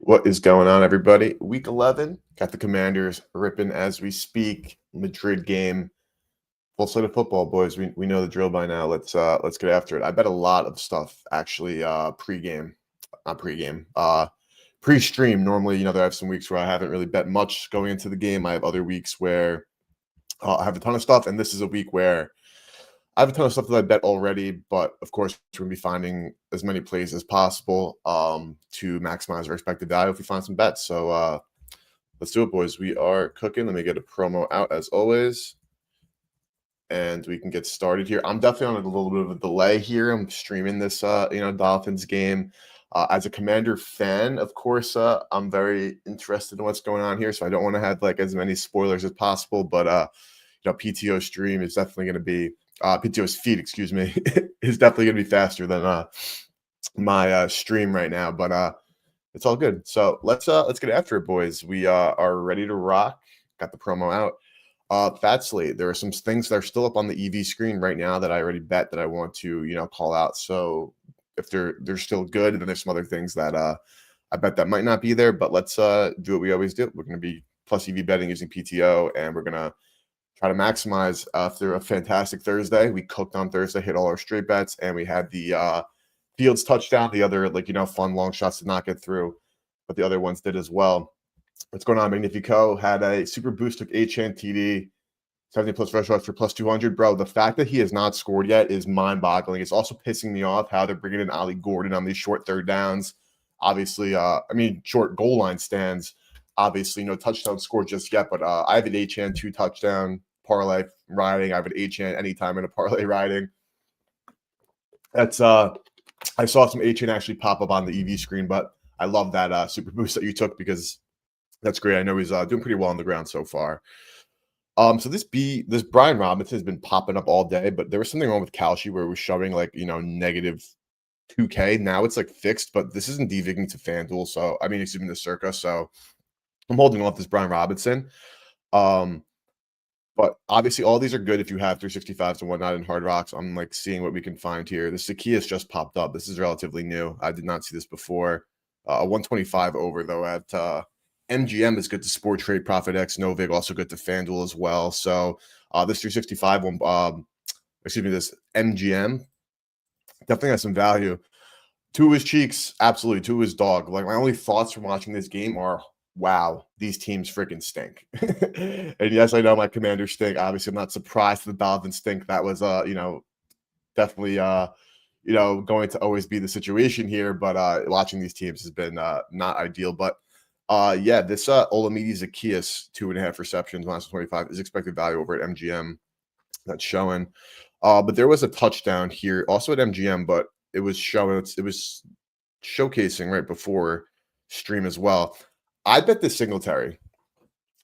What is going on, everybody? Week 11, got the Commanders ripping as we speak. Madrid game, full slate of football, boys. We know the drill by now. Let's get after it. I bet a lot of stuff actually. Pre-game, not pre-game. Pre-stream. Normally, there I have some weeks where I haven't really bet much going into the game. I have other weeks where I have a ton of stuff, and this is a week where I have a ton of stuff that I bet already, but of course, we're going to be finding as many plays as possible to maximize our expected value if we find some bets. So let's do it, boys. We are cooking. Let me get a promo out as always, and we can get started here. I'm definitely on a little bit of a delay here. I'm streaming this, Dolphins game. As a Commander fan, of course, I'm very interested in what's going on here, so I don't want to have as many spoilers as possible. But PTO stream is definitely going to be. PTO's feed, excuse me, is definitely going to be faster than my stream right now, but it's all good. So let's get after it, boys. We are ready to rock. Got the promo out. Fat slate. There are some things that are still up on the EV screen right now that I already bet that I want to call out. So if they're still good, then there's some other things that I bet that might not be there. But let's do what we always do. We're going to be plus EV betting using PTO, and we're going to try to maximize after a fantastic Thursday. We cooked on Thursday, hit all our straight bets, and we had the Fields touchdown. The other, fun long shots did not get through, but the other ones did as well. What's going on, Magnifico? Had a super boost, took Achane TD, 70 plus rush for plus 200. Bro, the fact that he has not scored yet is mind-boggling. It's also pissing me off how they're bringing in Ollie Gordon on these short third downs. Obviously, short goal line stands. Obviously, no touchdown scored just yet, but I have an Achane 2 touchdown parlay riding. I have an Achane anytime in a parlay riding. That's I saw some Achane actually pop up on the EV screen, but I love that super boost that you took because that's great. I know he's doing pretty well on the ground so far. So this Brian Robinson has been popping up all day, but there was something wrong with Kalshi where it was showing negative 2K. Now it's fixed, but this isn't devigging to FanDuel. So excuse me, the Circa. So I'm holding off this Brian Robinson. But obviously all these are good if you have 365s and whatnot in Hard Rocks. I'm seeing what we can find here. The Zacchaeus just popped up. This is relatively new. I did not see this before. A 125 over though at MGM is good to Sport Trade, Profit X, Novig, also good to FanDuel as well. So this 365 one, this MGM definitely has some value. To his cheeks, absolutely. To his dog. My only thoughts from watching this game are, wow, these teams freaking stink. And yes, I know my Commanders stink. Obviously, I'm not surprised the Dolphins stink. That was, definitely, going to always be the situation here. But watching these teams has been not ideal. But this Olamide Zacchaeus 2.5 receptions, last 25 is expected value over at MGM. That's showing. But there was a touchdown here, also at MGM, but it was showing. It was showcasing right before stream as well. I bet the Singletary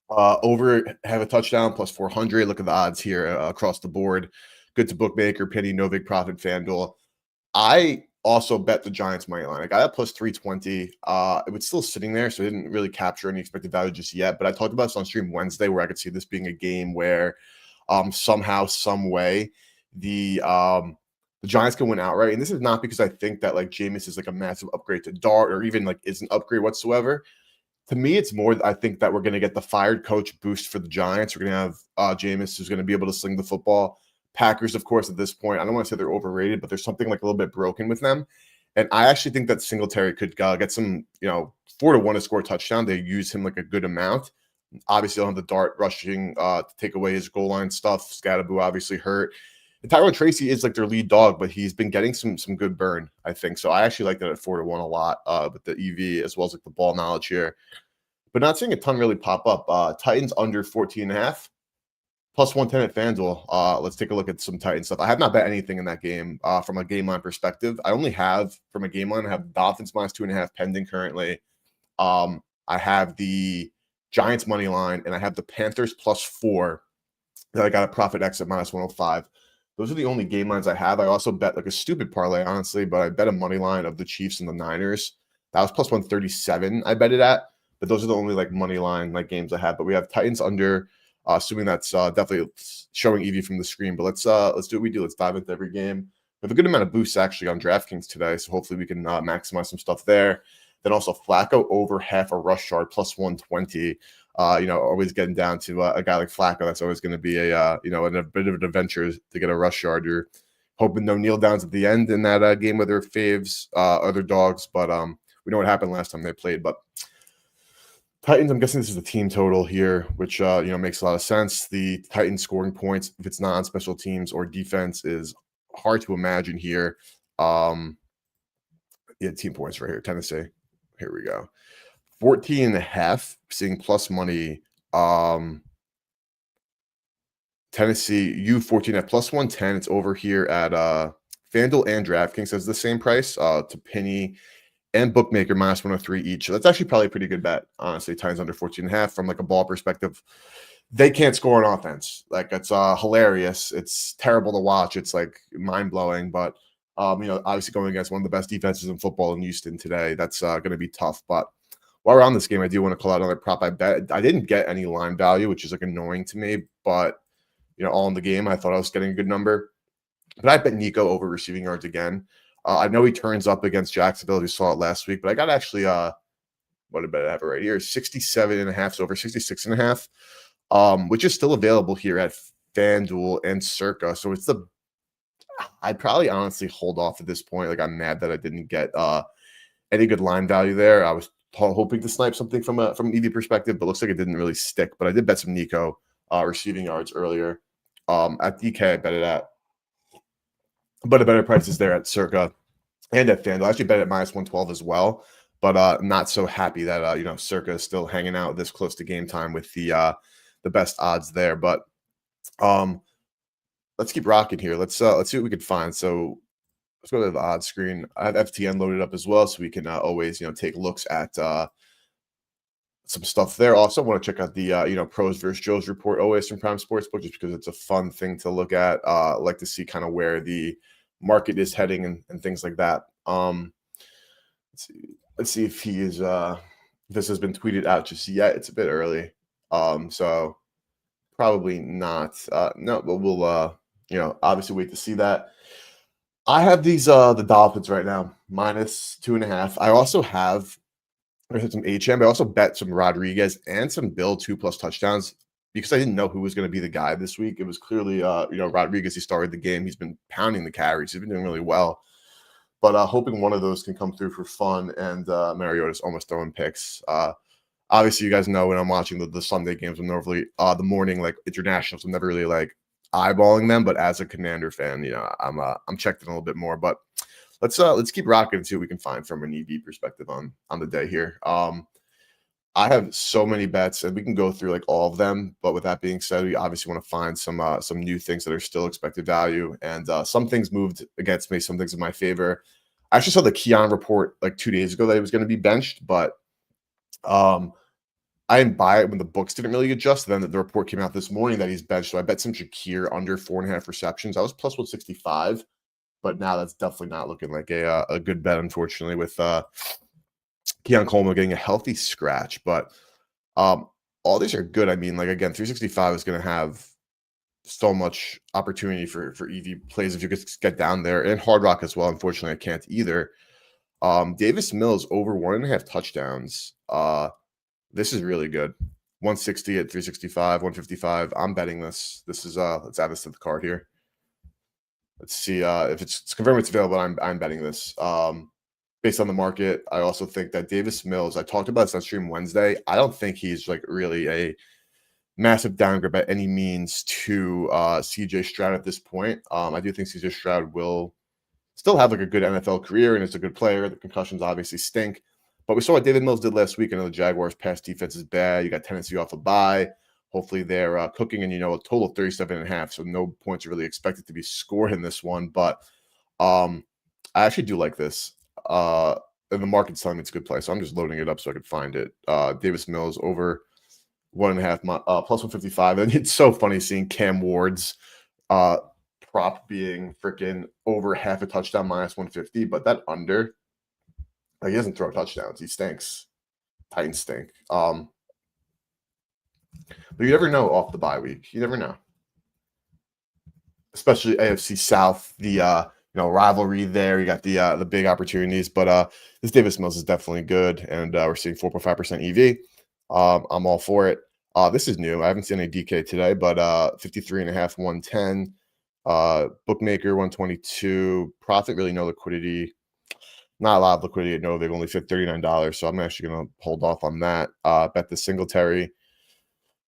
over have a touchdown plus 400. Look at the odds here across the board. Good to Bookmaker, Penny, Novig, Profit, FanDuel. I also bet the Giants money line. I got that plus 320. It was still sitting there, so it didn't really capture any expected value just yet. But I talked about this on stream Wednesday where I could see this being a game where somehow, some way, the Giants can win outright. And this is not because I think that Jameis is a massive upgrade to Dart or even is an upgrade whatsoever. To me, it's more I think that we're going to get the fired coach boost for the Giants. We're going to have Jameis who's going to be able to sling the football. Packers, of course, at this point, I don't want to say they're overrated, but there's something a little bit broken with them. And I actually think that Singletary could get some, 4-1 to score a touchdown. They use him a good amount. Obviously, they'll have the Dart rushing to take away his goal line stuff. Scatterboo obviously hurt. And Tyrone Tracy is their lead dog, but he's been getting some good burn, I think. So I actually like that at 4-1 a lot with the EV as well as the ball knowledge here. But not seeing a ton really pop up. Titans under 14.5, plus 110 at FanDuel. Let's take a look at some Titan stuff. I have not bet anything in that game from a game line perspective. I only have, from a game line, I have Dolphins minus 2.5 pending currently. I have the Giants money line, and I have the Panthers plus 4 that I got a Profit X at minus 105. Those are the only game lines I have. I also bet a stupid parlay, honestly, but I bet a money line of the Chiefs and the Niners. That was plus 137 I bet it at. But those are the only money line games I have. But we have Titans under, assuming that's definitely showing EV from the screen. But let's do what we do. Let's dive into every game. We have a good amount of boosts actually on DraftKings today, so hopefully we can maximize some stuff there. Then also Flacco over half a rush yard plus 120. Always getting down to a guy like Flacco. That's always going to be a bit of an adventure to get a rush yard. You're hoping no kneel downs at the end in that game with their faves, other dogs. But we know what happened last time they played. But Titans, I'm guessing this is the team total here, which makes a lot of sense. The Titans scoring points, if it's not on special teams or defense, is hard to imagine here. Team points right here, Tennessee. Here we go. 14.5, seeing plus money. Tennessee, U 14 at plus 110. It's over here at FanDuel and DraftKings says the same price to Penny and Bookmaker minus 103 each. So that's actually probably a pretty good bet, honestly. Titans under 14.5 from like a ball perspective. They can't score on offense. Like, it's hilarious. It's terrible to watch. It's like mind blowing, but obviously going against one of the best defenses in football in Houston today, that's going to be tough. But while we're on this game, I do want to call out another prop I bet. I didn't get any line value, which is like annoying to me, but all in the game, I thought I was getting a good number. But I bet Nico over receiving yards again. I know he turns up against Jacksonville. We saw it last week, but I got actually what did I have it right here? 67.5, so over 66.5, which is still available here at FanDuel and Circa. So I'd probably honestly hold off at this point. Like, I'm mad that I didn't get any good line value there. I was hoping to snipe something from an EV perspective, but looks like it didn't really stick. But I did bet some Nico receiving yards earlier. At DK, I bet it at, but a better price is there at Circa and at FanDuel. I actually bet at minus 112 as well, but not so happy that Circa is still hanging out this close to game time with the best odds there. But let's keep rocking here. Let's see what we can find. So let's go to the odds screen. I have FTN loaded up as well, so we can always take looks at some stuff there. Also want to check out the pros versus Joe's report always from Prime Sportsbook, just because it's a fun thing to look at. Like to see kind of where the market is heading and things like that. Let's see if he is this has been tweeted out just yet. It's a bit early, so probably not. No, but we'll obviously wait to see that. I have these the Dolphins right now minus 2.5. I also have some HM. I also bet some Rodriguez and some Bill 2+ touchdowns because I didn't know who was going to be the guy this week. It was clearly Rodriguez. He started the game. He's been pounding the carries. He's been doing really well. But hoping one of those can come through for fun. And Mariota's almost throwing picks. Obviously, you guys know when I'm watching the Sunday games, I'm normally the morning like internationals. I'm never really like eyeballing them. But as a Commander fan, I'm checked in a little bit more. But let's keep rocking and see what we can find from an EV perspective on the day here. I have so many bets, and we can go through like all of them. But with that being said, we obviously want to find some new things that are still expected value, and some things moved against me, some things in my favor. I actually saw the Keon report like 2 days ago that he was going to be benched, but I didn't buy it when the books didn't really adjust. Then the report came out this morning that he's benched, so I bet some Shakir under 4.5 receptions. I was plus 165, but now that's definitely not looking like a good bet, unfortunately, with Keon Coleman getting a healthy scratch. But all these are good. I mean, like, again, 365 is going to have so much opportunity for EV plays if you could get down there, and Hard Rock as well. Unfortunately, I can't either. Davis Mills over 1.5 touchdowns. This is really good. 160 at 365, 155. I'm betting this. This is let's add this to the card here. Let's see if it's confirmed it's available. I'm betting this. Based on the market, I also think that Davis Mills, I talked about this on stream Wednesday. I don't think he's like really a massive downgrade by any means to CJ Stroud at this point. I do think CJ Stroud will still have like a good NFL career and is a good player. The concussions obviously stink. But we saw what David Mills did last week. I know the Jaguars' pass defense is bad. You got Tennessee off a bye. Hopefully they're cooking, and a total of 37.5. So no points are really expected to be scored in this one. But I actually do like this. And the market's telling me it's a good play. So I'm just loading it up so I could find it. Davis Mills over 1.5 plus 155. And it's so funny seeing Cam Ward's prop being freaking over half a touchdown minus 150. But that under, he doesn't throw touchdowns. He stinks. Titans stink. But you never know off the bye week. You never know. Especially AFC South, the rivalry there. You got the big opportunities, but this Davis Mills is definitely good, and we're seeing 4.5% EV. I'm all for it. This is new. I haven't seen any DK today, but 53.5, 110. Bookmaker 122. Profit really no liquidity. Not a lot of liquidity at Nova. They've only fit $39, so I'm actually going to hold off on that. Bet the Singletary.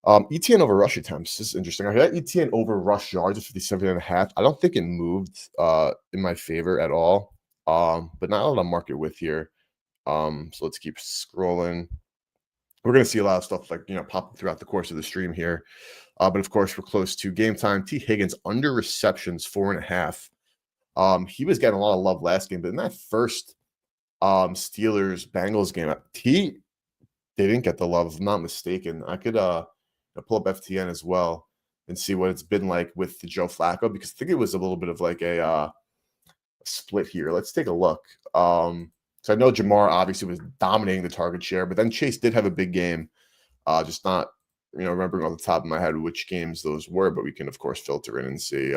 ETN over rush attempts. This is interesting. I had ETN over rush yards at 57.5. I don't think it moved in my favor at all. But not a lot of market with here. So let's keep scrolling. We're going to see a lot of stuff like, popping throughout the course of the stream here. But of course, we're close to game time. T. Higgins under receptions, 4.5. He was getting a lot of love last game, but in that first Steelers Bengals game, they didn't get the love, if I'm not mistaken. I could pull up FTN as well and see what it's been like with Joe Flacco, because I think it was a little bit of like a split here. Let's take a look. So I know Jamar obviously was dominating the target share, but then Chase did have a big game. Just not, remembering off the top of my head which games those were, but we can of course filter in and see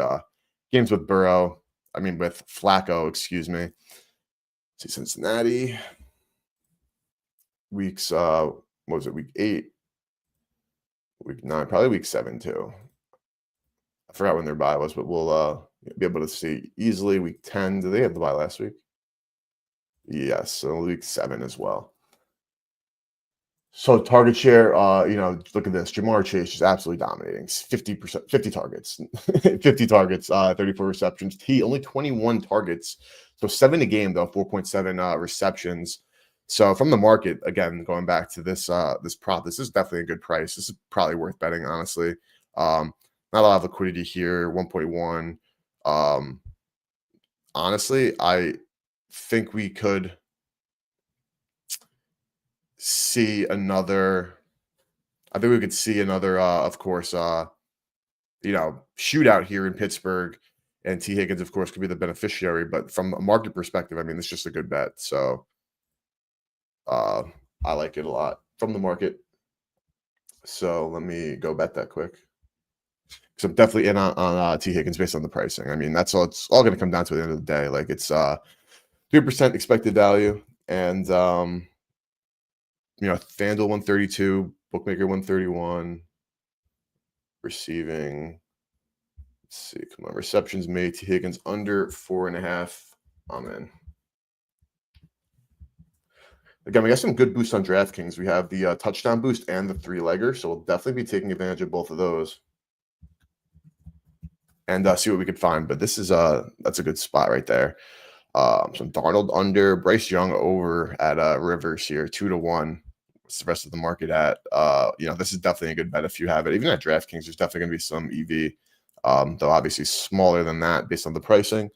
games with with Flacco, excuse me. See Cincinnati. Weeks, what was it? Week 8, week 9, probably week 7 too. I forgot when their bye was, but we'll be able to see easily. Week 10. Did they have the bye last week? Yes, so week 7 as well. So target share, look at this. Jamar Chase is absolutely dominating. 50%, 50 targets, 50 targets, 34 receptions. He only 21 targets, so 7 a game though, 4.7 receptions. So from the market, again, going back to this this prop, this is definitely a good price. This is probably worth betting, honestly. Not a lot of liquidity here, 1.1. Honestly, I think we could see another. I think we could see another, of course, shootout here in Pittsburgh, and T. Higgins, of course, could be the beneficiary. But from a market perspective, I mean, it's just a good bet. So I like it a lot from the market. So let me go bet that quick, because I'm definitely in on T. Higgins based on the pricing. I mean, that's all. It's all going to come down to at the end of the day. Like, it's 3% expected value, and FanDuel 132, Bookmaker 131, receiving. Let's see, come on, receptions made. T. Higgins under 4.5. I'm in. Again, we got some good boosts on DraftKings. We have the touchdown boost and the 3-legger, so we'll definitely be taking advantage of both of those and see what we could find. But this is that's a good spot right there. Some Darnold under, Bryce Young over at Rivers here, 2-1. What's the rest of the market at? This is definitely a good bet if you have it. Even at DraftKings, there's definitely going to be some EV, though obviously smaller than that based on the pricing.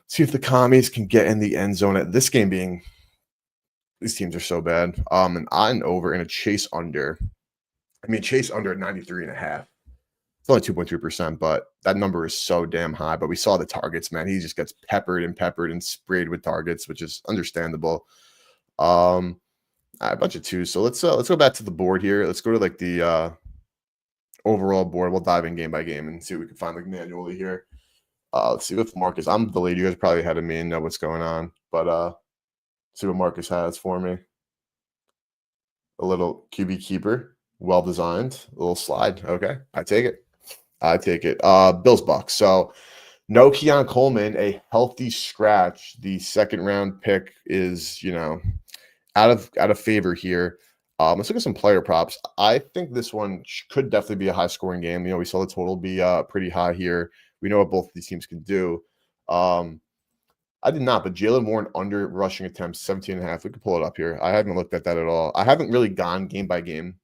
See if the commies can get in the end zone at this game being. These teams are so bad. An on over and a Chase under. I mean, Chase under at 93.5. It's only 2.3%, but that number is so damn high. But we saw the targets, man. He just gets peppered and sprayed with targets, which is understandable. A bunch of twos. So let's go back to the board here. Let's go to like the overall board. We'll dive in game by game and see what we can find like manually here. Let's see with Marcus. I'm the lead. You guys probably ahead of me and know what's going on, but see what Marcus has for me. A little QB keeper, well designed, a little slide. Okay, I take it. Bills Bucks. So no Keon Coleman, a healthy scratch. The second round pick is out of favor here. Let's look at some player props. I think this one could definitely be a high scoring game. We saw the total be pretty high here. We know what both of these teams can do. I did not, but Jaylen Warren under rushing attempts, 17.5. We could pull it up here. I haven't looked at that at all. I haven't really gone game by game.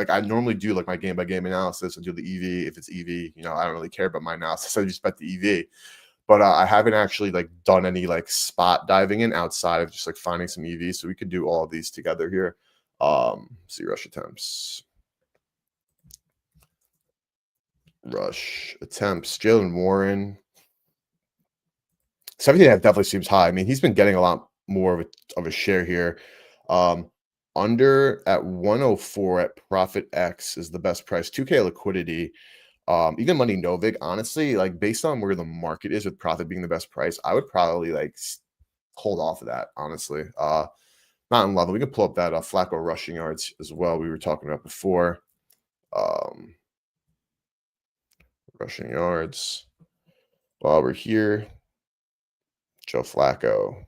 I normally do like my game by game analysis. I do the EV. If it's EV, I don't really care about my analysis. I just bet the EV. But I haven't actually done any spot diving in outside of just finding some EV. So we could do all of these together here. See rush attempts. Rush attempts. Jaylen Warren. 17.5 definitely seems high. I mean, he's been getting a lot more of a share here. Under at 104 at Profit X is the best price. 2K liquidity. Even Money Novik, honestly, like based on where the market is with profit being the best price, I would probably like hold off of that, honestly. Not in love. We can pull up that Flacco rushing yards as well. We were talking about before. Um, rushing yards. While we're here, Joe Flacco.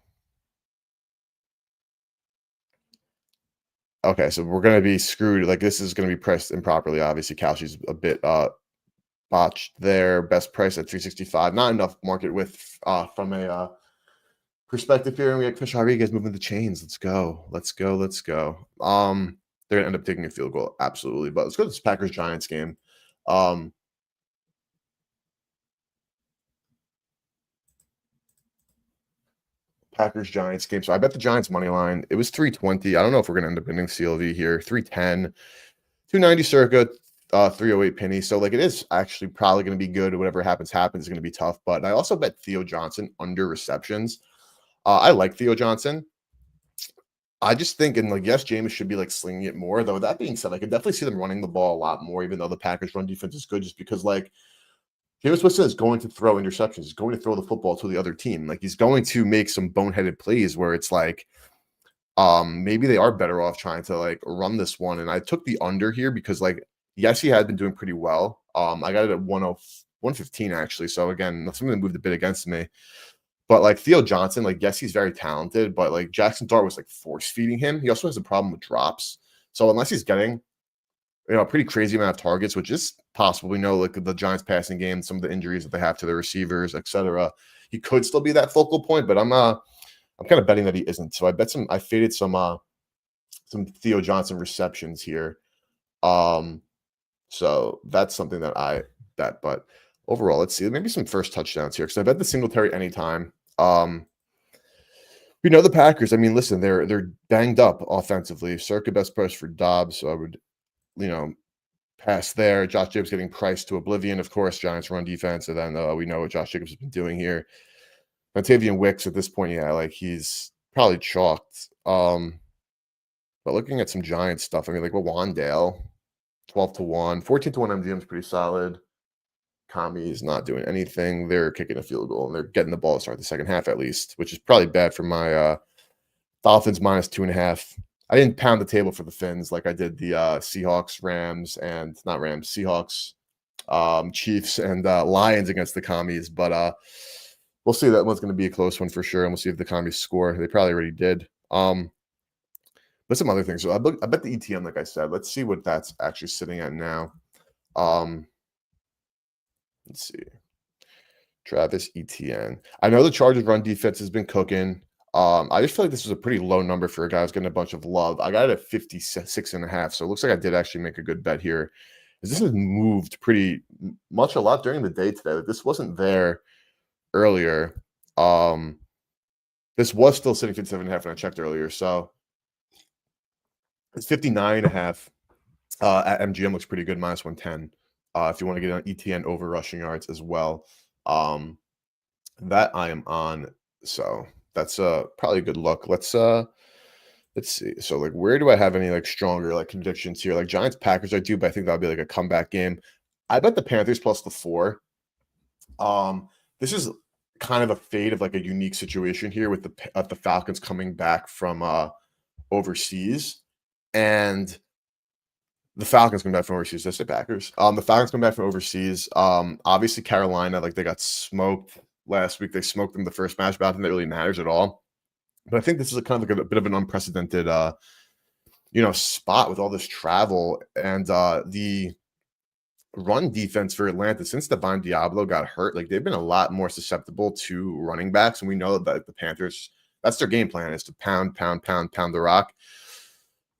Okay, so we're gonna be screwed. Like this is gonna be priced improperly. Obviously, Kalshi's a bit botched there. Best price at 365. Not enough market width from a perspective here. And we got Chris Rodriguez moving the chains. Let's go. Let's go. Let's go. They're gonna end up taking a field goal, absolutely. But let's go to this Packers Giants game. Um, Packers Giants game. So I bet the Giants money line. It was 320. I don't know if we're gonna end up winning CLV here. 310, 290 circa, 308 penny. So like it is actually probably gonna be good. Whatever happens, happens. It's gonna be tough. But I also bet Theo Johnson under receptions. I like Theo Johnson. I just think, and like, yes, Jameis should be like slinging it more. Though that being said, I could definitely see them running the ball a lot more, even though the Packers run defense is good, just because like Jameis Winston is going to throw interceptions. He's going to throw the football to the other team. Like he's going to make some boneheaded plays where it's like, maybe they are better off trying to like run this one. And I took the under here because like, yes, he had been doing pretty well. I got it at 115 actually. So again, that's something that moved a bit against me. But like Theo Johnson, like yes, he's very talented, but like Jackson Dart was like force feeding him. He also has a problem with drops. So unless he's getting a pretty crazy amount of targets, which is possible. We know like the Giants passing game, some of the injuries that they have to the receivers, etc. He could still be that focal point, but I'm kind of betting that he isn't. So I faded some Theo Johnson receptions here. So that's something that I bet. But overall, let's see. Maybe some first touchdowns here. Because I bet the Singletary anytime. We know the Packers. I mean, listen, they're banged up offensively. Circa best price for Dobbs. So I would, pass there. Josh Jacobs getting priced to oblivion. Of course, Giants run defense. And then we know what Josh Jacobs has been doing here. Montavian Wicks at this point, yeah, like he's probably chalked. But looking at some Giants stuff, I mean, like Wandale, 12-1, 14-1 MGM is pretty solid. Kami is not doing anything. They're kicking a field goal and they're getting the ball to start the second half at least, which is probably bad for my Dolphins -2.5. I didn't pound the table for the Fins like I did the Seahawks, Rams, and not Rams, Seahawks, Chiefs, and Lions against the Commies. But we'll see. That one's going to be a close one for sure. And we'll see if the Commies score. They probably already did. But some other things. So I bet the ETN, like I said. Let's see what that's actually sitting at now. Let's see. Travis Etienne. I know the Chargers run defense has been cooking. I just feel like this is a pretty low number for a guy who's getting a bunch of love. I got it at 56.5. So it looks like I did actually make a good bet here. This has moved pretty much a lot during the day today. Like this wasn't there earlier. This was still sitting 57.5 when I checked earlier. So it's 59.5. At MGM looks pretty good, -110. If you want to get on ETN over rushing yards as well. That I am on. So that's probably a good look. Let's see. So like where do I have any like stronger like convictions here? Like Giants Packers I do, but I think that'll be like a comeback game. I bet the Panthers plus the 4. This is kind of a fade of like a unique situation here with the Falcons coming back from overseas. And the Falcons come back from overseas. That's the Packers. The Falcons come back from overseas. Obviously Carolina, like they got smoked last week. They smoked them the first match, but I don't think that really matters at all. But I think this is a kind of like a bit of an unprecedented, spot with all this travel and the run defense for Atlanta since Divine Diablo got hurt. Like they've been a lot more susceptible to running backs, and we know that the Panthers, that's their game plan, is to pound the rock.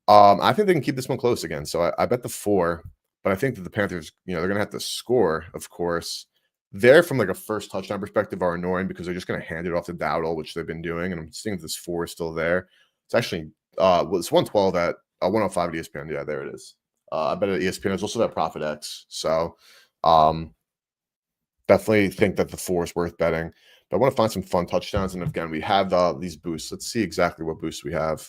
I think they can keep this one close again. So I bet the 4, but I think that the Panthers, they're going to have to score, of course. They're from like a first touchdown perspective are annoying because they're just going to hand it off to Dowdle, which they've been doing. And I'm seeing if this 4 is still there. It's actually, it's 112 at 105 at ESPN. Yeah, there it is. I bet at ESPN. There's also that Profit X. So definitely think that the 4 is worth betting. But I want to find some fun touchdowns. And again, we have these boosts. Let's see exactly what boosts we have.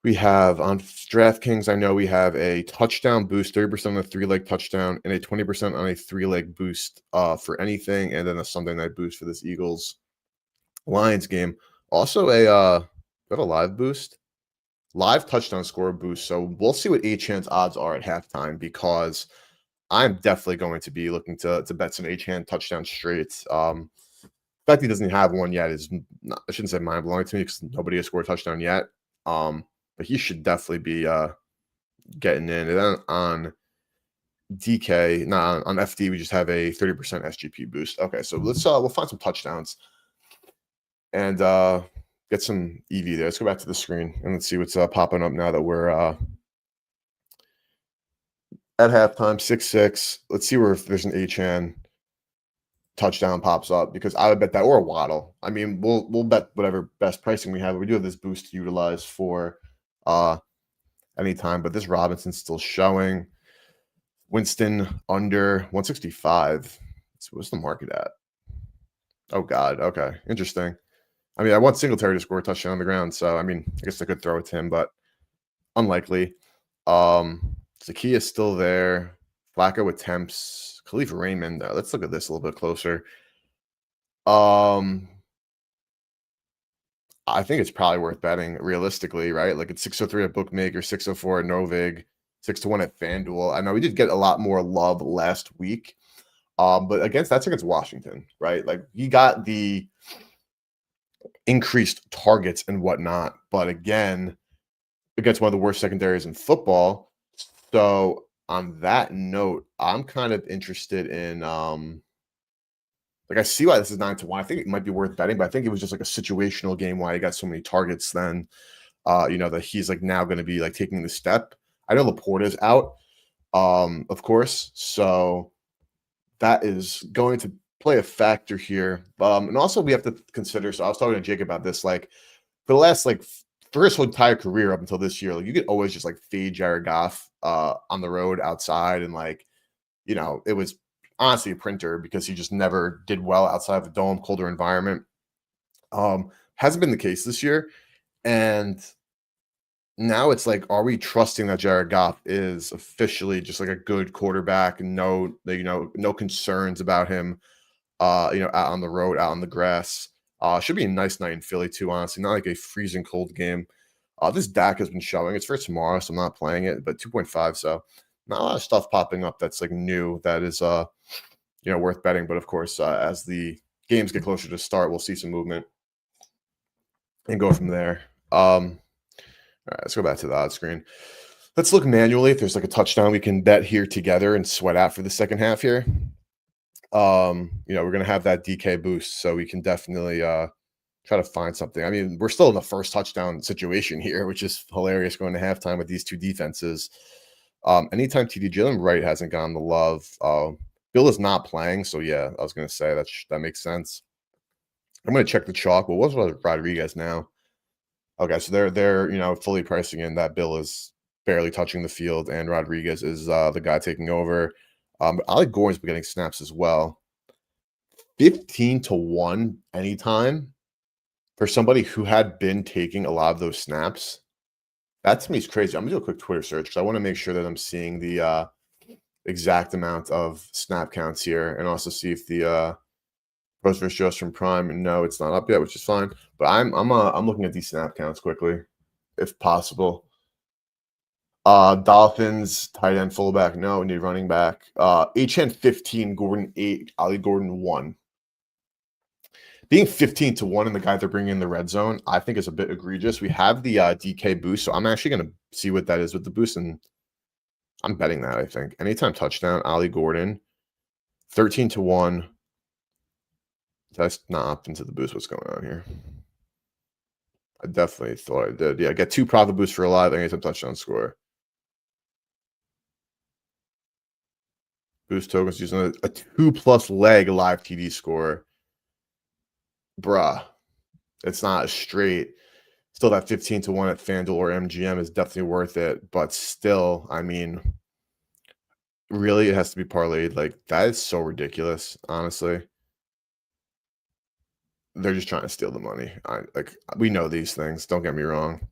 We have on DraftKings, I know we have a touchdown boost, 30% on a three-leg touchdown, and a 20% on a three-leg boost for anything, and then a Sunday night boost for this Eagles Lions game. Also we have a live boost, live touchdown score boost. So we'll see what Achan's odds are at halftime because I'm definitely going to be looking to bet some Achan touchdown straights. The fact he doesn't have one yet is not, I shouldn't say mind blowing to me because nobody has scored a touchdown yet. But he should definitely be getting in. And then on DK, not on FD, we just have a 30% SGP boost. Okay, so let's we'll find some touchdowns and get some EV there. Let's go back to the screen and let's see what's popping up now that we're at halftime. 6-6. Let's see where if there's an Achan touchdown pops up because I would bet that or a Waddle. I mean, we'll bet whatever best pricing we have. We do have this boost to utilize for anytime, but this Robinson's still showing. Winston under 165. So what's the market at? Oh God. Okay. Interesting. I mean, I want Singletary to score a touchdown on the ground. So I mean, I guess I could throw it to him, but unlikely. Zakia is still there. Flacco attempts. Khalif Raymond. Let's look at this a little bit closer. I think it's probably worth betting realistically, right? Like it's 603 at Bookmaker, 604 at Novig, 6-1 at FanDuel. I know we did get a lot more love last week. But that's against Washington, right? Like he got the increased targets and whatnot, but again, against one of the worst secondaries in football. So on that note, I'm kind of interested in like I see why this is 9-1. I think it might be worth betting, but I think it was just like a situational game why he got so many targets then that he's like now going to be like taking the step. I know Laporta's out, of course. So that is going to play a factor here. And also we have to consider, so I was talking to Jake about this, like for the last for his whole entire career up until this year, like you could always just like fade Jared Goff on the road outside and it was honestly a printer because he just never did well outside of the dome, colder environment. Hasn't been the case this year. And now it's like, are we trusting that Jared Goff is officially just like a good quarterback and no concerns about him, out on the road, out on the grass. Should be a nice night in Philly too, honestly. Not like a freezing cold game. This Dak has been showing. It's for tomorrow, so I'm not playing it, but 2.5, so not a lot of stuff popping up that's like new that is worth betting. But of course, as the games get closer to start, we'll see some movement and go from there. All right, let's go back to the odds screen. Let's look manually if there's like a touchdown we can bet here together and sweat out for the second half here. We're gonna have that DK boost, so we can definitely try to find something. I mean, we're still in the first touchdown situation here, which is hilarious going to halftime with these two defenses. Anytime TD Jalen Wright hasn't gotten the love, Bill is not playing, so yeah, I was gonna say that makes sense. I'm gonna check the chalk. Well, what's Rodriguez now? Okay, so they're fully pricing in that Bill is barely touching the field, and Rodriguez is the guy taking over. Alec Gordon's been getting snaps as well. 15-1 anytime for somebody who had been taking a lot of those snaps. That to me is crazy. I'm gonna do a quick Twitter search because I want to make sure that I'm seeing the exact amount of snap counts here, and also see if the Pros vs. Just from Prime. And no, it's not up yet, which is fine. But I'm looking at these snap counts quickly, if possible. Dolphins, tight end, fullback. No, we need running back. HN 15, Gordon 8, Ali Gordon 1. Being 15-1 and the guy they're bringing in the red zone, I think is a bit egregious. We have the DK boost, so I'm actually going to see what that is with the boost, and I'm betting that, I think. Anytime touchdown, Ali Gordon, 13-1. That's not opt into the boost. What's going on here? I definitely thought I did. Yeah, get 2 profit boosts for a live anytime touchdown score. Boost tokens using a 2+ leg live TD score. Bruh, it's not straight. Still, that 15-1 at FanDuel or MGM is definitely worth it. But still, I mean, really, it has to be parlayed. Like, that is so ridiculous, honestly. They're just trying to steal the money. We know these things. Don't get me wrong.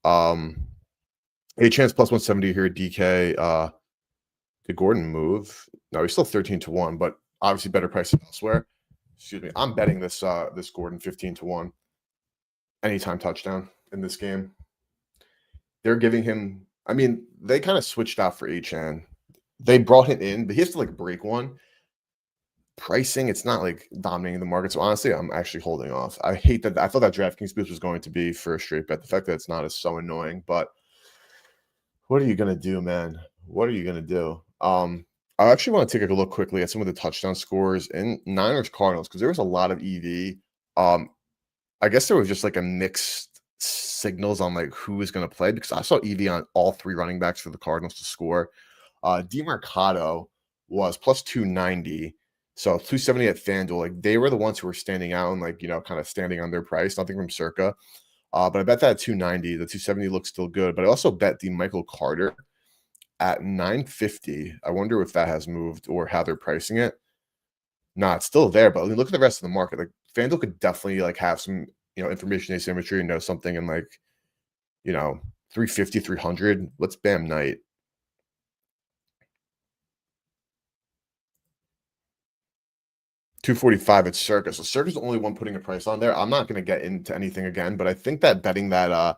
A chance plus 170 here. DK. Did Gordon move? No, he's still 13-1, but obviously better price elsewhere. Excuse me. I'm betting this Gordon 15-1 anytime touchdown in this game. They're giving him. I mean, they kind of switched out for Achan. They brought him in, but he has to like break one. Pricing, it's not like dominating the market. So honestly, I'm actually holding off. I hate that. I thought that DraftKings boost was going to be for a straight bet. The fact that it's not is so annoying. But what are you gonna do, man? What are you gonna do? I actually want to take a look quickly at some of the touchdown scores in Niners Cardinals because there was a lot of EV. I guess there was just like a mixed signals on like who is going to play because I saw EV on all three running backs for the Cardinals to score. DeMarcado was plus 290. So 270 at FanDuel. Like they were the ones who were standing out and like, kind of standing on their price. Nothing from Circa. But I bet that at 290. The 270 looks still good. But I also bet the Michael Carter at 950. I wonder if that has moved or how they're pricing it. Nah, it's still there, but I mean, look at the rest of the market. Like FanDuel could definitely like have some, information asymmetry and know something in like, 350, 300. Let's bam Knight. $245 at Circa. So Circa's the only one putting a price on there. I'm not going to get into anything again, but I think that betting that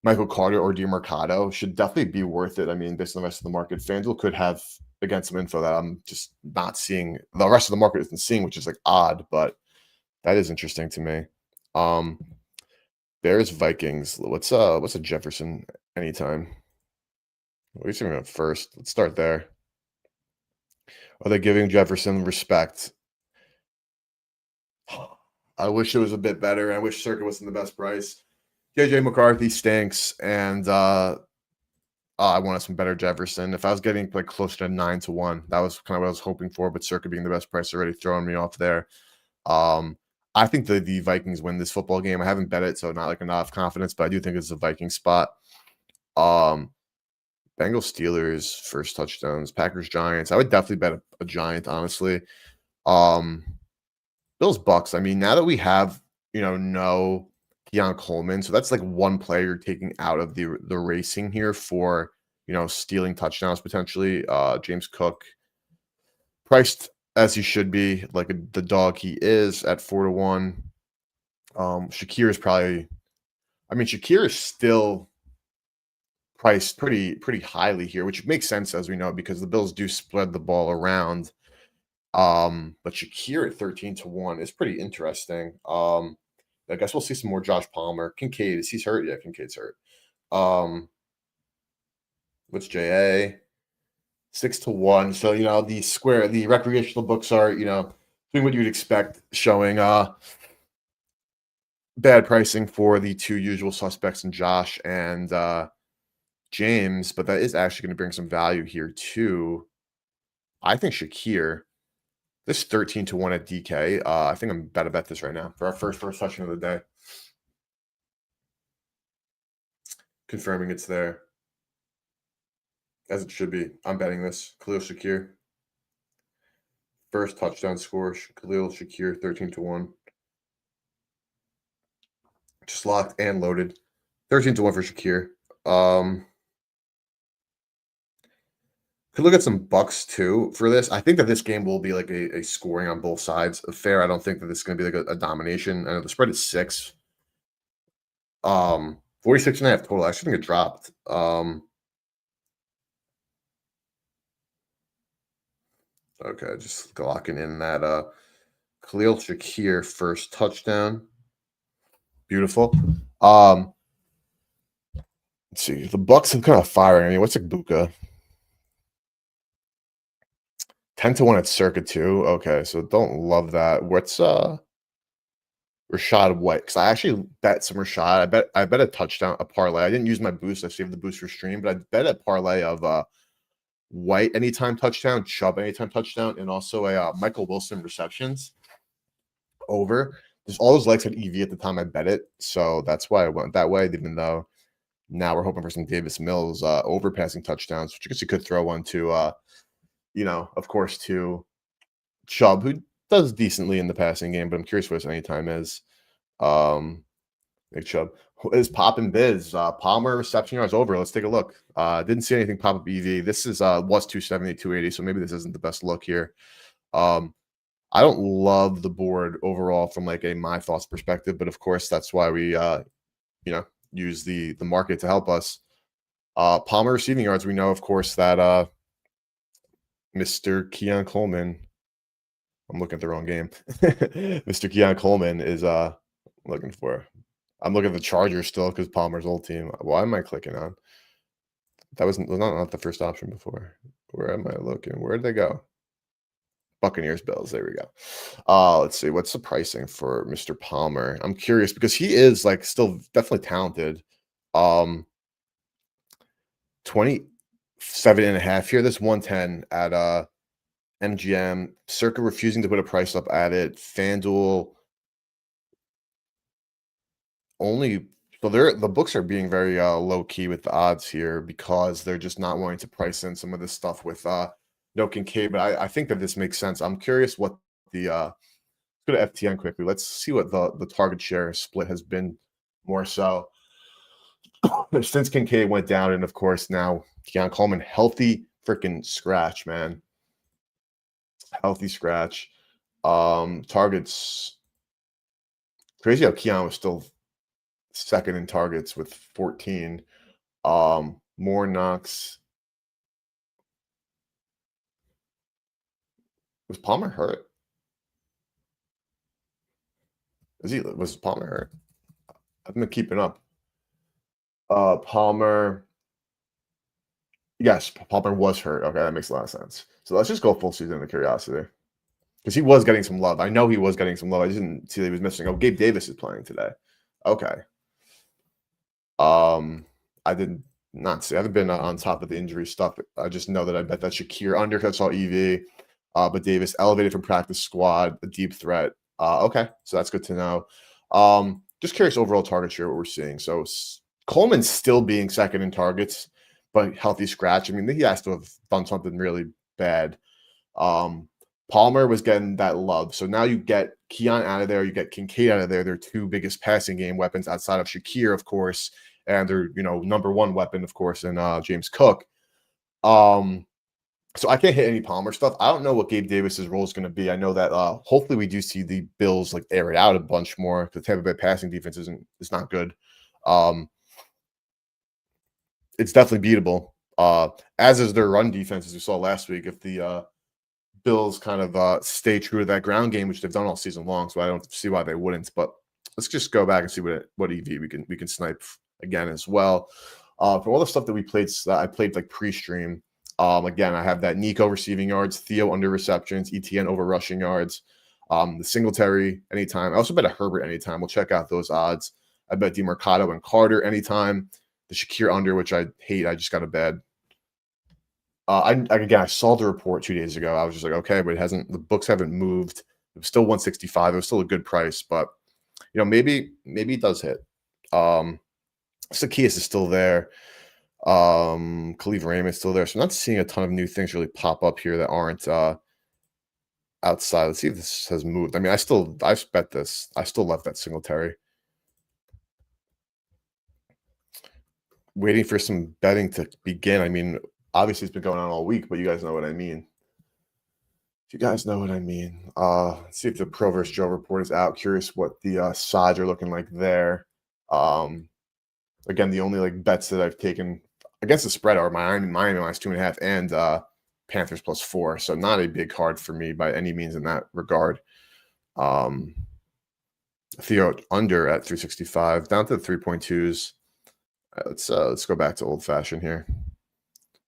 Michael Carter or DeMarcado should definitely be worth it. I mean, based on the rest of the market, FanDuel could have again some info that I'm just not seeing. The rest of the market isn't seeing, which is like odd, but that is interesting to me. Bears Vikings. What's a Jefferson anytime? What are you talking about first? Let's start there. Are they giving Jefferson respect? I wish it was a bit better. I wish Circuit wasn't the best price. JJ McCarthy stinks, and I wanted some better Jefferson. If I was getting like closer to 9-1, that was kind of what I was hoping for. But Circuit being the best price already throwing me off there. I think the Vikings win this football game. I haven't bet it, so not like enough confidence, but I do think it's a Viking spot. Bengals Steelers first touchdowns. Packers Giants. I would definitely bet a Giant, honestly. Bills Bucks. I mean, now that we have no Keon Coleman, so that's like one player taking out of the racing here for stealing touchdowns potentially. James Cook priced as he should be, like the dog he is at 4-1. Shakir is probably. I mean, Shakir is still priced pretty highly here, which makes sense as we know because the Bills do spread the ball around. But Shakir at 13-1 is pretty interesting. I guess we'll see some more Josh Palmer. Kincaid, is he's hurt? Yeah, Kincaid's hurt. What's JA? 6-1. So the recreational books are doing what you'd expect, showing bad pricing for the two usual suspects in Josh and James, but that is actually going to bring some value here too. I think Shakir, this 13-1 at DK. I think I'm about to bet this right now for our first touchdown of the day. Confirming it's there. As it should be. I'm betting this. Khalil Shakir. First touchdown score. Khalil Shakir, 13-1. Just locked and loaded. 13-1 for Shakir. Could look at some Bucks too for this. I think that this game will be like a scoring on both sides. Fair. I don't think that this is going to be like a domination. I know the spread is 6. 46.5 total. I actually think it dropped. Okay, just locking in that Khalil Shakir first touchdown. Beautiful. Let's see. The Bucks have kind of firing. I mean, what's Igbukah? 10-1 at Circa too. Okay, so don't love that. What's Rachaad White? Because I actually bet some Rachaad. I bet a touchdown, a parlay. I didn't use my boost. I saved the boost for stream, but I bet a parlay of White anytime touchdown, Chubb anytime touchdown, and also a Michael Wilson receptions over. There's all those likes at EV at the time I bet it, so that's why I went that way. Even though now we're hoping for some Davis Mills overpassing touchdowns, which I guess you could throw one to, of course, to Chubb, who does decently in the passing game, but I'm curious what his anytime is. Nick Chubb is popping biz. Palmer reception yards over. Let's take a look. Didn't see anything pop up EV. This is was 270, 280. So maybe this isn't the best look here. I don't love the board overall from like a my thoughts perspective, but of course that's why we you know use the market to help us. Palmer receiving yards. We know, of course, that Mr. Keon Coleman. I'm looking at the wrong game. Mr. Keon Coleman is looking for. I'm looking at the Chargers still because Palmer's old team. Why am I clicking on? That was not the first option before. Where am I looking? Where did they go? Buccaneers, Bills. There we go. Let's see. What's the pricing for Mr. Palmer? I'm curious because he is like still definitely talented. 27.5 here. This 110 at MGM. Circa refusing to put a price up at it. FanDuel only so the books are being very low key with the odds here because they're just not wanting to price in some of this stuff with no Kincaid. But I think that this makes sense. I'm curious what the go to FTN quickly. Let's see what the target share split has been more so since Kincaid went down, and of course now Keon Coleman, healthy freaking scratch, man. Healthy scratch. Targets. Crazy how Keon was still second in targets with 14. More knocks. Was Palmer hurt? Was Palmer hurt? I've been keeping up. Palmer. Yes, Palmer was hurt. Okay, that makes a lot of sense. So let's just go full season of curiosity. Because he was getting some love. I know he was getting some love. I didn't see that he was missing. Oh, Gabe Davis is playing today. Okay. I did not see. I haven't been on top of the injury stuff. I just know that I bet that Shakir under. That's all EV. But Davis elevated from practice squad, a deep threat. Okay, so that's good to know. Just curious overall target share what we're seeing. So Coleman's still being second in targets, but healthy scratch. I mean, he has to have done something really bad. Palmer was getting that love. So now you get Keon out of there, you get Kincaid out of there. Their two biggest passing game weapons outside of Shakir, of course, and their number one weapon, of course, in James Cook. So I can't hit any Palmer stuff. I don't know what Gabe Davis's role is going to be. I know that hopefully we do see the Bills like air it out a bunch more because Tampa Bay passing defense is not good. It's definitely beatable. As is their run defense, as we saw last week. If the Bills kind of stay true to that ground game, which they've done all season long, so I don't see why they wouldn't. But let's just go back and see what EV we can snipe again as well. For all the stuff that we played, I played like pre-stream. Again, I have that Nico receiving yards, Theo under receptions, ETN over rushing yards, the Singletary anytime. I also bet a Herbert anytime. We'll check out those odds. I bet DeMarcado and Carter anytime. The Shakir under, which I hate. I just got a bad. I saw the report 2 days ago. I was just like, okay, but it hasn't. The books haven't moved. It was still 165. It was still a good price, but maybe it does hit. Zacchaeus is still there. Khalif Raymond's still there. So I'm not seeing a ton of new things really pop up here that aren't outside. Let's see if this has moved. I mean, I bet this. I still left that Singletary. Waiting for some betting to begin. I mean, obviously it's been going on all week, but you guys know what I mean. You guys know what I mean. Let's see if the Pro vs. Joe report is out. Curious what the sides are looking like there. Again, the only like bets that I've taken against the spread are Miami minus 2.5 and Panthers +4. So not a big card for me by any means in that regard. Theo under at 365, down to the 3.2s. Let's go back to old fashioned here.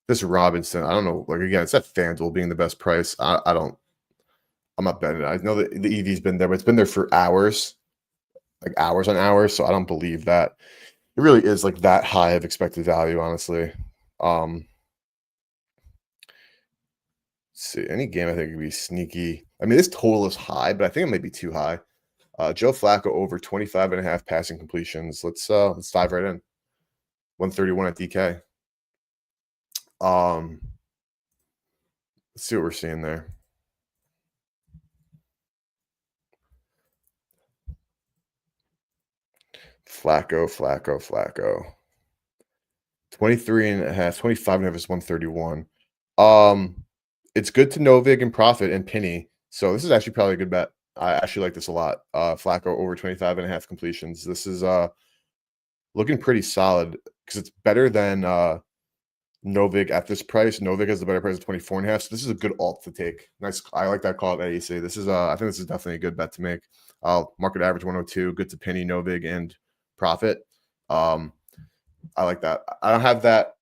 This Robinson, I don't know. Like again, it's at FanDuel being the best price. I'm not betting it. I know that the EV's been there, but it's been there for hours, like hours on hours. So I don't believe that it really is like that high of expected value, honestly. Let's see, any game I think would be sneaky. I mean, this total is high, but I think it might be too high. Joe Flacco over 25.5 passing completions. Let's dive right in. 131 at DK. Let's see what we're seeing there. Flacco. 23 and a half, 25 and a half is 131. Um, it's good to Novig and Profit and Penny. So this is actually probably a good bet. I actually like this a lot. Flacco over 25 and a half completions. This is looking pretty solid because it's better than Novig at this price. Novig has the better price of 24 and a half. So this is a good alt to take. Nice. I like that call at AEC. This is I think this is definitely a good bet to make. Market average 102, good to Penny, Novig, and Profit. I like that. I don't have that.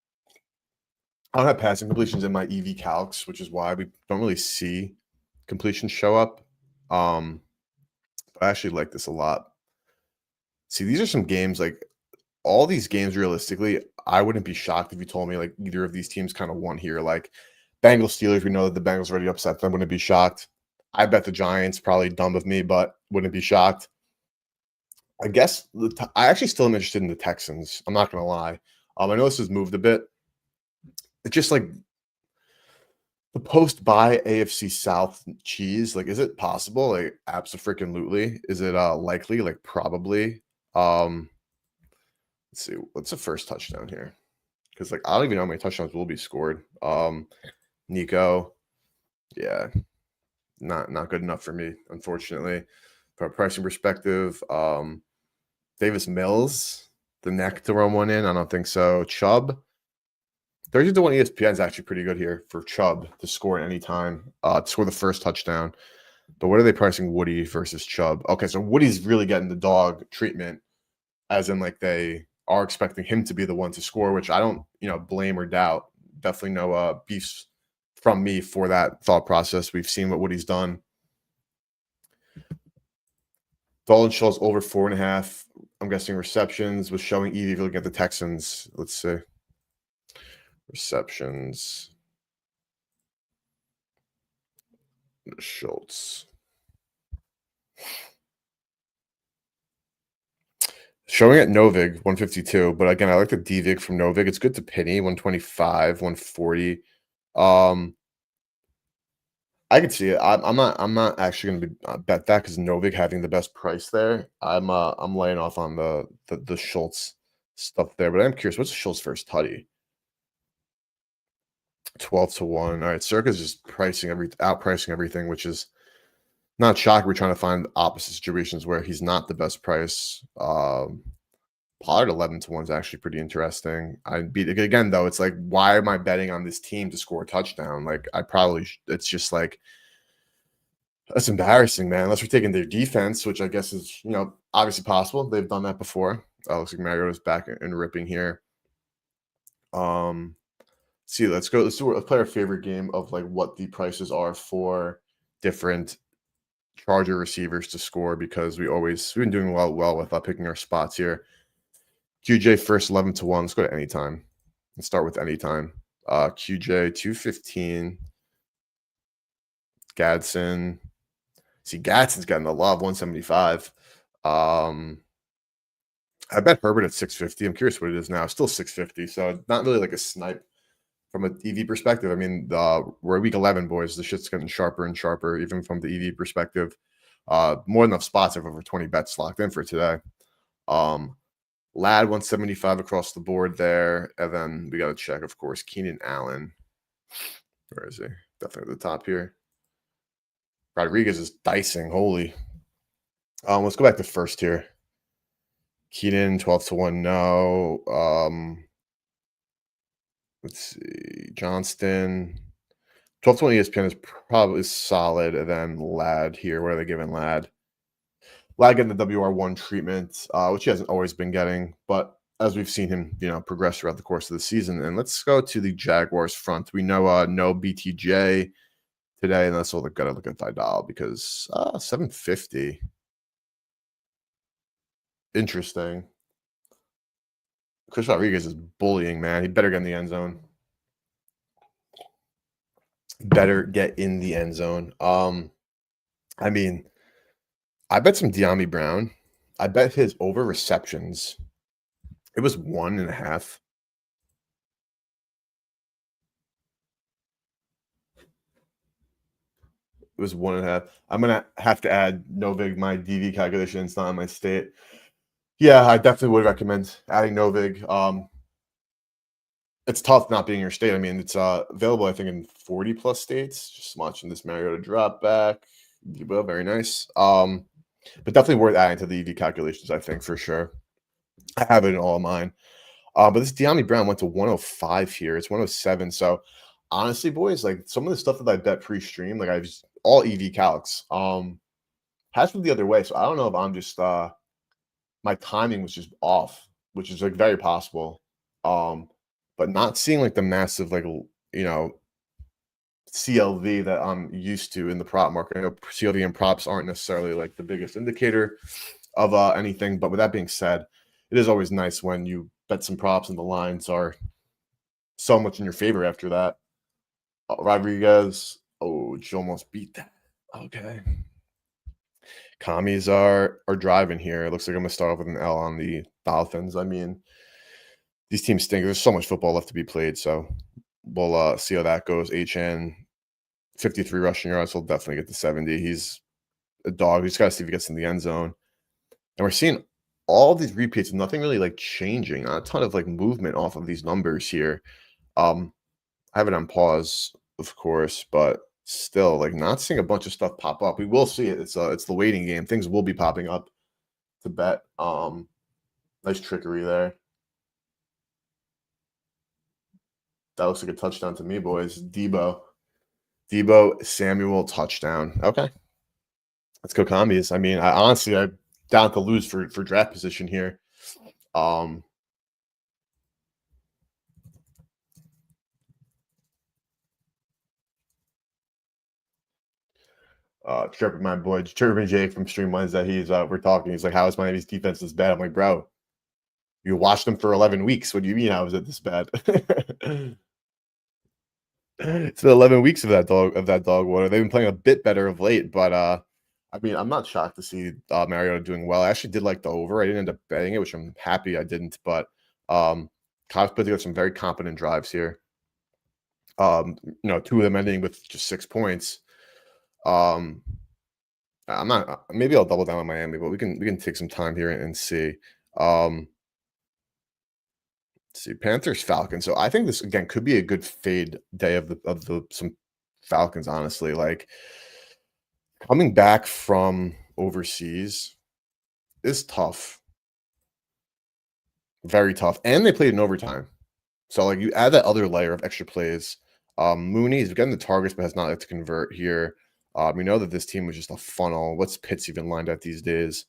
I don't have passing completions in my EV calcs, which is why we don't really see completions show up. But I actually like this a lot. See, these are some games like all these games realistically, I wouldn't be shocked if you told me like either of these teams kind of won here. Like Bengals Steelers, we know that the Bengals already upset them. Wouldn't be shocked. I bet the Giants, probably dumb of me, but wouldn't be shocked. I guess I actually still am interested in the Texans. I'm not gonna lie. I know this has moved a bit. It's just like the post buy AFC South cheese. Like, is it possible? Like, abso-freaking-lutely. Is it likely? Like, probably. Let's see. What's the first touchdown here? Because like I don't even know how many touchdowns will be scored. Nico, yeah, not good enough for me, unfortunately. From a pricing perspective, Davis Mills, the neck to run one in. I don't think so. Chubb, 30-1 ESPN is actually pretty good here for Chubb to score at any time, to score the first touchdown. But what are they pricing Woody versus Chubb? Okay, so Woody's really getting the dog treatment, as in like they are expecting him to be the one to score, which I don't, blame or doubt. Definitely no beefs from me for that thought process. We've seen what Woody's done. Dalton Schultz over 4.5. I'm guessing receptions was showing Edie if you look at the Texans. Let's see. Receptions. Schultz. Showing at Novig, 152. But again, I like the DVig from Novig. It's good to Penny, 125, 140. I could see it. I'm not actually going to bet that because Novig having the best price there. I'm laying off on the Schultz stuff there, but I'm curious. What's Schultz first tutty? 12-1. All right, Circa's just outpricing everything, which is not shocking. We're trying to find opposite situations where he's not the best price. Pollard 11-1 is actually pretty interesting. Again though. It's like, why am I betting on this team to score a touchdown? Like it's just like that's embarrassing, man. Unless we're taking their defense, which I guess is obviously possible. They've done that before. Looks like Mariota's back and ripping here. See, let's play our favorite game of like what the prices are for different Charger receivers to score, because we've been doing well with picking our spots here. QJ first 11-1. Let's go to anytime. Let's start with anytime. QJ 215. Gadsden. See, Gadsden's getting the love, 175. I bet Herbert at 650. I'm curious what it is now. Still 650. So not really like a snipe from an EV perspective. I mean, we're week 11, boys. The shit's getting sharper and sharper, even from the EV perspective. More than enough spots. I have over 20 bets locked in for today. Lad 175 across the board there. And then we got to check, of course, Keenan Allen. Where is he? Definitely at the top here. Rodriguez is dicing. Holy. Let's go back to first here. Keenan 12-1. No. Let's see. Johnston. 12-1 ESPN is probably solid. And then Lad here. What are they giving Lad? Lad getting the WR1 treatment, which he hasn't always been getting, but as we've seen him, progress throughout the course of the season. And let's go to the Jaguars front. We know no BTJ today, and that's all they've got to look at Vidal because 750. Interesting. Chris Rodriguez is bullying, man. He better get in the end zone. I mean, I bet some De'Ami Brown. I bet his over receptions. It was 1.5. It was 1.5. I'm gonna have to add Novig my DV calculation. It's not in my state. Yeah, I definitely would recommend adding Novig. It's tough not being your state. I mean, it's available, I think, in 40 plus states. Just watching this Mariota drop back. Debo, very nice. But definitely worth adding to the EV calculations, I think, for sure. I have it in all of mine. But this De'Ami Brown went to 105 here. It's 107. So honestly, boys, like some of the stuff that I bet pre-stream, like I just all EV calcs. Has been the other way. So I don't know if I'm just my timing was just off, which is like very possible. Um, but not seeing like the massive you know CLV that I'm used to in the prop market. I know CLV and props aren't necessarily like the biggest indicator of anything, but with that being said, it is always nice when you bet some props and the lines are so much in your favor after that. Rodriguez, oh, you almost beat that. Okay. Commies are driving here. It looks like I'm gonna start off with an L on the Dolphins. I mean, these teams stink. There's so much football left to be played, so we'll see how that goes. HN 53 rushing yards. He'll definitely get to 70. He's a dog. We just gotta see if he gets in the end zone. And we're seeing all these repeats, nothing really like changing. Not a ton of like movement off of these numbers here. I have it on pause, of course, but still, like not seeing a bunch of stuff pop up. We will see it. It's the waiting game. Things will be popping up to bet. Nice trickery there. That looks like a touchdown to me, boys. Debo Samuel touchdown. Okay. Let's go commies. I mean, I'm down to lose for draft position here. Um Trevor, my boy, Trevor Jake from Stream Wednesday. He's we're talking. He's like, how is Miami's defense this bad? I'm like, bro, you watched them for 11 weeks. What do you mean how is it this bad? It's been 11 weeks of that dog water. They've been playing a bit better of late, but I mean, I'm not shocked to see Mariota doing well. I actually did like the over. I didn't end up betting it, which I'm happy I didn't. But Cobb's put together some very competent drives here. Two of them ending with just 6 points. Um, I'm not. Maybe I'll double down on Miami, but we can take some time here and see. Um, let's see Panthers Falcons. So I think this again could be a good fade day of the some Falcons. Honestly, like coming back from overseas is tough, very tough, and they played in overtime. So like you add that other layer of extra plays. Mooney is getting the targets, but has not yet to convert here. We know that this team was just a funnel. What's Pitts even lined at these days?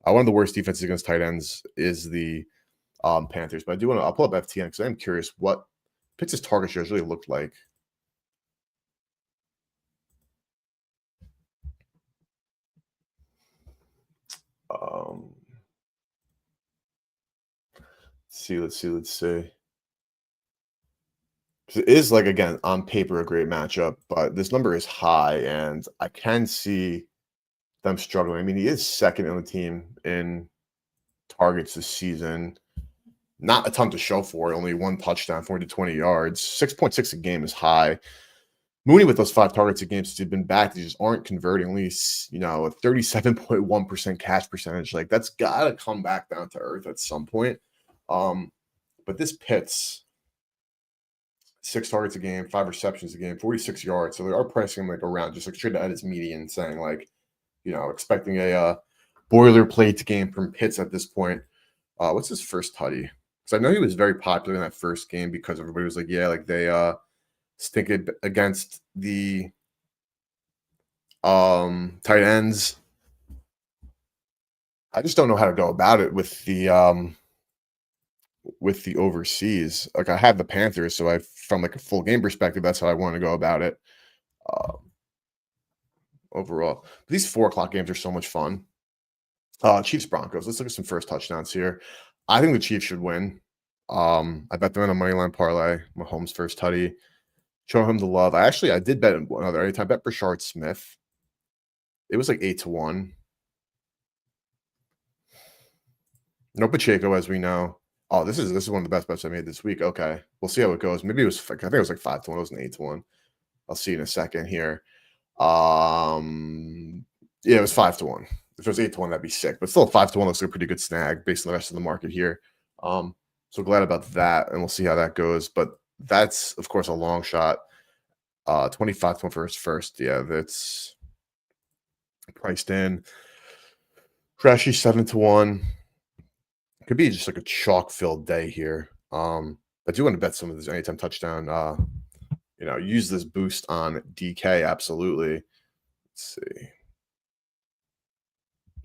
One of the worst defenses against tight ends is the Panthers. But I'll pull up FTN because I'm curious what Pitts' target shares really looked like. Let's see. It is like again on paper a great matchup, but this number is high, and I can see them struggling. I mean, he is second in the team in targets this season. Not a ton to show for it. Only one touchdown, 40 to 20 yards. 6.6 a game is high. Mooney with those 5 targets a game since he's been back, they just aren't converting. At least, a 37.1% cash percentage. Like that's got to come back down to earth at some point. But this Pitts, 6 targets a game, 5 receptions a game, 46 yards. So they are pricing him like around just like straight at his median, saying like, expecting a boilerplate game from Pitts at this point. What's his first tutty? Because I know he was very popular in that first game because everybody was like, yeah, like they stink it against the tight ends. I just don't know how to go about it with the overseas. Like I have the Panthers, so from like a full game perspective, that's how I want to go about it. Overall, but these 4 o'clock games are so much fun. Chiefs Broncos. Let's look at some first touchdowns here. I think the Chiefs should win. I bet them in a money line parlay. Mahomes first tutty. Show him the love. I did bet another anytime bet Brashard Smith. It was like 8-1. No Pacheco, as we know. Oh, this is one of the best bets I made this week. Okay, we'll see how it goes. Maybe I think it was like 5-1. It wasn't 8-1. I'll see in a second here. Yeah, it was 5-1. If it was 8 to 1, that'd be sick. But still, 5 to 1 looks like a pretty good snag based on the rest of the market here. So glad about that, and we'll see how that goes. But that's of course a long shot. 25 to 1 first. Yeah, that's priced in. Crashy 7 to 1. Could be just like a chalk filled day here. I do want to bet some of this anytime touchdown. Use this boost on DK. Absolutely. Let's see.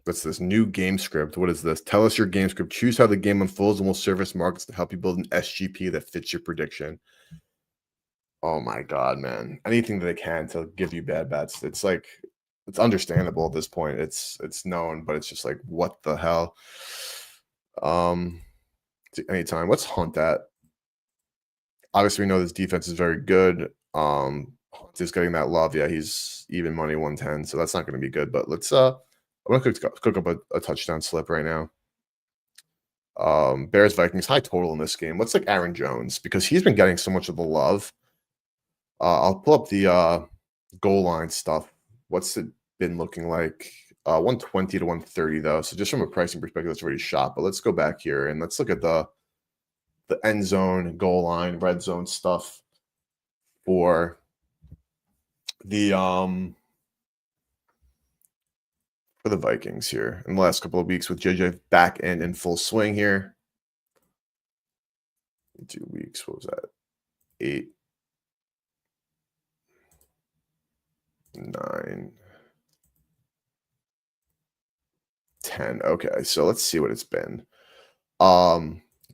What's this new game script? What is this? Tell us your game script. Choose how the game unfolds, and we'll service markets to help you build an SGP that fits your prediction. Oh my god, man! Anything that they can to give you bad bets. It's like it's understandable at this point. It's known, but it's just like what the hell. Anytime. Let's hunt that. Obviously, we know this defense is very good. Just getting that love. Yeah, he's even money 110, so that's not going to be good. But let's I'm gonna cook up a touchdown slip right now. Bears Vikings high total in this game. Let's like Aaron Jones because he's been getting so much of the love. I'll pull up the goal line stuff. What's it been looking like? 120 to 130 though. So just from a pricing perspective, that's already shot. But let's go back here and let's look at the end zone, goal line, red zone stuff for the Vikings here in the last couple of weeks with JJ back and in full swing here. 2 weeks. What was that? 8, 9, 10. Okay, so let's see what it's been.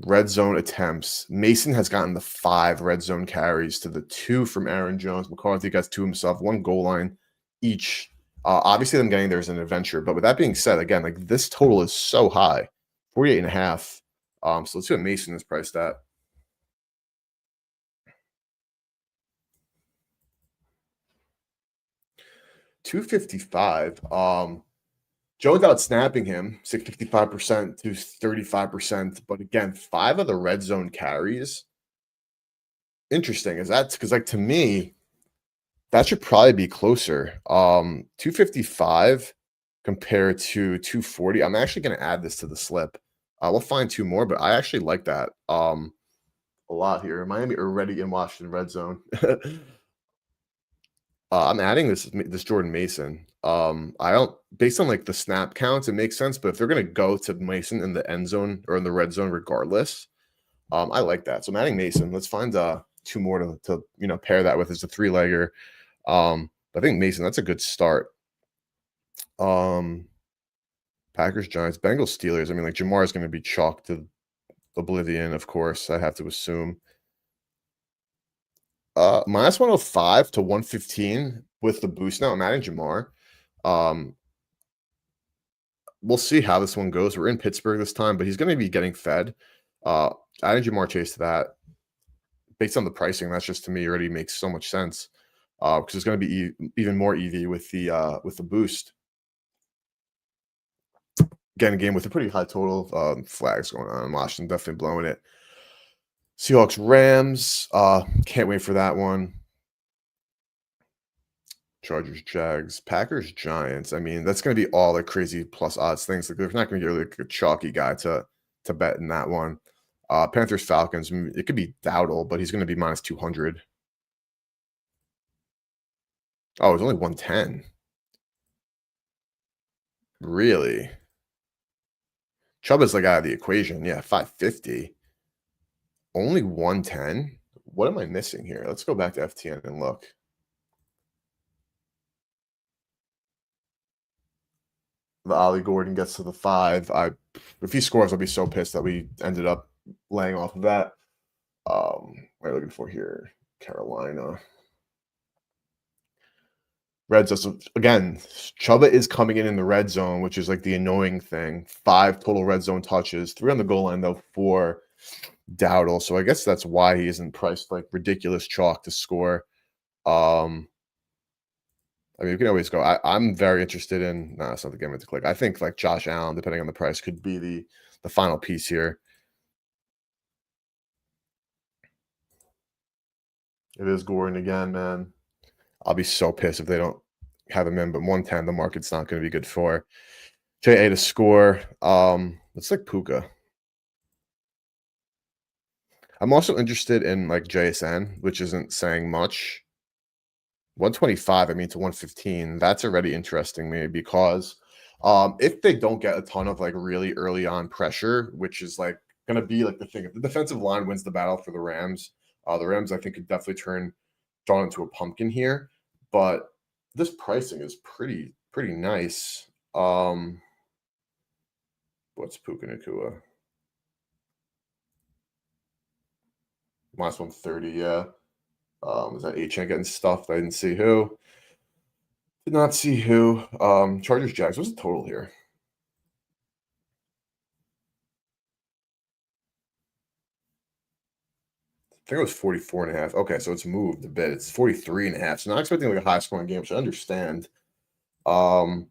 Red zone attempts. Mason has gotten the 5 red zone carries to the 2 from Aaron Jones. McCarthy got 2 himself, 1 goal line each. Obviously, them getting there is an adventure. But with that being said, again, like this total is so high, 48.5. So let's see what Mason is priced at. $255. Jones out snapping him 65% to 35%. But again, 5 of the red zone carries. Interesting. Is that because like to me, that should probably be closer. 255 compared to 240. I'm actually going to add this to the slip. We'll find 2 more, but I actually like that a lot here. Miami already in Washington red zone. I'm adding this Jordan Mason. I don't based on like the snap counts, it makes sense. But if they're going to go to Mason in the end zone or in the red zone, regardless, I like that. So I'm adding Mason. Let's find 2 more to pair that with as a 3-legger. I think Mason, that's a good start. Packers, Giants, Bengals, Steelers. I mean, like Jamar is going to be chalked to oblivion, of course. I have to assume. Minus 105 to 115 with the boost now. I'm adding Jamar. We'll see how this one goes. We're in Pittsburgh this time, but he's going to be getting fed. Adding Jamar Chase to that, based on the pricing, that's just to me already makes so much sense. Because it's going to be even more EV with the boost. Again, a game with a pretty high total. Flags going on. Washington definitely blowing it. Seahawks, Rams. Can't wait for that one. Chargers, Jags, Packers, Giants. I mean, that's going to be all the crazy plus odds things. Like, there's not going to be like a chalky guy to bet in that one. Panthers, Falcons. It could be Dowdle, but he's going to be minus 200. Oh, it's only 110. Really? Chubb is like out of the equation. Yeah, 550. Only 110. What am I missing here? Let's go back to FTN and look. The Ollie Gordon gets to the 5. If he scores, I'll be so pissed that we ended up laying off of that. What are you looking for here? Carolina. Red zone. So again, Chuba is coming in the red zone, which is like the annoying thing. 5 total red zone touches, 3 on the goal line though for Dowdle. So I guess that's why he isn't priced like ridiculous chalk to score. I mean, you can always go. I'm very interested in. No, it's not the game to click. I think like Josh Allen, depending on the price, could be the final piece here. It is Gordon again, man. I'll be so pissed if they don't have him in. But 110, the market's not going to be good for. JA to score. Looks like Puka. I'm also interested in like JSN, which isn't saying much. 125, I mean, to 115. That's already interesting me because if they don't get a ton of like really early on pressure, which is like going to be like the thing, if the defensive line wins the battle for the Rams, I think, could definitely turn John into a pumpkin here. But this pricing is pretty nice. What's Puka Nakua? Minus 130, yeah. Is that H getting stuffed? I didn't see who. Did not see who. Chargers Jags. What's the total here? I think it was 44 and a half. Okay, so it's moved a bit. It's 43 and a half. So not expecting like a high scoring game, which I understand. Um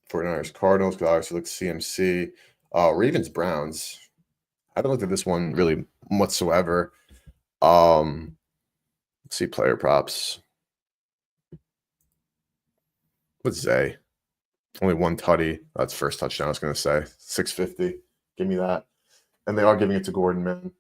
49ers Cardinals, because obviously look CMC. Ravens Browns. I haven't looked at this one really whatsoever. Let's see player props. What's Zay? Only one tutty. That's first touchdown, I was gonna say. 650. Give me that. And they are giving it to Gordon, man.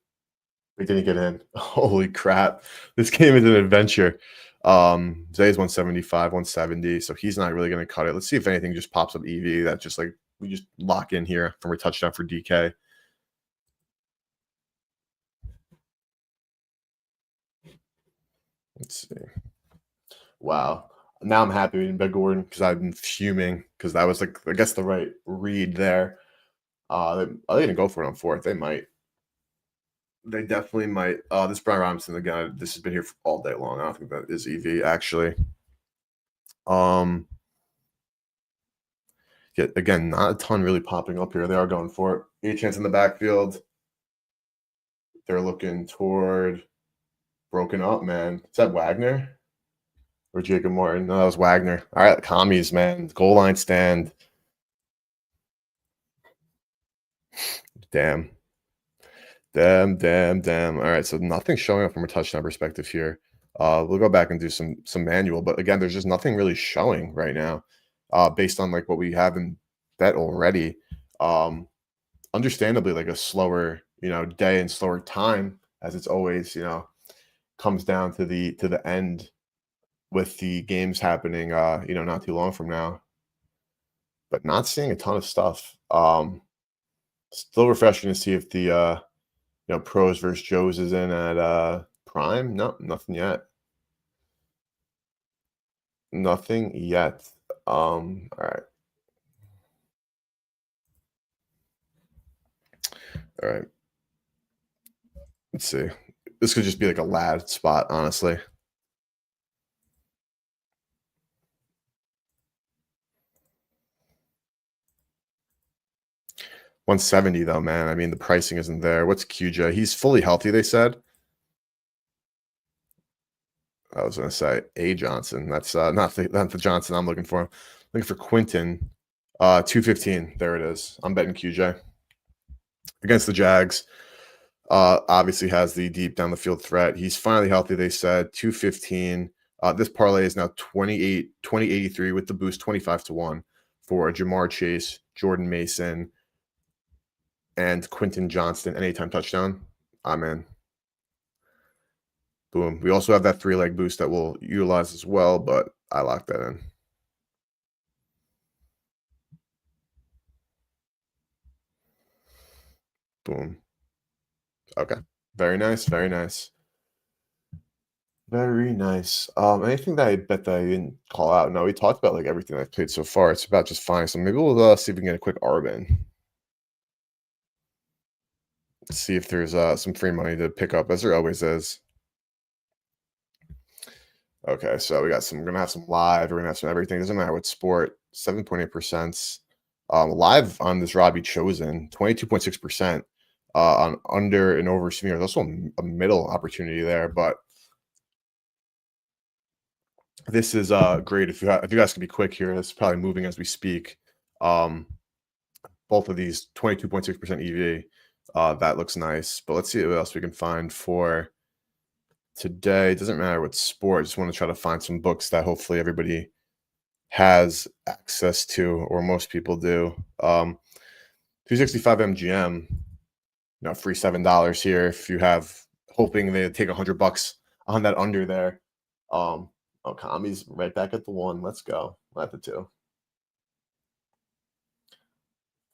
They didn't get in. Holy crap. This game is an adventure. Zay's 175, 170. So he's not really going to cut it. Let's see if anything just pops up EV that just like we just lock in here from a touchdown for DK. Let's see. Wow. Now I'm happy we didn't bet Gordon because I've been fuming because that was like, I guess, the right read there. Are they going to go for it on fourth? They might. They definitely might. This Brian Robinson again. This has been here all day long. I don't think that is EV actually. Yeah, again, not a ton really popping up here. They are going for it. A chance in the backfield. They're looking toward broken up, man. Is that Wagner or Jacob Martin? No, that was Wagner. All right, commies, man. Goal line stand. Damn. Damn. All right, so nothing showing up from a touchdown perspective here. We'll go back and do some manual, but again, there's just nothing really showing right now, based on like what we have in bet already. Understandably, like a slower, day and slower time, as it's always, comes down to the end with the games happening, not too long from now. But not seeing a ton of stuff. Still refreshing to see if the pros versus Joes is in at prime. No, nothing yet. Nothing yet. All right. All right. Let's see. This could just be like a lad spot, honestly. $170 though, man. I mean, the pricing isn't there. What's QJ? He's fully healthy, they said. I was gonna say A Johnson. That's not the Johnson I'm looking for. Looking for Quinton. 215. There it is. I'm betting QJ against the Jags. Obviously has the deep down the field threat. He's finally healthy, they said. 215. This parlay is now 2083 with the boost 25 to 1 for Jamar Chase, Jordan Mason, and Quinton Johnston. Anytime touchdown. I'm in. Boom. We also have that 3-leg boost that we'll utilize as well, but I locked that in. Boom. Okay. Very nice. Very nice. Very nice. Anything that I bet that I didn't call out? No, we talked about like everything I've played so far. It's about just fine. So maybe we'll see if we can get a quick Arbin. See if there's some free money to pick up, as there always is. Okay, so we're gonna have some live, we're gonna have some everything. Doesn't matter what sport. 7.8%. Live on this Robbie Chosen, 22.6%. On under and over Samir. There's also a middle opportunity there, but this is great. If you guys can be quick here, it's probably moving as we speak. Both of these 22.6% EV. That looks nice. But let's see what else we can find for today. It doesn't matter what sport. I just want to try to find some books that hopefully everybody has access to, or most people do. 265 MGM, free $7 here if you have hoping they take $100 on that under there. Um, oh, Kami's right back at the one. Let's go. At the two.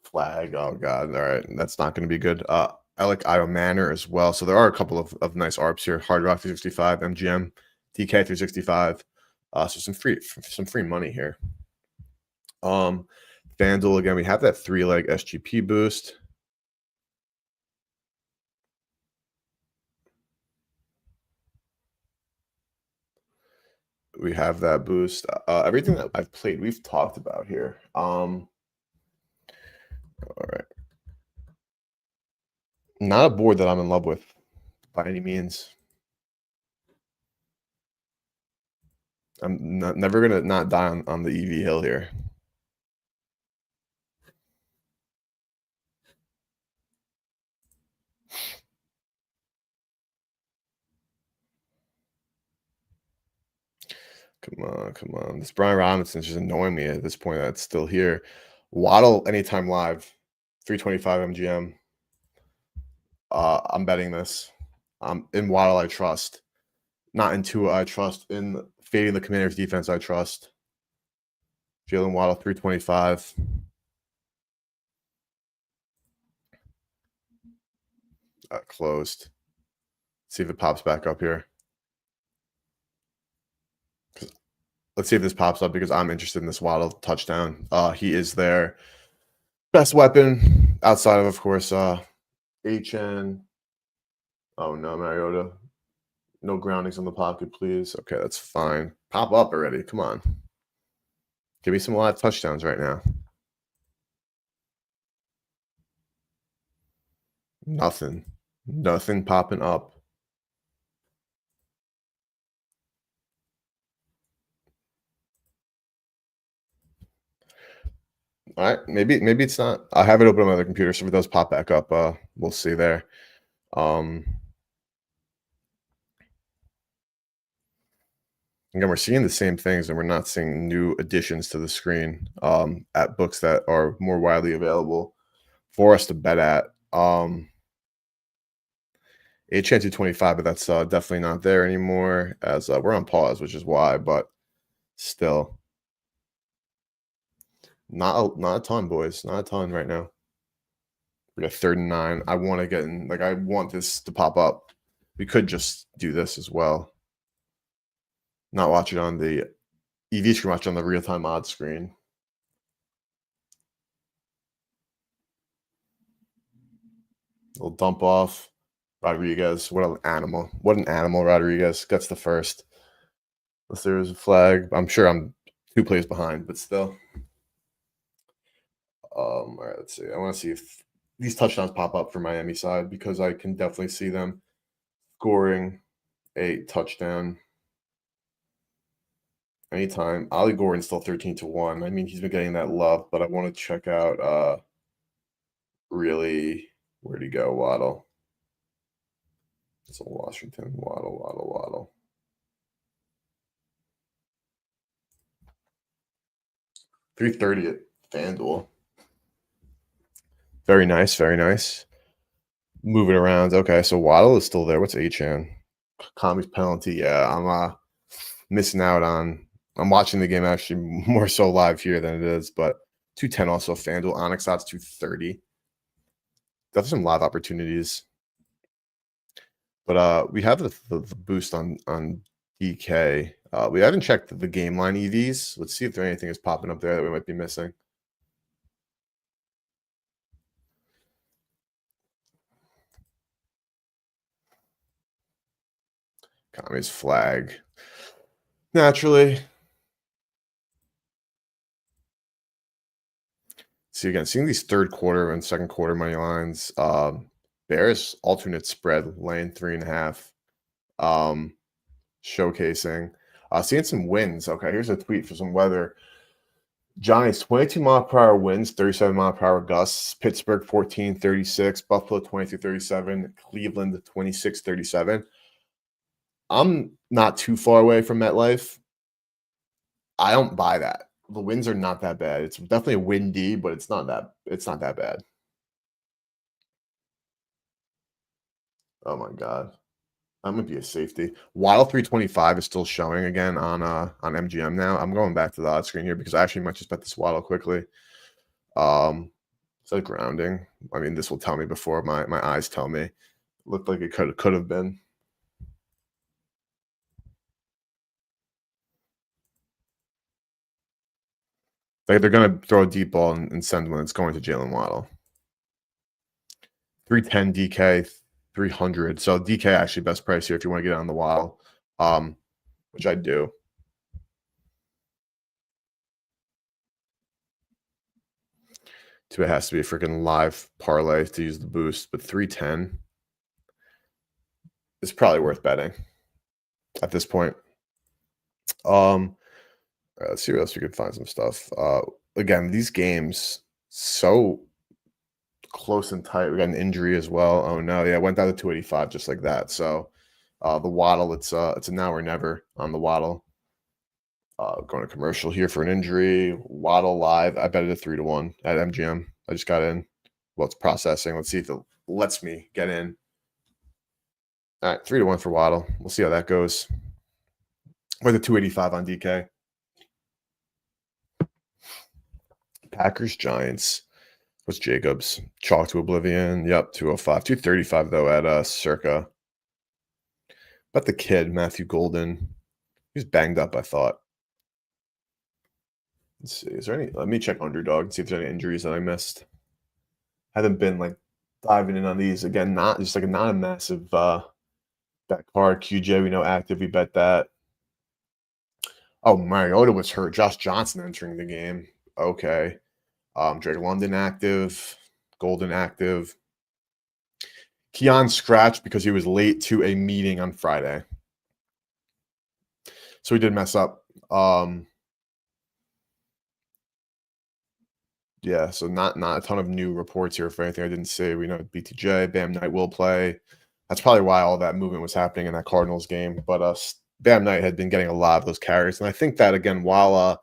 Flag. Oh god. All right. That's not going to be good. I like Iowa Manor as well. So there are a couple of nice ARPs here. Hard Rock 365, MGM, DK 365. So some free money here. FanDuel again. We have that 3-leg SGP boost. We have that boost. Everything that I've played, we've talked about here. All right. Not a board that I'm in love with by any means. I'm never gonna not die on the EV hill here. Come on, come on. This Brian Robinson's just annoying me at this point that it's still here. Waddle anytime live, 325 MGM. I'm betting this. In Waddle, I trust. Not in Tua, I trust. In fading the Commanders' defense, I trust. Jalen Waddle, 325. Closed. See if it pops back up here. Let's see if this pops up because I'm interested in this Waddle touchdown. He is their best weapon outside of course, HN. Oh no, Mariota. No groundings on the pocket, please. Okay, that's fine. Pop up already. Come on. Give me some live touchdowns right now. Nothing. Nothing popping up. All right, maybe it's not. I have it open on my other computer, so if it does pop back up, we'll see there. Again, we're seeing the same things, and we're not seeing new additions to the screen at books that are more widely available for us to bet at. A chance to 25, but that's definitely not there anymore as we're on pause, which is why, but still. Not a ton, boys. Not a ton right now. We're at 3rd and 9. I want to get in. Like, I want this to pop up. We could just do this as well. Not watch it on the EV screen, watch it on the real-time odds screen. Little dump off. Rodriguez. What an animal. What an animal, Rodriguez. Gets the first. Unless there's a flag. I'm sure I'm 2 plays behind, but still. All right, let's see. I want to see if these touchdowns pop up for Miami side because I can definitely see them scoring a touchdown anytime. Ollie Gordon's still 13-1. I mean, he's been getting that love, but I want to check out really where'd he go? Waddle. It's a Washington. Waddle. $330 at FanDuel. Very nice, very nice. Move it around. Okay, so Waddle is still there. What's Achan? Kami's penalty. Yeah, I'm missing out on. I'm watching the game actually more so live here than it is, but 210 also FanDuel. Onyx odds 230. Definitely some live opportunities. But we have the boost on DK. We haven't checked the game line EVs. Let's see if there anything is popping up there that we might be missing. Kami's flag. Naturally. See again, seeing these 3rd quarter and 2nd quarter money lines. Bears alternate spread laying 3.5. Showcasing. Seeing some wins. Okay, here's a tweet for some weather. Giants 22 mile per hour winds, 37 mile per hour gusts. Pittsburgh 14-36. Buffalo 22-37. Cleveland 26-37. I'm not too far away from MetLife. I don't buy that. The winds are not that bad. It's definitely windy, but it's not that bad. Oh my god. I'm gonna be a safety. Waddle 325 is still showing again on MGM now. I'm going back to the odds screen here because I actually might just bet this Waddle quickly. Um, so grounding. I mean, this will tell me before my eyes tell me. Looked like it could have been. Like they're gonna throw a deep ball and send one. It's going to Jalen Waddle. 310 DK, 300. So DK actually best price here if you want to get on the Waddle, which I do. Too, it has to be a freaking live parlay to use the boost, but 310 is probably worth betting at this point. Let's see where else we could find some stuff. Again, these games so close and tight. We got an injury as well. Oh no, yeah, it went down to 285 just like that. So the Waddle, it's a now or never on the Waddle. Going to commercial here for an injury. Waddle live. I bet it at 3-1 at MGM. I just got in. Well, it's processing. Let's see if it lets me get in. All right, 3-1 for Waddle. We'll see how that goes. Or the 285 on DK. Packers Giants. What's Jacobs? Chalk to oblivion. Yep, 205. 235 though at Circa. But the kid, Matthew Golden. He's banged up, I thought. Let's see. Is there any? Let me check Underdog and see if there's any injuries that I missed. Haven't been like diving in on these again. Not just like not a massive bet card. QJ, we know active. We bet that. Oh, Mariota was hurt. Josh Johnson entering the game. Okay. Drake London active. Golden active. Keon scratched because he was late to a meeting on Friday. So he did mess up. Yeah, so not a ton of new reports here for anything I didn't see. We know BTJ, Bam Knight will play. That's probably why all that movement was happening in that Cardinals game. But Bam Knight had been getting a lot of those carries. And I think that, again, while I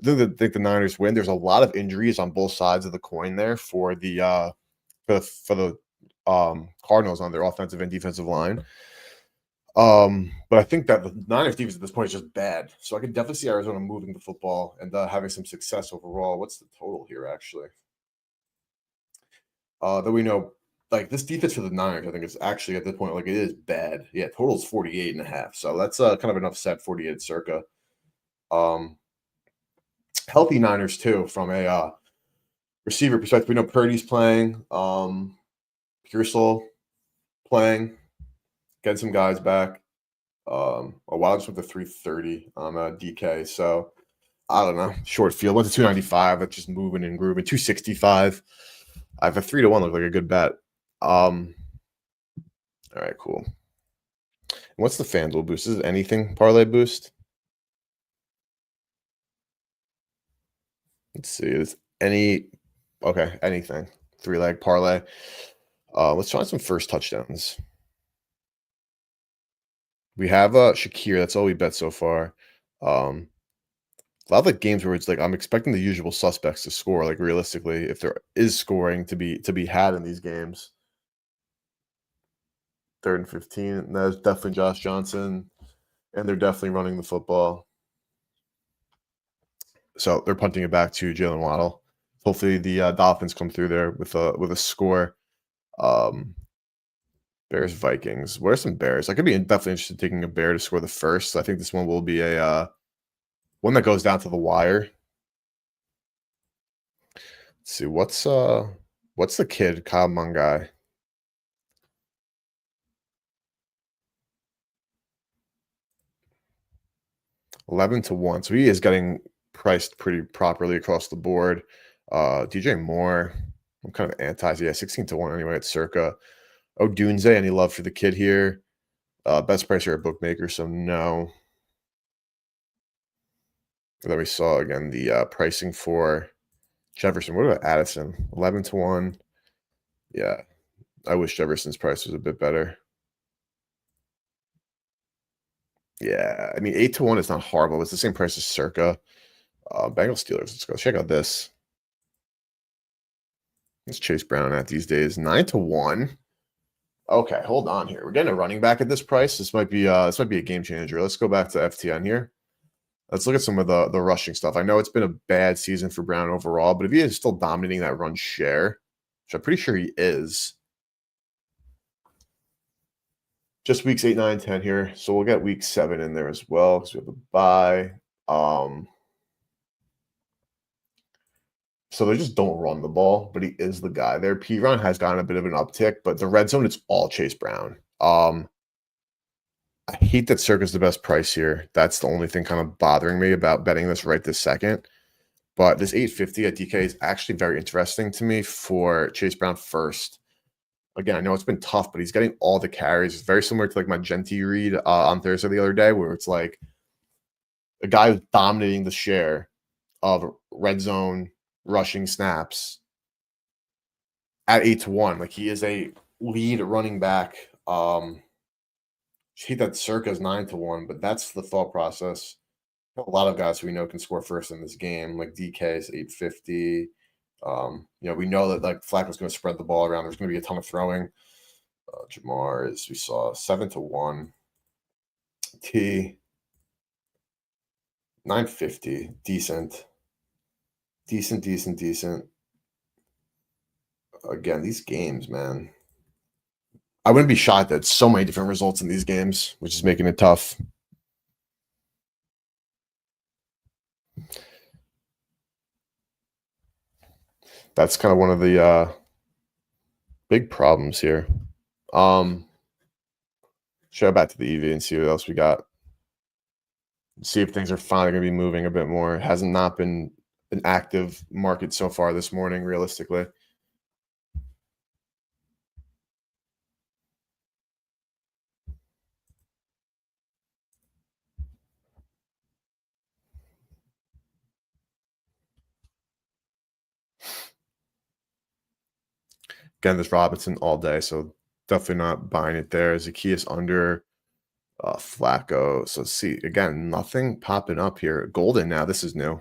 think the Niners win, there's a lot of injuries on both sides of the coin there for the Cardinals on their offensive and defensive line. But I think that the Niners defense at this point is just bad. So I could definitely see Arizona moving the football and having some success overall. What's the total here, actually? That we know, like this defense for the Niners, I think it's actually at this point, like it is bad. Yeah, total is 48.5. So that's kind of an upset 48 Circa. Healthy Niners too, from a receiver perspective. We know Purdy's playing, Pearsall playing, getting some guys back. A while just went to 330 on DK. So I don't know. Short field went to 295. That's just moving and grooving. 265. I have a 3-1 look like a good bet. All right, cool. And what's the FanDuel boost? Is it anything parlay boost? Let's see. Is any okay, anything. 3-leg parlay. Let's try some first touchdowns. We have Shakir. That's all we bet so far. A lot of the games where it's like I'm expecting the usual suspects to score. Like realistically, if there is scoring to be had in these games, 3rd and 15. That's definitely Josh Johnson, and they're definitely running the football. So they're punting it back to Jalen Waddle. Hopefully the Dolphins come through there with a score. Bears Vikings. What are some Bears? I could be definitely interested in taking a Bear to score the first. I think this one will be a one that goes down to the wire. Let's see what's the kid Kyle Mungai. $11-1. So he is getting priced pretty properly across the board. DJ Moore, I'm kind of anti. Yeah, 16-1 anyway at Circa. Odunze, any love for the kid here? Best price here at Bookmaker, so no. And then we saw again the pricing for Jefferson. What about Addison? 11-1. Yeah, I wish Jefferson's price was a bit better. Yeah, I mean 8-1 is not horrible. It's the same price as Circa. Bengals Steelers. Let's go check out this. It's Chase Brown at these days 9-1. Okay, hold on here. We're getting a running back at this price. This might be a game changer. Let's go back to FTN here. Let's look at some of the rushing stuff. I know it's been a bad season for Brown overall, but if he is still dominating that run share, which I'm pretty sure he is, just weeks 8, 9, 10 here. So we'll get week 7 in there as well because we have a bye. So they just don't run the ball, but he is the guy there. P-Run has gotten a bit of an uptick, but the red zone, it's all Chase Brown. I hate that Circa's the best price here. That's the only thing kind of bothering me about betting this right this second. But this 850 at DK is actually very interesting to me for Chase Brown first. Again, I know it's been tough, but he's getting all the carries. It's very similar to like my Genty read on Thursday the other day, where it's like a guy who's dominating the share of red zone rushing snaps at 8-1. Like he is a lead running back. Hate that Circa's 9-1, but that's the thought process. A lot of guys who we know can score first in this game, like DK is 850. We know that like Flacco's going to spread the ball around. There's going to be a ton of throwing. Jamar is, we saw 7-1. T 950, decent. Again, these games, man. I wouldn't be shocked that so many different results in these games, which is making it tough. That's kind of one of the big problems here. Show back to the EV and see what else we got. See if things are finally going to be moving a bit more. It hasn't not been an active market so far this morning, realistically. Again, this Robinson all day, so definitely not buying it there. Zacchaeus under Flacco. So see, again, nothing popping up here. Golden now, this is new.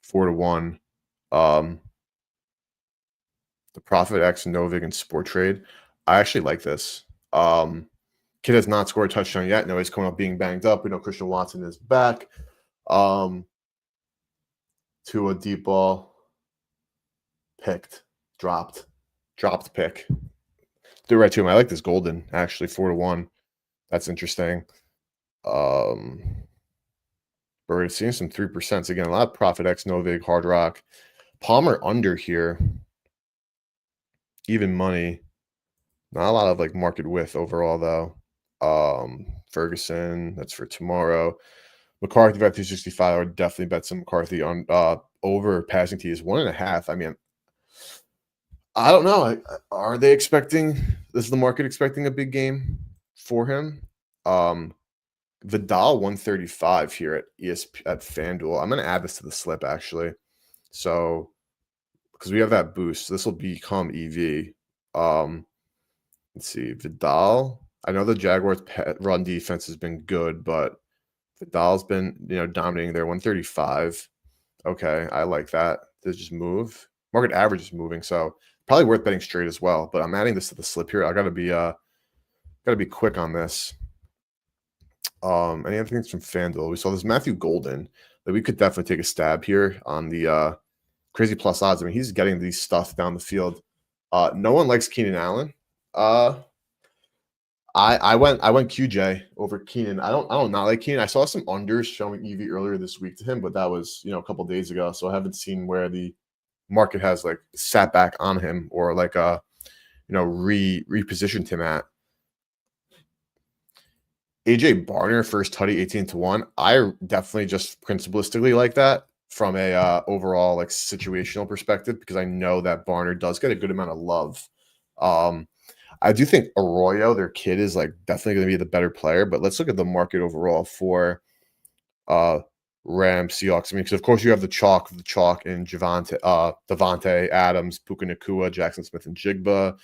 4-1. The Profit X Novig and Sport Trade. I actually like this. Kid has not scored a touchdown yet. No, he's coming up being banged up. We know Christian Watson is back. To a deep ball. Picked. Dropped pick. Do right to him. I like this Golden, actually, 4-1. That's interesting. We're seeing some 3%. Again, a lot of Profit X, Novig, Hard Rock. Palmer under here. Even money. Not a lot of like market width overall, though. Ferguson, that's for tomorrow. McCarthy bet 265. I would definitely bet some McCarthy on over passing T is 1.5. I mean, I don't know. Are they expecting? Is the market expecting a big game for him? Vidal 135 here at FanDuel. I'm going to add this to the slip actually. So because we have that boost, this will become EV. Let's see, Vidal. I know the Jaguars' run defense has been good, but Vidal's been dominating there. 135. Okay, I like that. To just move. Market average is moving, so probably worth betting straight as well. But I'm adding this to the slip here. I gotta be quick on this. Any other things from FanDuel? We saw this Matthew Golden that we could definitely take a stab here on the crazy plus odds. I mean, he's getting these stuff down the field. No one likes Keenan Allen. I went QJ over Keenan. I don't not like Keenan. I saw some unders showing EV earlier this week to him, but that was a couple days ago. So I haven't seen where the market has like sat back on him or like repositioned him at. AJ Barner first tutty 18-1. I definitely just principalistically like that from a overall like situational perspective because I know that Barner does get a good amount of love. I do think Arroyo, their kid, is like definitely going to be the better player. But let's look at the market overall for Rams, Seahawks. I mean, because of course you have the chalk and Devontae Adams, Puka Nacua, Jackson Smith, and Jigba.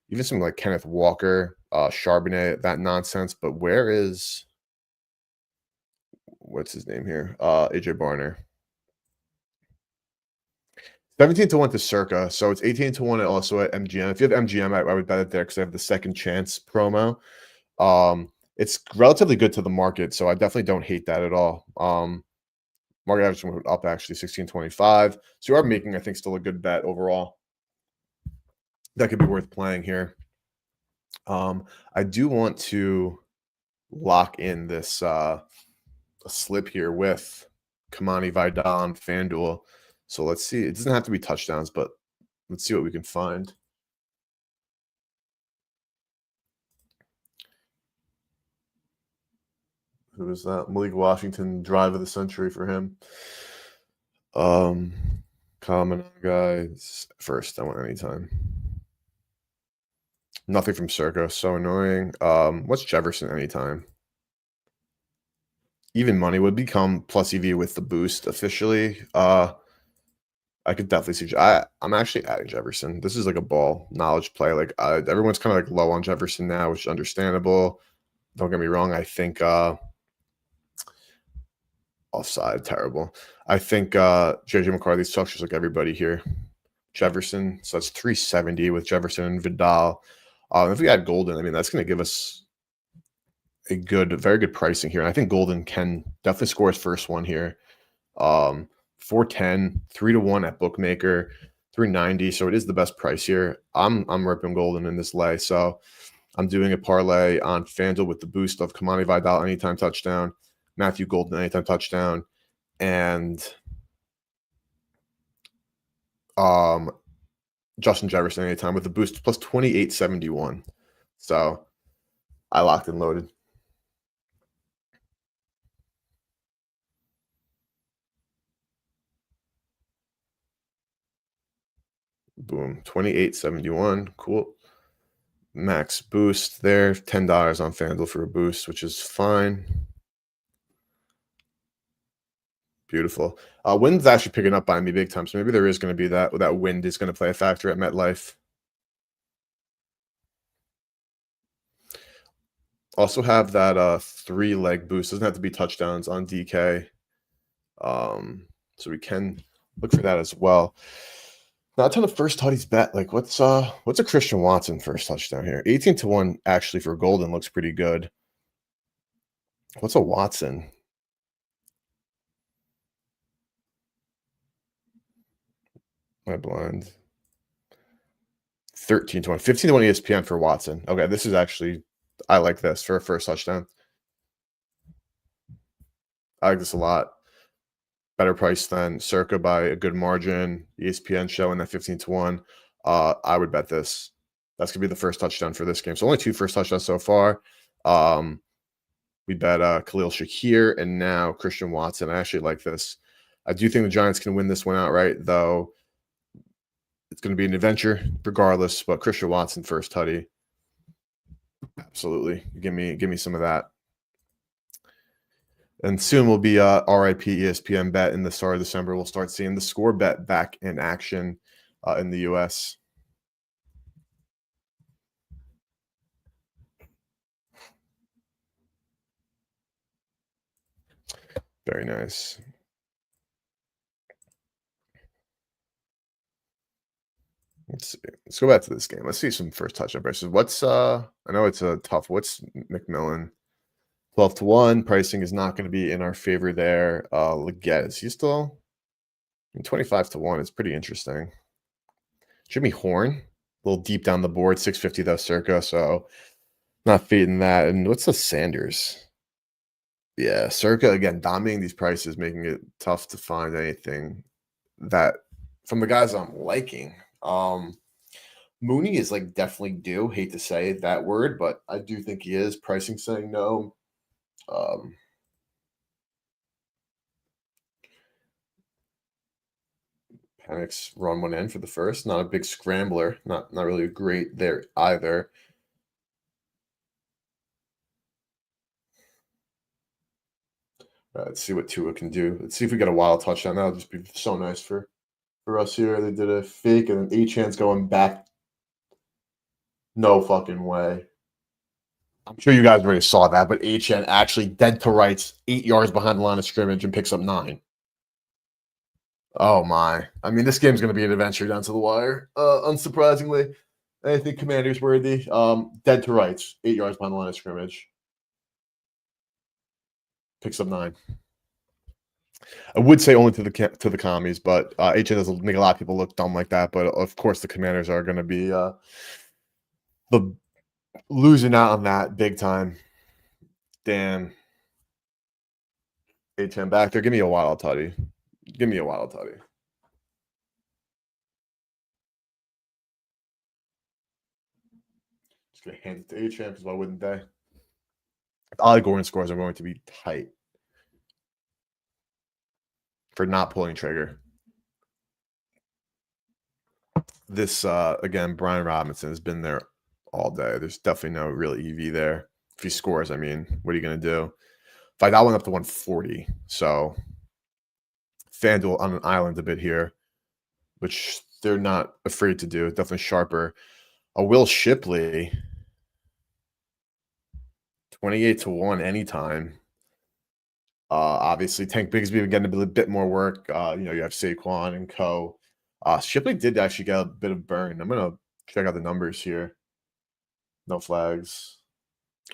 Even something like Kenneth Walker, Charbonnet, that nonsense. But where is what's his name here? AJ Barner. 17 to 1 to Circa. So it's 18 to 1 also at MGM. If you have MGM, I would bet it there because I have the second chance promo. It's relatively good to the market, so I definitely don't hate that at all. Market average went up actually 16.25. So you are making, I think, still a good bet overall. That could be worth playing here. I do want to lock in this a slip here with Kamani Vidal on FanDuel. So let's see. It doesn't have to be touchdowns, but let's see what we can find. Who is that? Malik Washington, drive of the century for him. Common guys first. I want anytime. Nothing from Circa. So annoying. What's Jefferson anytime? Even money would become plus EV with the boost officially. I could definitely see. I'm actually adding Jefferson. This is like a ball knowledge play. Like everyone's kind of like low on Jefferson now, which is understandable. Don't get me wrong. I think offside, terrible. I think JJ McCarthy sucks just like everybody here. Jefferson, so that's 370 with Jefferson and Vidal. If we add Golden, I mean that's going to give us a very good pricing here. And I think Golden can definitely score his first one here. 410, 3-1 at bookmaker, 390. So it is the best price here. I'm ripping Golden in this lay. So I'm doing a parlay on FanDuel with the boost of Kamani Vidal anytime touchdown, Matthew Golden anytime touchdown, and Justin Jefferson anytime with the boost plus 2871. So I locked and loaded. Boom, 2871. Cool. Max boost there, $10 on FanDuel for a boost, which is fine. Beautiful. Wind's actually picking up by me big time, so maybe there is going to be that wind is going to play a factor at MetLife. Also have that 3-leg boost. Doesn't have to be touchdowns on DK. So we can look for that as well. Not a ton of first tutties bet. Like what's a Christian Watson first touchdown here? 18 to 1 actually for Golden looks pretty good. What's a Watson? My blind. 13 to 1. 15 to 1 ESPN for Watson. Okay, this is actually I like this for a first touchdown. I like this a lot. Better price than Circa by a good margin. ESPN showing that 15 to 1. I would bet this. That's going to be the first touchdown for this game. So only 2 first touchdowns so far. We bet Khalil Shakir and now Christian Watson. I actually like this. I do think the Giants can win this one outright, though. It's going to be an adventure regardless, but Christian Watson first tutty. Absolutely. Give me some of that. And soon will be RIP ESPN bet in the start of December. We'll start seeing the score bet back in action in the US. Very nice. Let's see. Let's go back to this game. Let's see some first touchdown prices. What's I know it's a tough. What's McMillan? 12 to 1. Pricing is not going to be in our favor there. Leggett, is he still? 25 to 1 is pretty interesting. Jimmy Horn, a little deep down the board, 650 though, Circa. So not fading that. And what's the Sanders? Yeah, Circa again dominating these prices, making it tough to find anything that from the guys I'm liking. Mooney is like definitely due. Hate to say that word, but I do think he is. Pricing saying no. Panics run one end for the first. Not a big scrambler. Not really great there either. Let's see what Tua can do. Let's see if we get a wild touchdown. That'll just be so nice for us here. They did a fake and then Achane going back. No fucking way. I'm sure you guys already saw that, but HN actually dead to rights, 8 yards behind the line of scrimmage and picks up 9. Oh my. I mean, this game's gonna be an adventure down to the wire. Unsurprisingly, I think Commanders worthy. Dead to rights, 8 yards behind the line of scrimmage. Picks up 9. I would say only to the commies, but HN doesn't make a lot of people look dumb like that. But of course, the Commanders are going to be the losing out on that big time. Damn, HN back there. Give me a wild tutty. Give me a wild tutty. Just gonna hand it to HN because why wouldn't they? Ollie Gordon scores are going to be tight for not pulling trigger. This again, Brian Robinson has been there all day. There's definitely no real EV there. If he scores, I mean, what are you gonna do? If I got one up to 140, so FanDuel on an island a bit here, which they're not afraid to do. Definitely sharper. A Will Shipley, 28 to 1 anytime. Obviously, Tank Bigsby getting a bit more work. You have Saquon and co. Shipley did actually get a bit of burn. I'm gonna check out the numbers here. No flags.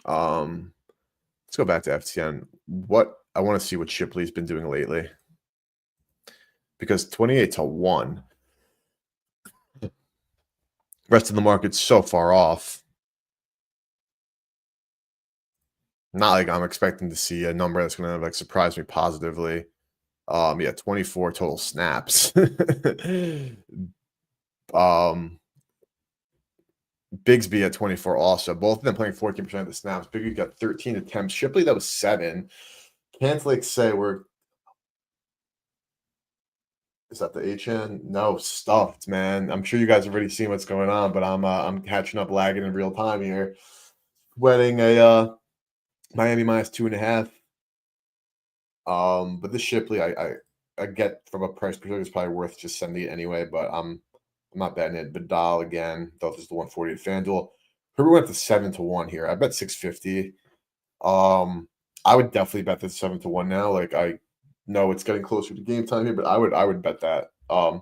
Let's go back to FTN. What I want to see what Shipley's been doing lately. Because 28 to 1. Rest of the market's so far off. Not like I'm expecting to see a number that's gonna like surprise me positively. Yeah, 24 total snaps. Bigsby at 24 also. Both of them playing 14% of the snaps. Bigsby got 13 attempts. Shipley, that was 7. Can't like say we're is that the HN? No, stuffed, man. I'm sure you guys have already seen what's going on, but I'm catching up lagging in real time here. Wedding a Miami minus 2.5. But this Shipley, I get from a price perspective, it's probably worth just sending it anyway. But I'm not betting it. Vidal again, though this is the 140 at FanDuel. Herbert went to 7 to 1 here. I bet 650. I would definitely bet this 7 to 1 now. Like I know it's getting closer to game time here, but I would bet that. I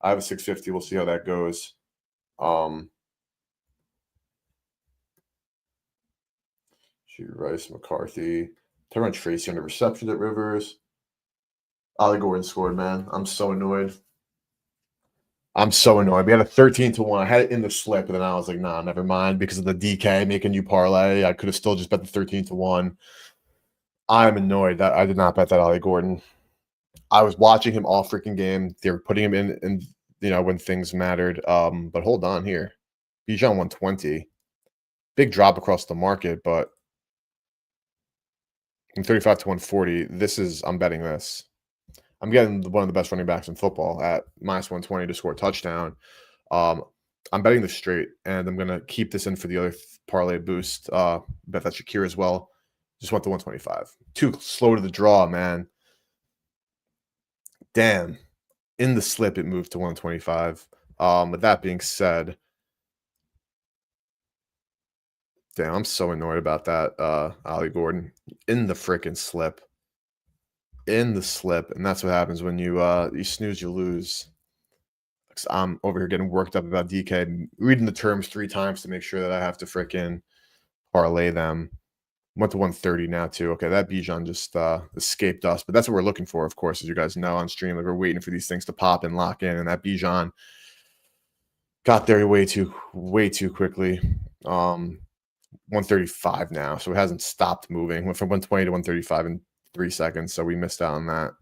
have a 650. We'll see how that goes. Shoot, Rice, McCarthy. Tyron Tracy on the reception at Rivers. Ollie Gordon scored, man. I'm so annoyed. I'm so annoyed. We had a 13 to 1. I had it in the slip, and then I was like, nah, never mind. Because of the DK making you parlay, I could have still just bet the 13 to 1. I'm annoyed that I did not bet that Ollie Gordon. I was watching him all freaking game. They were putting him in when things mattered. But hold on here. Bijan 120. Big drop across the market, but from 35 to 140, I'm betting this. I'm getting one of the best running backs in football at minus 120 to score a touchdown. I'm betting this straight, and I'm going to keep this in for the other parlay boost. Bet that Shakir as well. Just went to 125. Too slow to the draw, man. Damn. In the slip, it moved to 125. With that being said, damn, I'm so annoyed about that, Ollie Gordon. In the freaking slip. In the slip. And that's what happens when you snooze, you lose. I'm over here getting worked up about DK, reading the terms 3 times to make sure that I have to freaking parlay them. Went to 130 now too. Okay, that Bijan just escaped us, but that's what we're looking for, of course, as you guys know on stream. Like we're waiting for these things to pop and lock in, and that Bijan got there way too quickly. 135 now, so it hasn't stopped moving. Went from 120 to 135 in 3 seconds, so we missed out on that.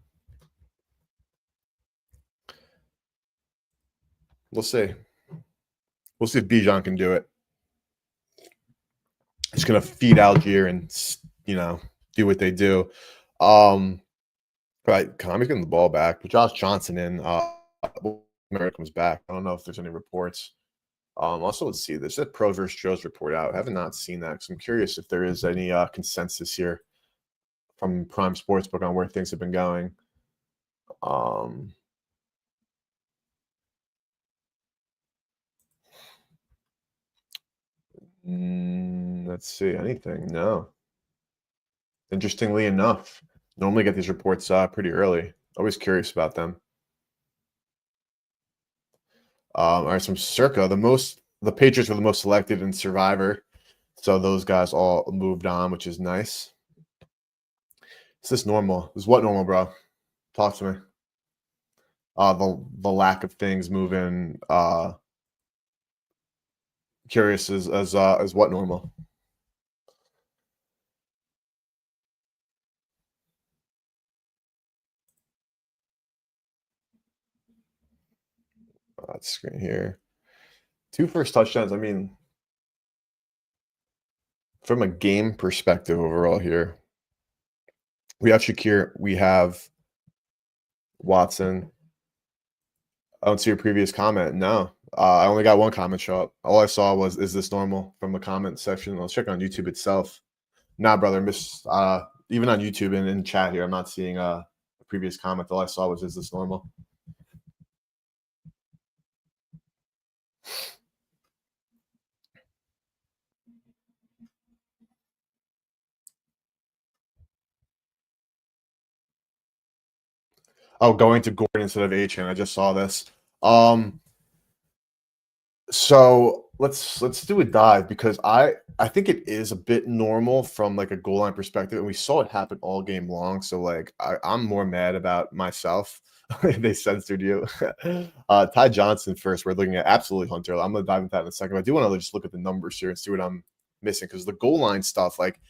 We'll see. We'll see if Bijan can do it. It's gonna feed Algier and do what they do. Right, Kami's getting the ball back, but Josh Johnson in America comes back. I don't know if there's any reports. Also, let's see. There's a Pro versus Joe's report out. I have not seen that because I'm curious if there is any consensus here from Prime Sportsbook on where things have been going. Let's see. Anything? No. Interestingly enough, normally get these reports pretty early. Always curious about them. All right, some Circa. The Patriots were the most selected in Survivor, so those guys all moved on, which is nice. Is this normal? Is what normal, bro? Talk to me. The lack of things moving. Curious as what normal? Screen here. 2 first touchdowns. I mean, from a game perspective overall here, we have Shakir, we have Watson. I don't see your previous comment. No, I only got one comment show up. All I saw was, "Is this normal?" from the comment section. Let's check on YouTube itself. Nah, brother, even on YouTube and in chat here, I'm not seeing a previous comment. All I saw was, "Is this normal?" Oh, going to Gordon instead of Achane. I just saw this. So let's do a dive because I think it is a bit normal from like a goal line perspective, and we saw it happen all game long. So like I'm more mad about myself. They censored you. Ty Johnson first. We're looking at absolutely Hunter. I'm gonna dive into that in a second. But I do want to just look at the numbers here and see what I'm missing because the goal line stuff, like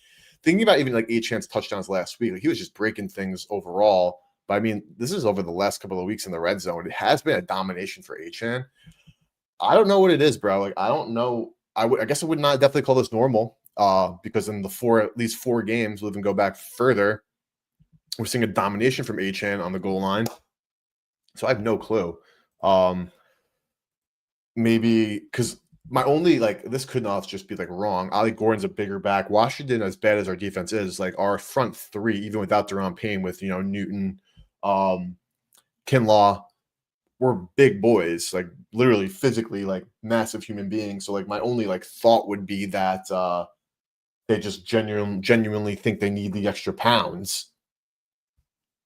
thinking about even like Achane's touchdowns last week, like he was just breaking things overall. But I mean, this is over the last couple of weeks in the red zone. It has been a domination for Achane. I don't know what it is, bro. Like, I don't know. I guess I would not definitely call this normal. Because in at least 4 games, we'll even go back further. We're seeing a domination from Achane on the goal line. So I have no clue. Maybe because my only like this could not just be like wrong. Ali Gordon's a bigger back. Washington, as bad as our defense is, like our front three, even without Deron Payne, with Newton, Kinlaw, we're big boys, like literally physically, like massive human beings. So like my only like thought would be that they just genuinely think they need the extra pounds,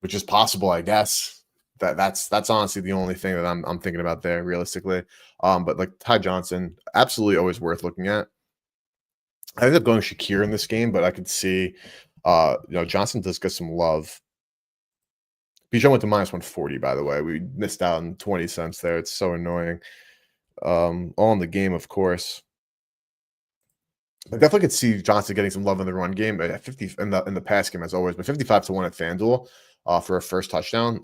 which is possible, I guess. That's honestly the only thing that I'm thinking about there realistically. But like Ty Johnson, absolutely always worth looking at. I ended up going Shakir in this game, but I could see Johnson does get some love. Bijan went to -140, by the way. We missed out on 20 cents there. It's so annoying. All in the game, of course. I definitely could see Johnson getting some love in the run game. 50 in the pass game as always, but 55-1 at FanDuel for a first touchdown.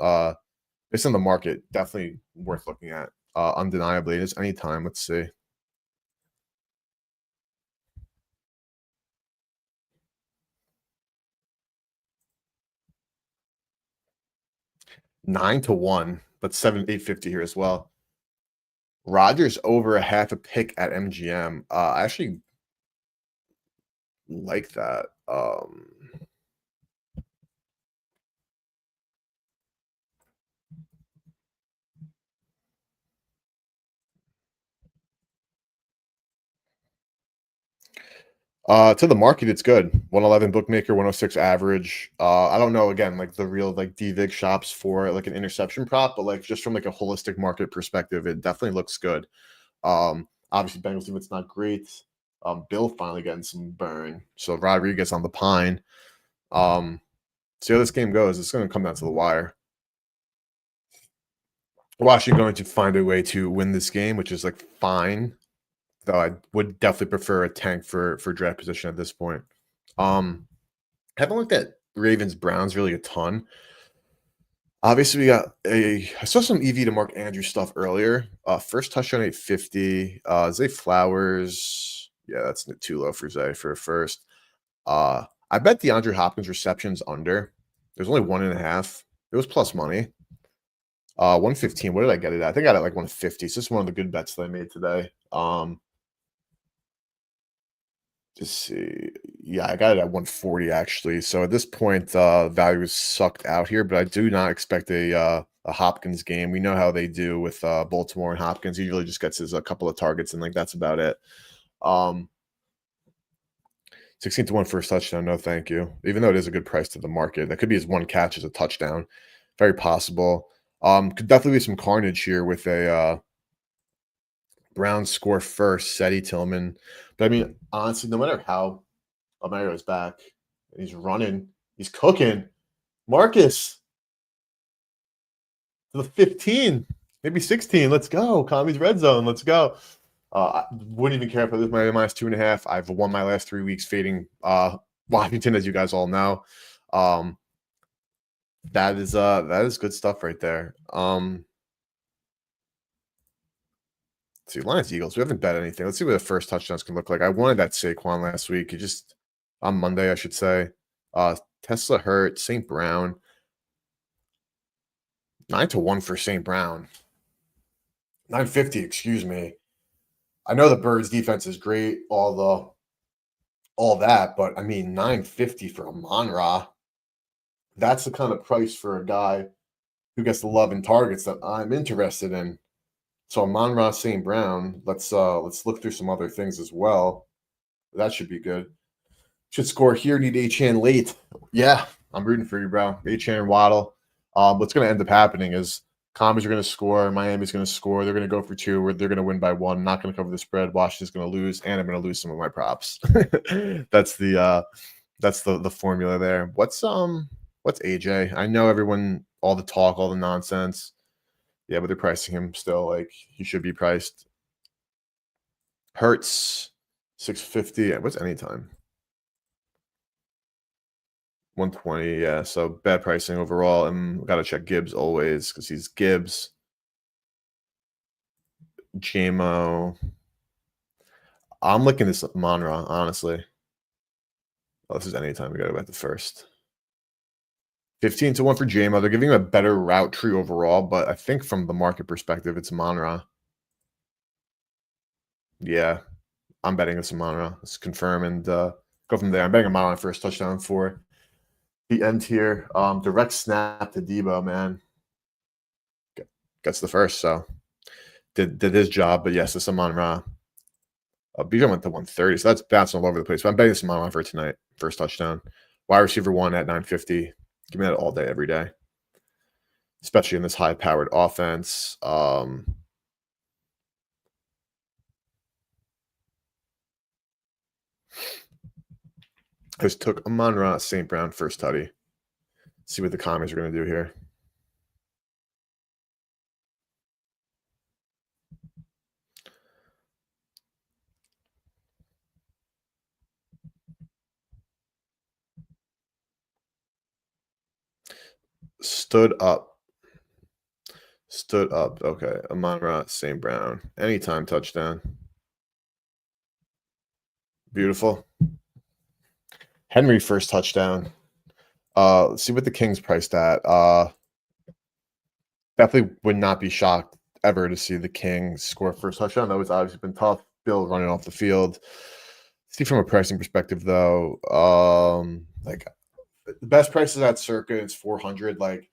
Based on the market, definitely worth looking at. Undeniably, it is anytime. Let's see. $9-1, but 850 here as well. Rodgers over a half a pick at MGM. I actually like that. To the market, it's good. 111 bookmaker, 106 average. I don't know again, like the real like DVig shops for like an interception prop, but like just from like a holistic market perspective, it definitely looks good. Obviously Bengals team, it's not great. Bill finally getting some burn. So Rodriguez on the pine. See how this game goes. It's going to come down to the wire. Washington going to find a way to win this game, which is like fine. Though I would definitely prefer a tank for draft position at this point. I haven't looked at Ravens Browns really a ton. Obviously, I saw some EV to Mark Andrews stuff earlier. First touchdown 850. Zay Flowers. Yeah, that's too low for Zay for a first. I bet DeAndre Hopkins receptions under. There's only 1.5. It was plus money. 115. What did I get it at? I think I got it like 150. So this is one of the good bets that I made today. Just see. Yeah, I got it at 140 actually. So at this point, value is sucked out here, but I do not expect a Hopkins game. We know how they do with Baltimore and Hopkins. He usually just gets his a couple of targets and like that's about it. 16 to 1 first touchdown. No, thank you. Even though it is a good price to the market, that could be his one catch as a touchdown. Very possible. Could definitely be some carnage here with a Browns score first, Seti Tillman. But I mean, honestly, no matter how Omario's back, he's running, he's cooking. Marcus to the 15, maybe 16. Let's go. Commies red zone. Let's go. I wouldn't even care if I lose my minus 2.5. I've won my last 3 weeks fading Washington, as you guys all know. That is good stuff right there. Let's see, Lions Eagles. We haven't bet anything. Let's see what the first touchdowns can look like. I wanted that Saquon last week. He just on Monday, I should say. Tesla hurt, St. Brown. 9 to 1 for St. Brown. 950, excuse me. I know the Birds defense is great, all that, but I mean 950 for Amon-Ra. That's the kind of price for a guy who gets the love and targets that I'm interested in. So Amon-Ra, St. Brown. Let's look through some other things as well. That should be good. Should score here. Need Achane late. Yeah, I'm rooting for you, bro. Achane and Waddle. What's going to end up happening is Commies are going to score. Miami's going to score. They're going to go for 2. Or they're going to win by 1. Not going to cover the spread. Washington's going to lose, and I'm going to lose some of my props. That's the formula there. What's AJ? I know everyone, all the talk, all the nonsense. Yeah, but they're pricing him still like he should be priced. Hurts 650. What's anytime? 120. Yeah, so bad pricing overall. And we got to check Gibbs always because he's Gibbs. JMO. I'm looking this Monra, honestly. Oh, this is anytime. We got to go back to first. 15 to 1 for JMO. They're giving him a better route tree overall, but I think from the market perspective, it's Monra. Yeah, I'm betting this Monra. Let's confirm and go from there. I'm betting a Monra first touchdown for the end here. Direct snap to Debo, man. Gets the first, so did his job. But yes, it's Amon-Ra. Bijan went to 130, so that's bouncing all over the place. But I'm betting this Amon-Ra for tonight. First touchdown. Wide receiver 1 at 950. Give me that all day, every day. Especially in this high-powered offense. I just took Amon-Ra, St. Brown, first tutty. See what the Commies are going to do here. Stood up. Okay. Amon-Ra, St. Brown. Anytime touchdown. Beautiful. Henry first touchdown. Let's see what the Kings priced at. Definitely would not be shocked ever to see the Kings score first touchdown. That was obviously been tough. Bill running off the field. See from a pricing perspective though, like the best prices at circa is 400. Like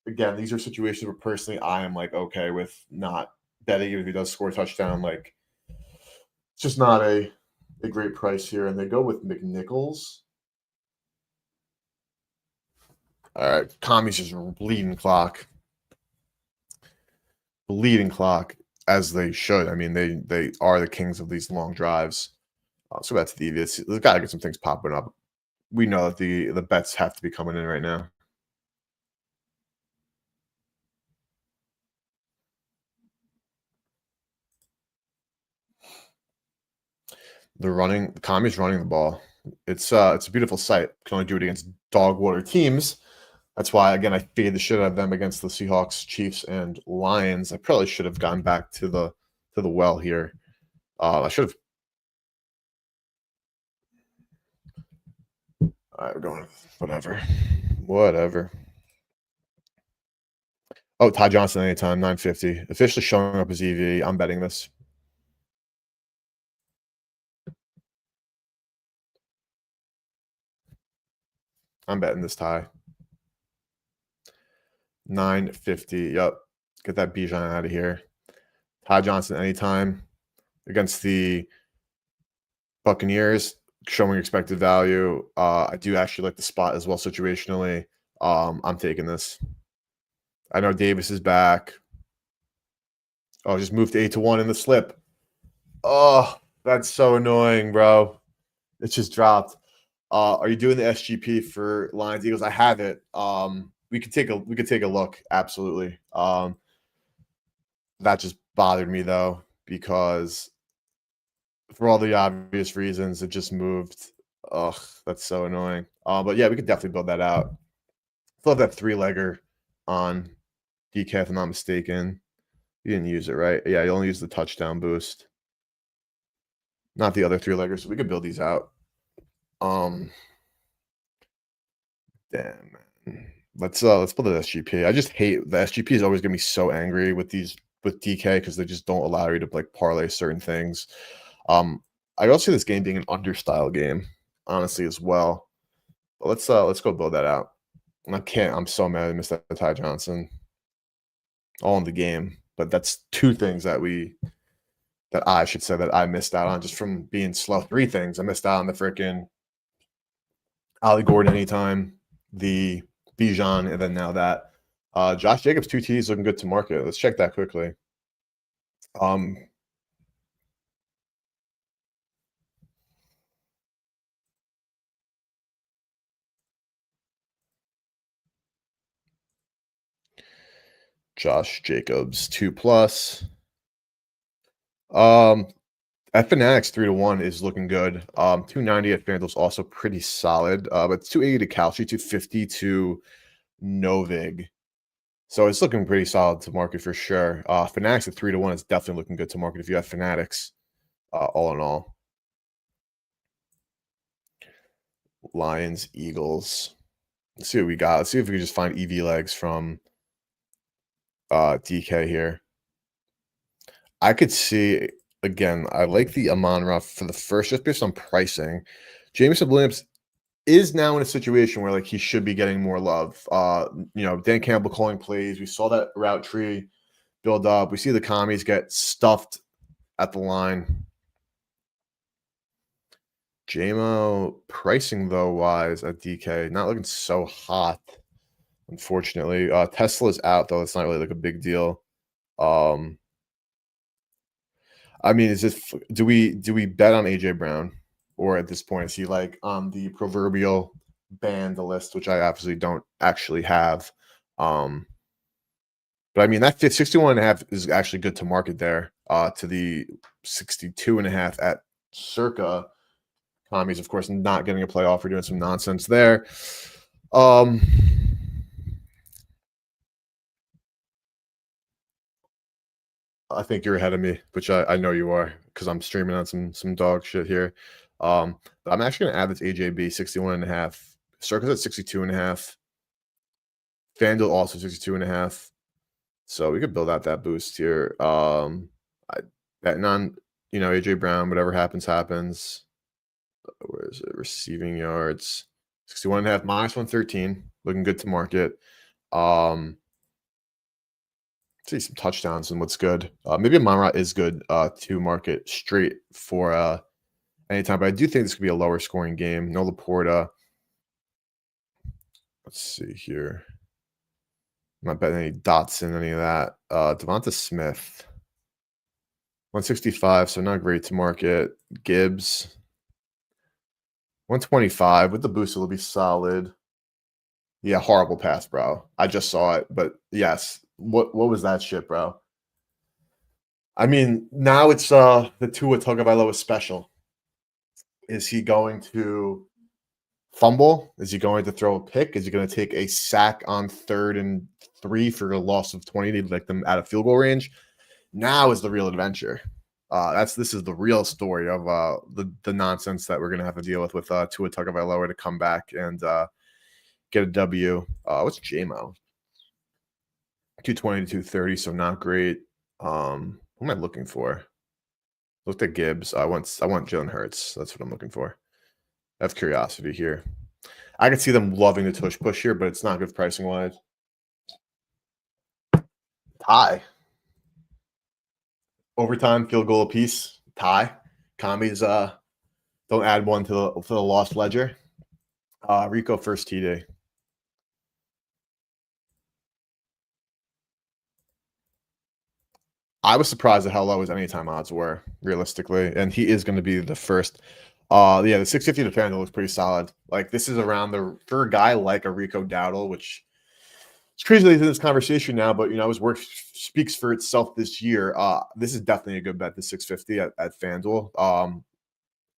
again, these are situations where personally I am like okay with not betting if he does score a touchdown. Like it's just not a great price here. And they go with McNichols. All right, Commies just bleeding clock. Bleeding clock, as they should. I mean, they are the kings of these long drives. So that's the EV. There's got to get some things popping up. We know that the bets have to be coming in right now. The Commies running the ball. It's a beautiful sight. Can only do it against dog water teams. That's why, again, I fade the shit out of them against the Seahawks, Chiefs, and Lions. I probably should have gone back to the well here. I should have. All right, we're going. Whatever. Oh, Ty Johnson anytime, 950. Officially showing up as EV. I'm betting this. I'm betting this Ty. 950. Yep. Get that Bijan out of here. Ty Johnson anytime against the Buccaneers. showing expected value. I do actually like the spot as well situationally. I'm taking this. I know Davis is back. Oh, just moved to 8-1 in the slip. Oh, that's so annoying, bro. It just dropped. Are you doing the SGP for Lions Eagles? I have it. We could take a look. Absolutely. That just bothered me though because for all the obvious reasons, it just moved. Ugh, that's so annoying. But yeah, we could definitely build that out. Still have that three-legger on DK, if I'm not mistaken. You didn't use it, right? Yeah, you only used the touchdown boost, not the other three-leggers. So we could build these out. Um, damn, man. Let's build an SGP. I just hate the SGP is always gonna be so angry with DK because they just don't allow you to like parlay certain things. I also see this game being an understyle game, honestly, as well. But let's go build that out. And I can't. I'm so mad I missed that Ty Johnson all in the game. But that's two things that I should say that I missed out on just from being slow. Three things I missed out on: the freaking Ollie Gordon anytime, the Bijan, and then now that. Josh Jacobs 2 Ts looking good to market. Let's check that quickly. Um, Josh Jacobs 2+. At Fanatics 3-1 is looking good. 290 at FanDuel's also pretty solid. But it's 280 to Kalshi, 250 to Novig. So it's looking pretty solid to market for sure. Fanatics at 3-1 is definitely looking good to market if you have Fanatics, all in all. Lions, Eagles. Let's see what we got. Let's see if we can just find EV legs from DK here. I could see again, I like the Amon-Ra for the first just based on pricing. Jameson Williams is now in a situation where like he should be getting more love. Dan Campbell calling plays. We saw that route tree build up. We see the commies get stuffed at the line. JMO pricing though wise at DK not looking so hot, unfortunately. Tesla's out though. It's not really like a big deal. I mean, do we bet on AJ Brown, or at this point is he like on the proverbial ban the list, which I obviously don't actually have. But I mean that 61.5 is actually good to market there. To the 62.5 at Circa. Commies, of course, not getting a playoff. We're doing some nonsense there. I think you're ahead of me, which I know you are because I'm streaming on some dog shit here. But I'm actually gonna add this AJB 61.5. Circus at 62.5. FanDuel also 62.5. So we could build out that boost here. Betting on AJ Brown, whatever happens, happens. Where is it? Receiving yards 61.5 -113. Looking good to market. See some touchdowns and what's good. Maybe Amon-Ra is good to market straight for anytime, but I do think this could be a lower scoring game. No Laporta. Let's see here. I'm not betting any Dotson, any of that. Devonta Smith. 165, so not great to market. Gibbs. 125 with the boost, it'll be solid. Yeah, horrible pass, bro. I just saw it, but yes. What was that shit, bro? I mean, now it's the Tua Tagovailoa special. Is he going to fumble? Is he going to throw a pick? Is he going to take a sack on 3rd and 3 for a loss of 20 to like them out of field goal range? Now is the real adventure. This is the real story of the nonsense that we're gonna have to deal with Tua Tagovailoa to come back and get a W. What's JMO? 220 to 230, so not great. What am I looking for? Looked at Gibbs. I want Jalen Hurts. That's what I'm looking for. I have curiosity here. I can see them loving the tush push here, but it's not good pricing wise. Tie. Overtime field goal apiece. Tie. Commies Don't add one to the lost ledger. Rico first TD. I was surprised at how low his anytime odds were, realistically, and he is going to be the first. Yeah, the 650 to FanDuel looks pretty solid. Like this is around the for a guy like a Rico Dowdle, which it's crazy that he's in this conversation now, but his work speaks for itself this year. This is definitely a good bet. The 650 at FanDuel.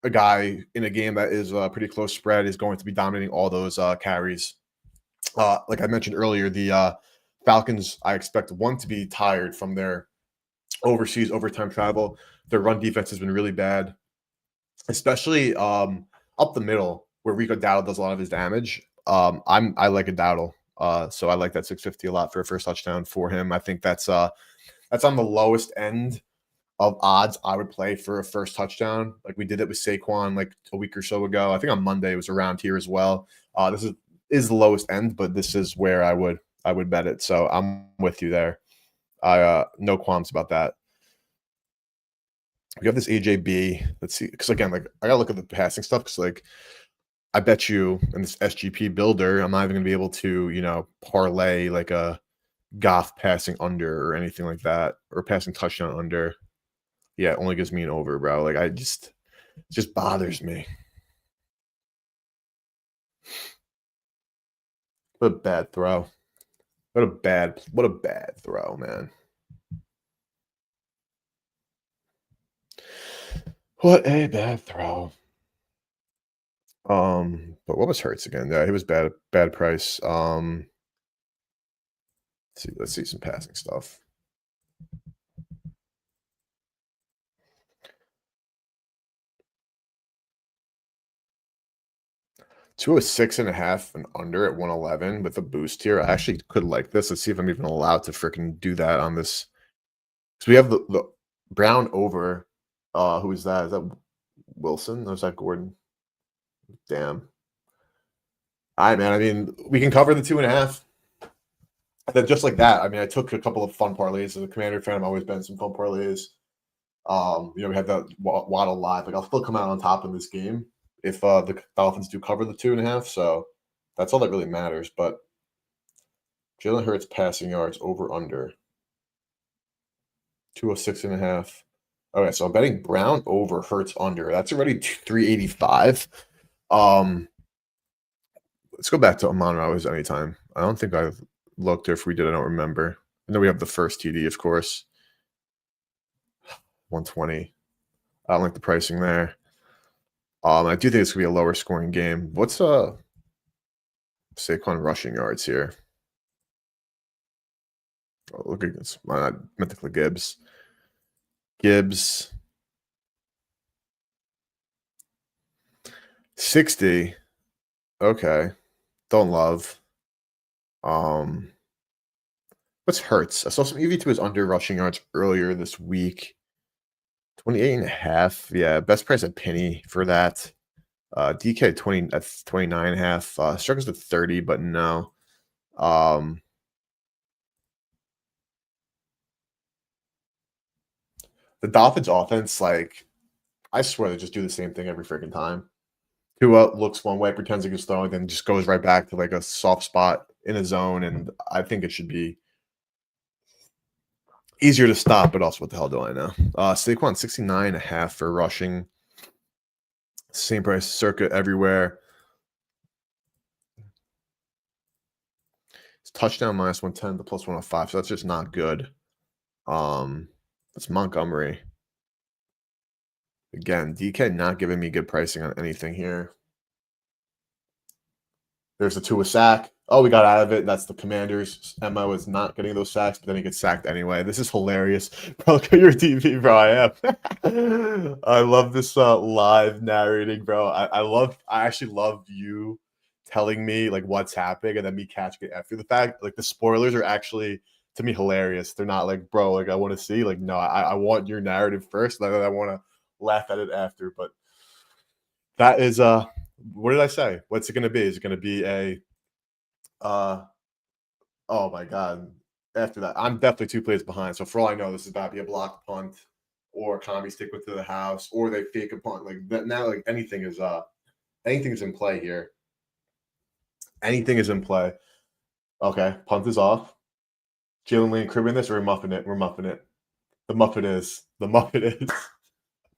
A guy in a game that is a pretty close spread is going to be dominating all those carries. Like I mentioned earlier, the Falcons, I expect one to be tired from their overseas overtime travel. Their run defense has been really bad, especially up the middle where Rico Dowdle does a lot of his damage. I like a Dowdle, so I like that 650 a lot for a first touchdown for him. I think that's on the lowest end of odds I would play for a first touchdown. Like we did it with Saquon like a week or so ago. I think on Monday it was around here as well. This is the lowest end, but this is where I would bet it. So I'm with you there. I no qualms about that. We have this AJB. Let's see, because again, like I gotta look at the passing stuff because like I bet you in this SGP builder, I'm not even gonna be able to parlay like a Goff passing under or anything like that or passing touchdown under. Yeah, it only gives me an over, bro. Like it just bothers me. What a bad throw. What a bad throw, man. What a bad throw. But what was Hurts again? Yeah, he was bad price. Let's see some passing stuff. Two is 6.5 and under at 111 with a boost here. I actually could like this. Let's see if I'm even allowed to freaking do that on this. So we have the Brown over. Who is that? Is that Wilson? Or is that Gordon? Damn. All right, man. I mean, we can cover the 2.5. And then just like that, I mean, I took a couple of fun parlays. As a Commander fan, I've always been some fun parlays. We had that Waddle live. Like I'll still come out on top in this game if the Dolphins do cover the 2.5. So that's all that really matters. But Jalen Hurts passing yards over under 206.5. Okay, so I'm betting Brown over, Hurts under. That's already 385. Let's go back to Amon-Ra's anytime. I don't think I've looked, or if we did, I don't remember. And then we have the first TD, of course. 120. I don't like the pricing there. I do think it's gonna be a lower scoring game. What's Saquon rushing yards here? Oh, look at this. I meant to click Gibbs. Gibbs 60. Okay. Don't love. What's Hurts? I saw some EV to his under rushing yards earlier this week. 28.5. Yeah, best price at penny for that. DK 20 at 29.5. Struggles at 30, but no. The Dolphins offense, like, I swear they just do the same thing every freaking time. Tua looks one way, pretends like he's throwing, then just goes right back to like a soft spot in a zone. And I think it should be easier to stop, but also what the hell do I know? Saquon 69.5 for rushing. Same price circuit everywhere. It's touchdown minus 110 to plus 105. So that's just not good. That's Montgomery. Again, DK not giving me good pricing on anything here. There's the Tua sack. Oh, we got out of it. That's the Commanders. MO is not getting those sacks, but then he gets sacked anyway. This is hilarious. Bro, look at your TV, bro. I am. I love this live narrating, bro. I actually love you telling me like what's happening and then me catching it after the fact. Like the spoilers are actually to me hilarious. They're not like, bro, like I want to see. Like, no, I want your narrative first, and then I want to laugh at it after. But that is what did I say? What's it gonna be? Is it gonna be a oh my god. After that, I'm definitely 2 plays behind. So for all I know, this is about to be a blocked punt or Kami stick with to the house, or they fake a punt. Like that now, like anything is in play here. Anything is in play. Okay, punt is off. Jalen Lane cribbing this, or we're muffing it. We're muffing it. The muff it is. The muff it is.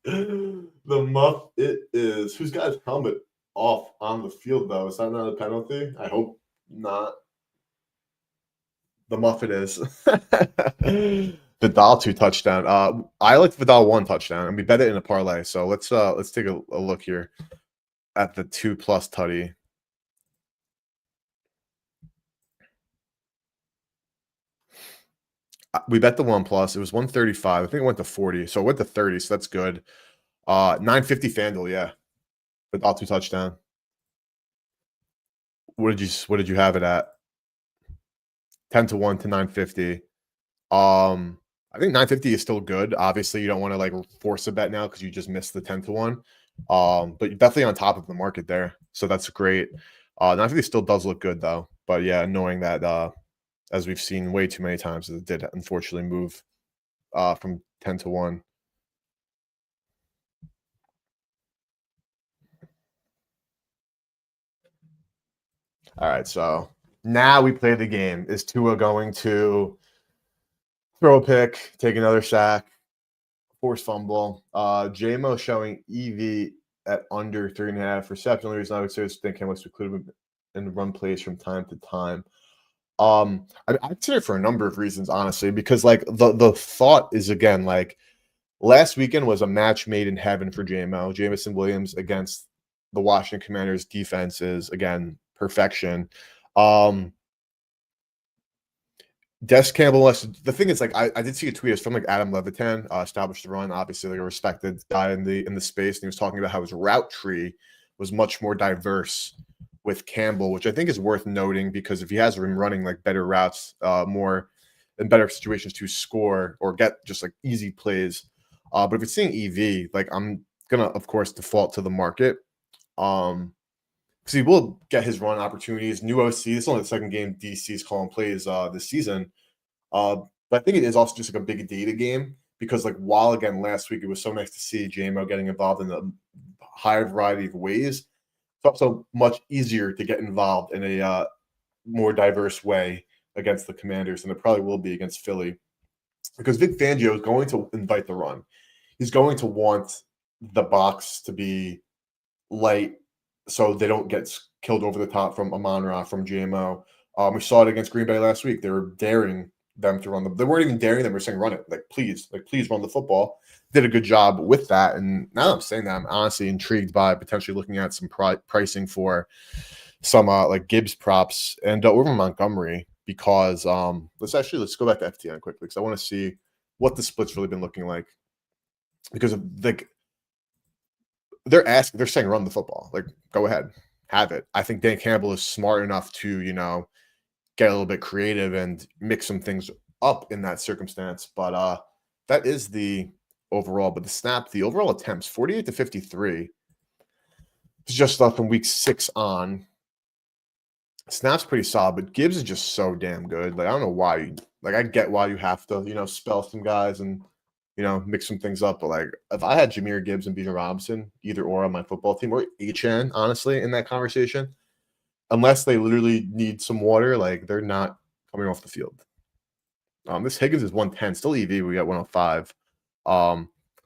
The muff it is. Who's got his helmet off on the field though? Is that not a penalty? I hope not. The muff it is. Vidal 2 touchdown. I like Vidal 1 touchdown, and we bet it in a parlay. So let's take a look here at the 2+ tutty. We bet the 1+. It was 135. I think it went to 40. So it went to 30. So that's good. 950 FanDuel, yeah. Vidal 2 touchdown. What did you have it at? 10-1 to 950. I think 950 is still good. Obviously, you don't want to like force a bet now because you just missed the 10-1. But you're definitely on top of the market there. So that's great. 950 still does look good though. But yeah, knowing that as we've seen way too many times, it did unfortunately move from 10-1. All right, so now we play the game. Is Tua going to throw a pick, take another sack, force fumble? JMO showing EV at under 3.5 receptions. The only reason I would say is think Cam looks to include him in run plays from time to time. I consider it for a number of reasons, honestly, because like the thought is again like last weekend was a match made in heaven for JMO. Jameson Williams against the Washington Commanders defense is again perfection. Des Campbell. The thing is, like, I did see a tweet. It's from like Adam Levitan, established the run, obviously like a respected guy in the space, and he was talking about how his route tree was much more diverse with Campbell, which I think is worth noting because if he has him running like better routes, more in better situations to score or get just like easy plays. But if it's seeing EV, like I'm gonna of course default to the market. Because he will get his run opportunities. New OC. This is only the second game DC's calling plays this season. But I think it is also just like a big data game because, like, while again last week it was so nice to see JMO getting involved in a high variety of ways, it's also much easier to get involved in a more diverse way against the Commanders than it probably will be against Philly because Vic Fangio is going to invite the run. He's going to want the box to be light so they don't get killed over the top from Amon-Ra, from JMO. We saw it against Green Bay last week. They were daring them to run them. They weren't even daring them. They were saying, run it. Like, please run the football. Did a good job with that. And now I'm saying that, I'm honestly intrigued by potentially looking at some pricing for some like Gibbs props and over Montgomery because let's go back to FTN quickly because I want to see what the split's really been looking like. Because of like they're saying run the football. Like, go ahead, have it. I think Dan Campbell is smart enough to, get a little bit creative and mix some things up in that circumstance. But that is the overall. But the overall attempts, 48 to 53. It's just up from week 6 on. Snaps pretty solid, but Gibbs is just so damn good. Like, I don't know why. I get why you have to, spell some guys and mix some things up. But like, if I had Jahmyr Gibbs and Bijan Robinson, either or on my football team, or HN, honestly, in that conversation, unless they literally need some water, like they're not coming off the field. This Higgins is 110, still EV. We got 105.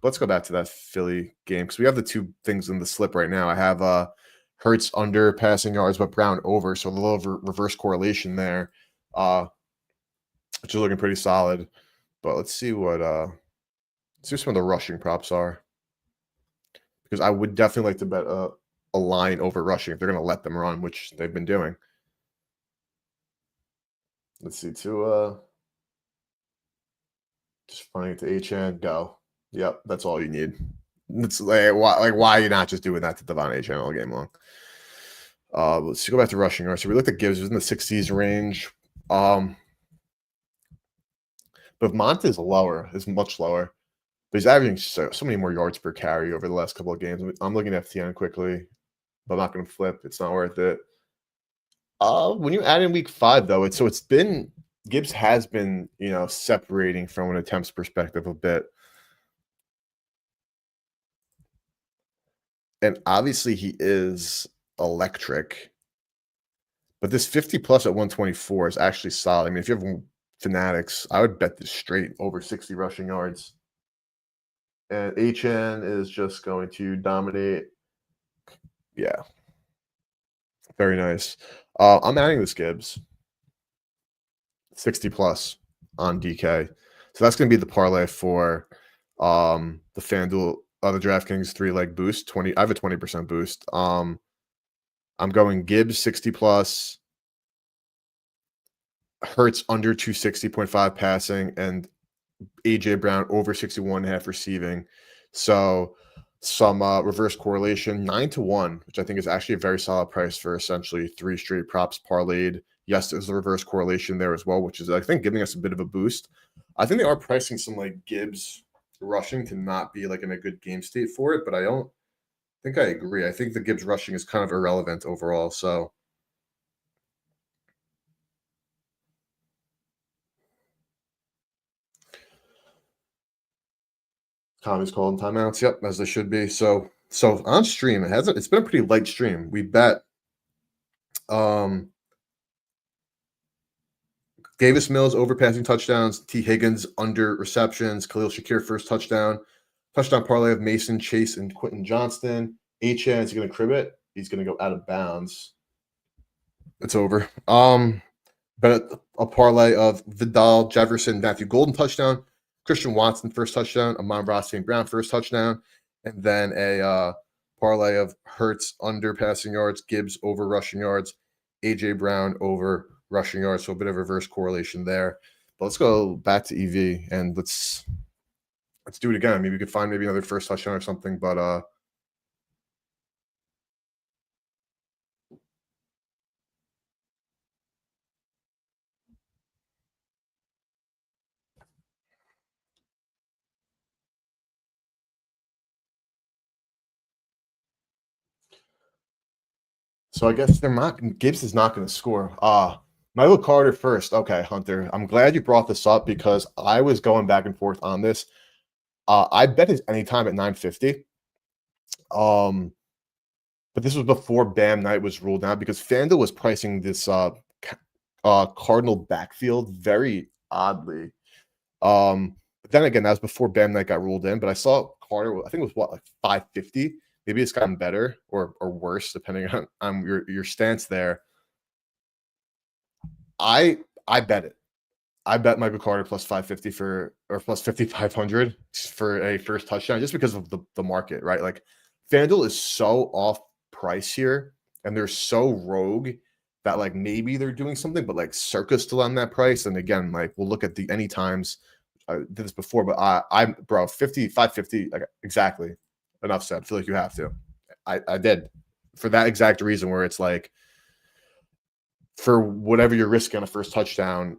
Let's go back to that Philly game because we have the two things in the slip right now. I have Hurts under passing yards, but Brown over, so a little reverse correlation there, which is looking pretty solid. But let's see what see what some of the rushing props are. Because I would definitely like to bet a line over rushing if they're going to let them run, which they've been doing. Let's see. Just running it to HN. Go. Yep, that's all you need. It's why are you not just doing that to Devon HN all game long? Let's go back to rushing yards. So we looked at Gibbs, was in the 60s range. But Monte is much lower. But he's averaging so many more yards per carry over the last couple of games. I'm looking at FTN quickly, but I'm not going to flip. It's not worth it. When you add in week 5, though, Gibbs has been, separating from an attempts perspective a bit. And obviously he is electric, but this 50 plus at 124 is actually solid. I mean, if you have Fanatics, I would bet this straight over 60 rushing yards. And HN is just going to dominate. Yeah, very nice. I'm adding this Gibbs 60 plus on DK. So that's going to be the parlay for the FanDuel, the DraftKings 3-leg boost. 20. I have a 20% boost. I'm going Gibbs 60 plus, Hurts under 260.5 passing, and AJ Brown over 61.5 receiving. So some reverse correlation 9-1, which I think is actually a very solid price for essentially 3 straight props parlayed. Yes, there's a reverse correlation there as well, which is I think giving us a bit of a boost. I think they are pricing some like Gibbs rushing to not be like in a good game state for it, but I don't think I agree. I think the Gibbs rushing is kind of irrelevant overall. So Tommy's calling timeouts. Yep, as they should be. So on stream, it's been a pretty light stream. We bet Davis Mills over passing touchdowns, T. Higgins under receptions, Khalil Shakir first touchdown parlay of Mason, Chase, and Quentin Johnston. HN is he going to crib it? He's going to go out of bounds. It's over. But a parlay of Vidal, Jefferson, Matthew Golden touchdown, Christian Watson first touchdown, Amon-Ra St. Brown first touchdown, and then a parlay of Hurts under passing yards, Gibbs over rushing yards, AJ Brown over rushing yards. So a bit of reverse correlation there. But let's go back to EV and let's do it again. Maybe we could find maybe another first touchdown or something. But so I guess they're not. Gibbs is not going to score. Michael Carter first. Okay, Hunter. I'm glad you brought this up because I was going back and forth on this. I bet his anytime at 950. But this was before Bam Knight was ruled out because FanDuel was pricing this Cardinal backfield very oddly. But then again, that was before Bam Knight got ruled in. But I saw Carter. I think it was what like 550. Maybe it's gotten better or worse depending on your stance there. I bet it. I bet Michael Carter plus 550 or plus 5,500 for a first touchdown just because of the market, right? Like FanDuel is so off price here and they're so rogue that like maybe they're doing something, but like Circa's still on that price. And again, like we'll look at the any times. I did this before, but I'm bro 550 like exactly. Enough said. I feel like you have to. I did for that exact reason where it's like for whatever you're risking on a first touchdown,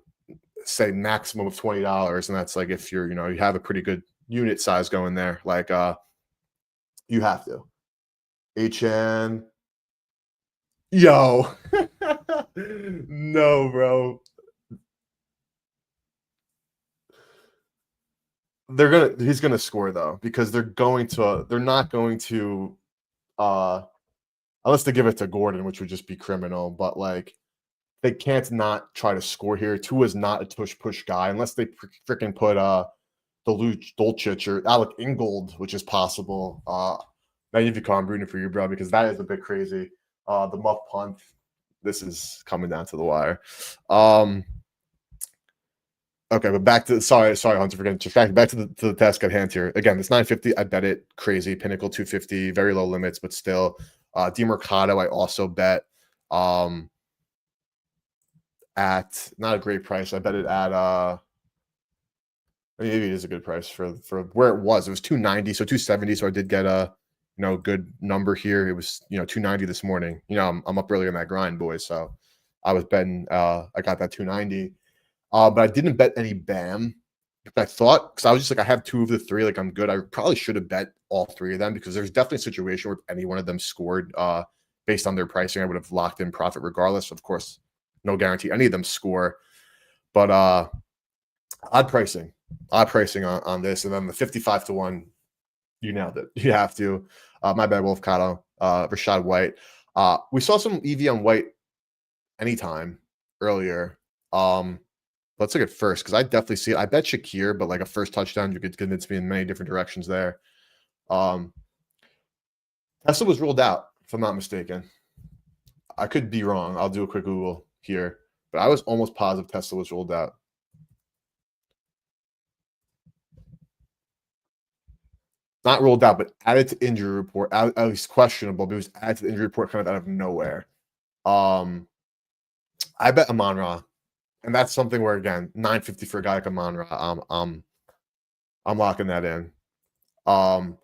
say maximum of $20, and that's like if you're you have a pretty good unit size going there, like you have to. HN, yo, no, bro. He's gonna score though because they're not going to unless they give it to Gordon, which would just be criminal, but like they can't not try to score here. Tua is not a push guy unless they freaking put the Luch Dolchich or Alec Ingold, which is possible. Magnifico, I'm rooting for you, bro, because that is a bit crazy. The muff punt. This is coming down to the wire. Okay, but back to sorry, Hunter, for getting distracted. Back to the task at hand here. Again, this 950, I bet it crazy. Pinnacle 250, very low limits, but still. DeMercado, I also bet at not a great price. I bet it at maybe it is a good price for where it was. It was 290, so 270. So I did get a good number here. It was 290 this morning. I'm up early on that grind, boys. So I was betting. I got that 290. But I didn't bet any Bam. I thought because I was just like I have 2 of the 3. Like I'm good. I probably should have bet all 3 of them because there's definitely a situation where if any one of them scored based on their pricing, I would have locked in profit regardless. Of course, no guarantee any of them score. But odd pricing on this, and then the 55-1 You nailed it. You have to. My bad, Wolf Cotto. Rashad White. We saw some EV on White anytime earlier. Let's look at first because I definitely see it. I bet Shakir, but like a first touchdown, you could convince me in many different directions there. Um, Tesla was ruled out, if I'm not mistaken. I could be wrong. I'll do a quick Google here, but I was almost positive Tesla was ruled out. Not ruled out, but added to injury report. At least questionable, but it was added to the injury report kind of out of nowhere. I bet Amon-Ra, and that's something where again, 950 for a guy like Amon-Ra. I'm locking that in. The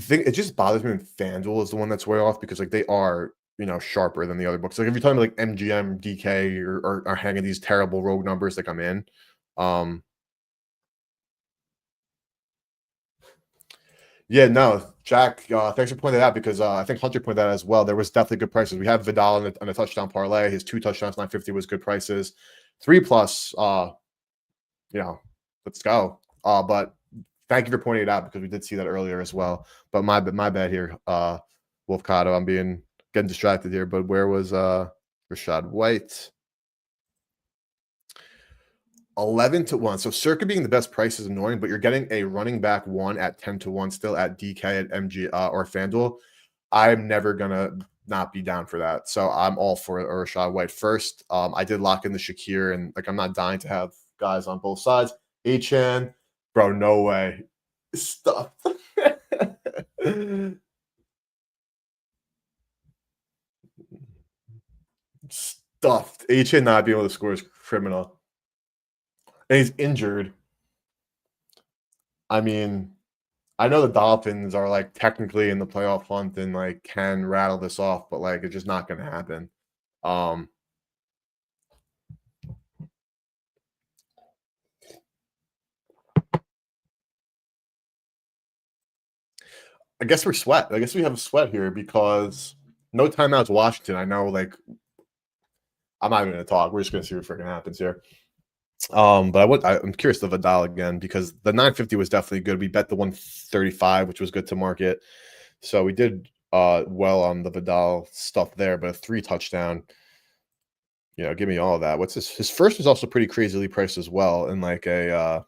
thing it just bothers me when FanDuel is the one that's way off because like they are sharper than the other books. Like if you're talking like MGM, DK, or are hanging these terrible rogue numbers, like I'm in. Yeah, no, Jack, thanks for pointing that out because I think Hunter pointed that out as well. There was definitely good prices. We have Vidal on a touchdown parlay. His 2 touchdowns, 950 was good prices. 3+, let's go. But thank you for pointing it out because we did see that earlier as well. But my bad here, Wolf Cotto. I'm getting distracted here. But where was Rashad White? 11-1. So Circa being the best price is annoying, but you're getting a running back 1 at 10-1 still at DK at MG or FanDuel. I'm never gonna not be down for that. So I'm all for Rashad White first. I did lock in the Shakir, and like I'm not dying to have guys on both sides. Achane, bro, no way. Stuff. Stuffed. Achane not being able to score is criminal. And he's injured. I mean, I know the Dolphins are like technically in the playoff hunt and like can rattle this off, but like it's just not going to happen. I guess we're sweat. I guess we have a sweat here because no timeouts Washington. I know, like, I'm not even going to talk. We're just going to see what freaking happens here. But I'm curious the Vidal again because the 950 was definitely good. We bet the 135, which was good to market. So we did well on the Vidal stuff there, but a 3 touchdown, give me all of that. What's his first was also pretty crazily priced as well, and like a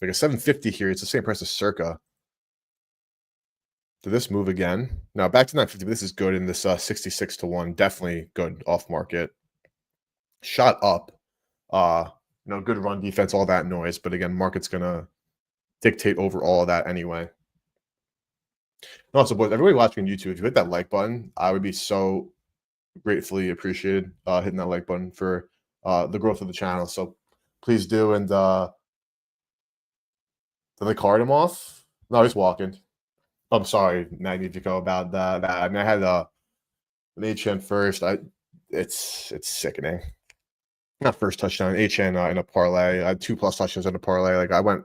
750 here. It's the same price as Circa. Did this move again? Now back to 950. This is good in this 66-1. Definitely good off market. Shot up. Good run defense, all that noise. But again, market's gonna dictate over all of that anyway. And also, boys, everybody watching on YouTube, if you hit that like button, I would be so gratefully appreciated hitting that like button for the growth of the channel. So please do. And did they card him off? No, he's walking. I'm sorry, Magnifico, about that. I mean, I had an HN first. It's sickening. Not first touchdown, HN in a parlay. I had 2+ touchdowns in a parlay. Like I went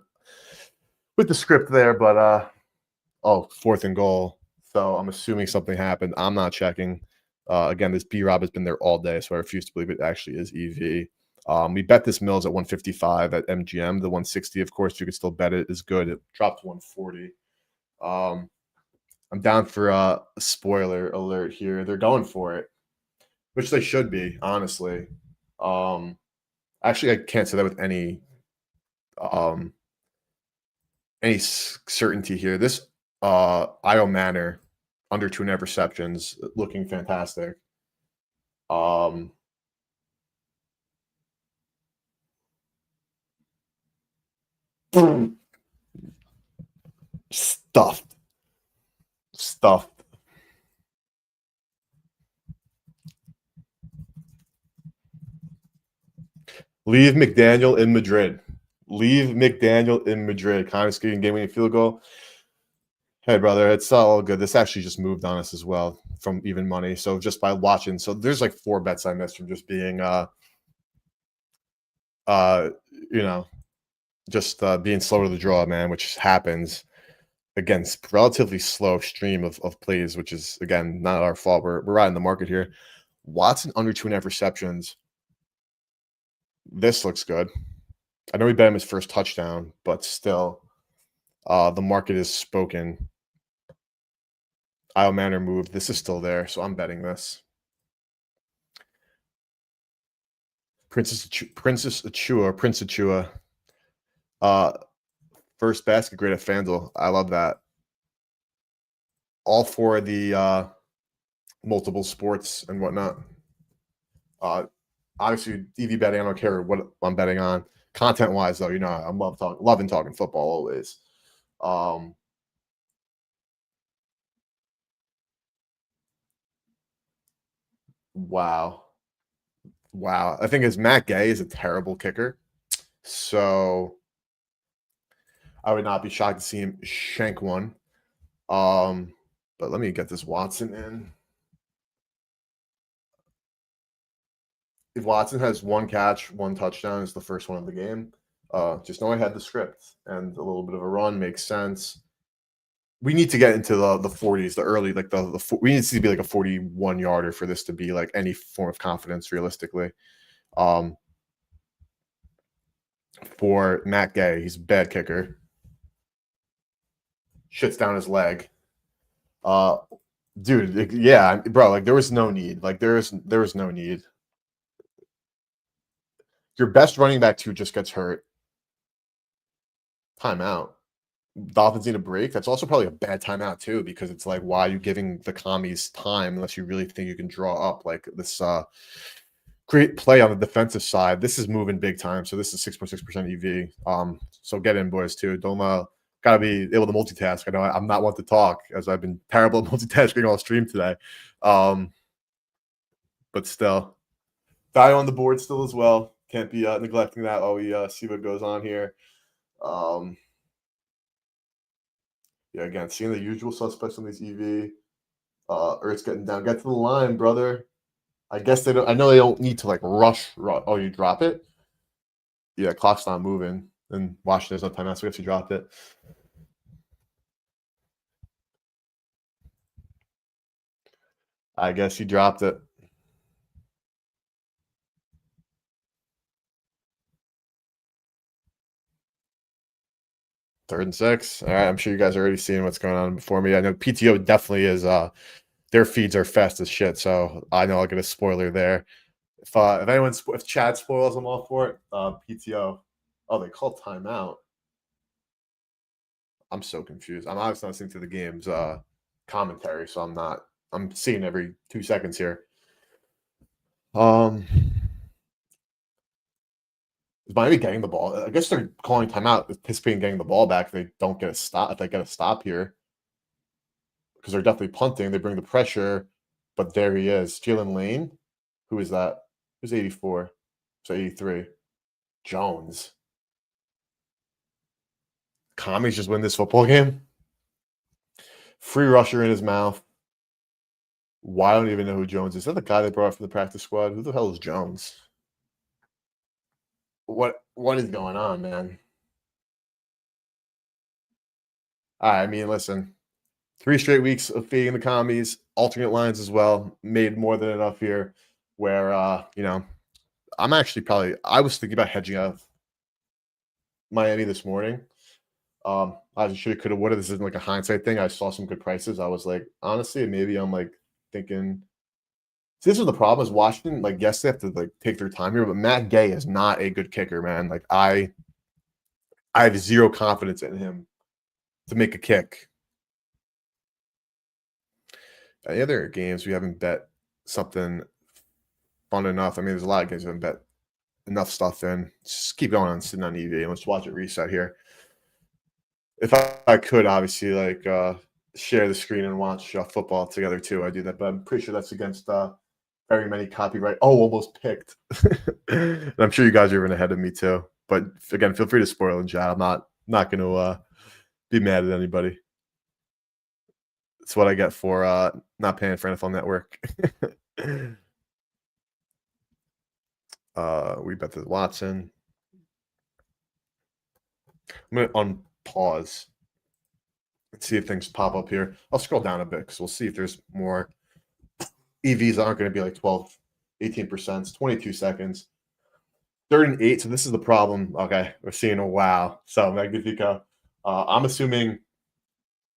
with the script there, but 4th and goal. So I'm assuming something happened. I'm not checking. Again, this B-Rob has been there all day, so I refuse to believe it actually is EV. We bet this Mills at 155 at MGM. The 160, of course, you could still bet it is good. It dropped to 140. I'm down for a spoiler alert here. They're going for it, which they should be, honestly. Actually, I can't say that with any certainty here. This Io Manor under 2.5 receptions, looking fantastic. Stuffed. Leave McDaniel in Madrid. Kind of skating game winning field goal. Hey, brother, it's all good. This actually just moved on us as well from even money. So just by watching, so there's like 4 bets I missed from just being, being slow to the draw, man, which happens against relatively slow stream of plays, which is again not our fault. We're riding the market here. Watson under 2.5 receptions. This looks good. I know he bet him his first touchdown, but still, the market is spoken. Io Manor moved. This is still there, so I'm betting this. Princess Achua. Uh, first basket grade at FanDuel. I love that. All for the multiple sports and whatnot. Obviously, EV betting, I don't care what I'm betting on. Content wise, though, I'm loving talking football always. Wow. I think as Matt Gay is a terrible kicker. So I would not be shocked to see him shank one. But let me get this Watson in. If Watson has one catch, one touchdown, is the first one of the game. Just know I had the script, and a little bit of a run makes sense. We need to get into the 40s, the early, like we need to be like a 41 yarder for this to be like any form of confidence realistically. For Matt Gay, he's a bad kicker. Shits down his leg. Dude, yeah, bro, like there was no need. Like there was no need. Your best running back too just gets hurt. Timeout. Dolphins need a break. That's also probably a bad timeout too, because it's like, why are you giving the commies time unless you really think you can draw up like this great play on the defensive side? This is moving big time. So this is 6.6% EV. So get in, boys, too. Don't gotta be able to multitask. I know I'm not one to talk, as I've been terrible at multitasking all stream today. But still, die on the board still as well. Can't be neglecting that while we see what goes on here. Yeah, again, seeing the usual suspects on these EV. Ertz getting down. Get to the line, brother. I guess they don't. I know they don't need to like rush. Oh, you drop it? Yeah, clock's not moving. And Washington's no timeout, so I guess you dropped it. I guess you dropped it. Third and 6. All right, I'm sure you guys are already seeing what's going on before me. I know PTO definitely is. Their feeds are fast as shit, so I know I'll get a spoiler there. If Chad spoils, I'm all for it. PTO. Oh, they called timeout. I'm so confused. I'm obviously not listening to the game's commentary, so I'm not. I'm seeing every 2 seconds here. Is Miami getting the ball? I guess they're calling timeout, anticipating getting the ball back. If they don't get a stop, if they get a stop here, because they're definitely punting. They bring the pressure, but there he is, Jalen Lane. Who is that? Who's 84? So 83. Jones. Commies just win this football game. Free rusher in his mouth. Why I don't even know who Jones is. Is that the guy they brought from the practice squad? Who the hell is Jones? What is going on, man? I mean, listen, 3 straight weeks of feeding the commies, alternate lines as well, made more than enough here. Where I'm actually I was thinking about hedging out Miami this morning. I should have, could have, would have. This isn't like a hindsight thing. I saw some good prices. I was like, honestly, maybe I'm like thinking. See, this is the problem is Washington. Like, yes, they have to like take their time here, but Matt Gay is not a good kicker, man. Like, I have zero confidence in him to make a kick. Any other games we haven't bet something fun enough? I mean, there's a lot of games we haven't bet enough stuff in. Just keep going on sitting on EV and let's watch it reset here. If I could, obviously, like share the screen and watch football together too, I do that, but I'm pretty sure that's against very many copyright. Oh, almost picked. And I'm sure you guys are even ahead of me too. But again, feel free to spoil in chat. I'm not going to be mad at anybody. It's what I get for not paying for NFL Network. We bet the Watson. I'm going to unpause. Let's see if things pop up here. I'll scroll down a bit because we'll see if there's more. EVs aren't going to be like 12, 18%, 22 seconds. 3rd and 8. So this is the problem. Okay, we're seeing a wow. So Magnifico. I'm assuming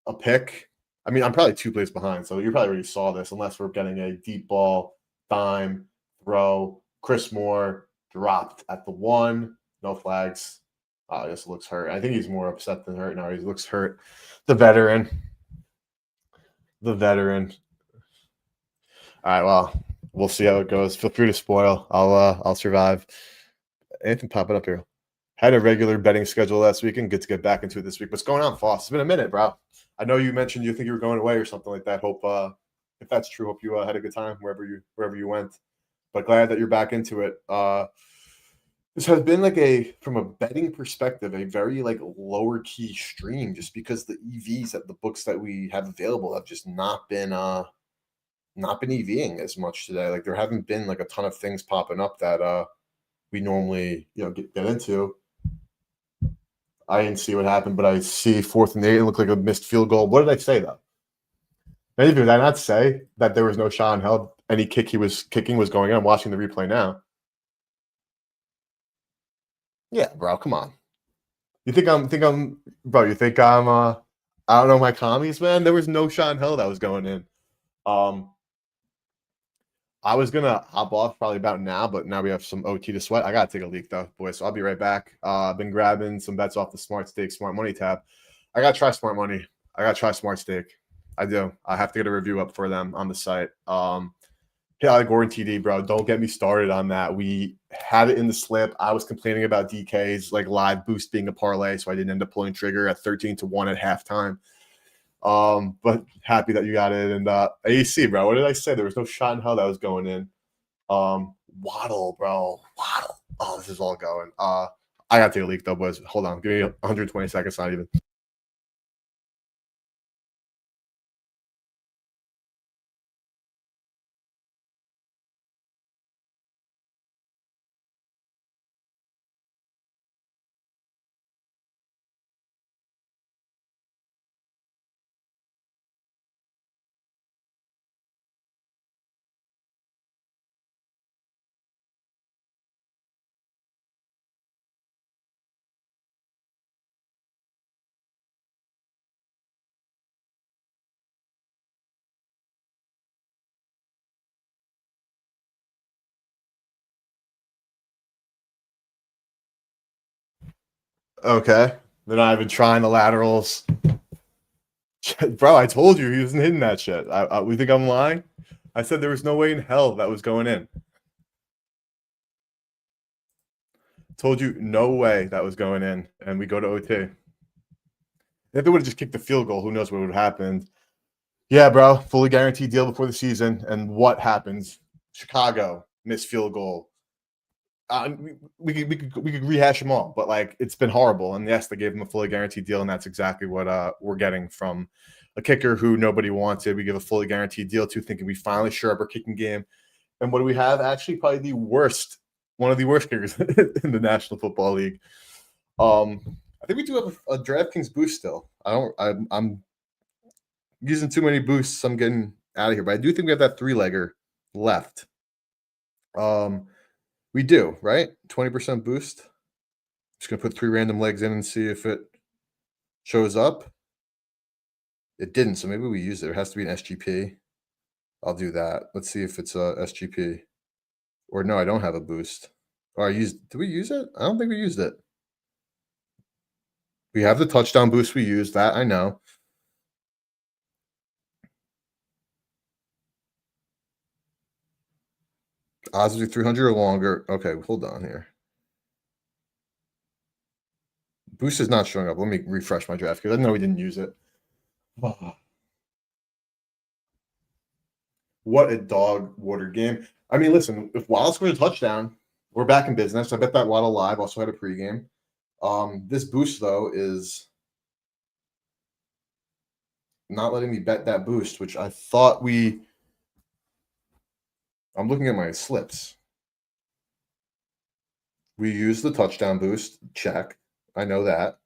a pick. I mean, I'm probably 2 plays behind, so you probably already saw this unless we're getting a deep ball, dime, throw. Chris Moore dropped at the 1. No flags. I guess looks hurt. I think he's more upset than hurt now. He looks hurt. The veteran. The veteran. All right, well, we'll see how it goes. Feel free to spoil. I'll survive. Anything popping up here? Had a regular betting schedule last week and good to get back into it this week. What's going on, Foss? It's been a minute, bro. I know you mentioned you think you were going away or something like that. Hope if that's true, hope you had a good time wherever you went. But glad that you're back into it. This has been like from a betting perspective, a very like lower key stream, just because the EVs at the books that we have available have just not been EVing as much today. Like there haven't been like a ton of things popping up that we normally get into. I didn't see what happened, but I see 4th and 8. It looked like a missed field goal. What did I say though? Maybe did I not say that there was no shot in hell? Any kick he was kicking was going in. I'm watching the replay now. Yeah, bro, come on. You think I'm bro, you think I'm I don't know my commies, man? There was no shot in hell that was going in. I was gonna hop off probably about now, but now we have some OT to sweat. I gotta take a leak though, boys. So I'll be right back. I've been grabbing some bets off the Smart Stake, Smart Money tab. I gotta try Smart Money. I gotta try Smart Stake. I do. I have to get a review up for them on the site. Yeah, Gordon TD, bro. Don't get me started on that. We had it in the slip. I was complaining about DK's like live boost being a parlay, so I didn't end up pulling trigger at 13-1 at halftime. But happy that you got it. And AC, bro, what did I say? There was no shot in hell that was going in. Waddle, bro. Waddle. Oh, this is all going. I gotta take a leak though, boys. Hold on. Give me 120 seconds, not even. Okay. They're not even trying the laterals. Bro, I told you he wasn't hitting that shit. We think I'm lying? I said there was no way in hell that was going in. Told you no way that was going in, and we go to OT. If they would have just kicked the field goal, who knows what would have happened. Yeah, bro, fully guaranteed deal before the season. And what happens? Chicago, missed field goal. We could rehash them all, but like it's been horrible. And yes, they gave him a fully guaranteed deal, and that's exactly what we're getting from a kicker who nobody wanted. We give a fully guaranteed deal to, thinking we finally shore up our kicking game. And what do we have? Actually, probably one of the worst kickers in the National Football League. I think we do have a DraftKings boost still. I'm using too many boosts. I'm getting out of here, but I do think we have that 3-legger left. We do, right? 20% boost. Just gonna put 3 random legs in and see if it shows up. It didn't, so maybe we use it. It has to be an SGP. I'll do that. Let's see if it's a SGP. Or no, I don't have a boost. Oh, did we use it? I don't think we used it. We have the touchdown boost we used. That I know. Odds of 300 or longer. Okay, hold on here. Boost is not showing up. Let me refresh my draft because I know we didn't use it. What a dog water game. I mean, listen, if Waddle scored a touchdown, we're back in business. I bet that Waddle live also had a pregame. This boost, though, is not letting me bet that boost, which I thought I'm looking at my slips. We use the touchdown boost. Check. I know that.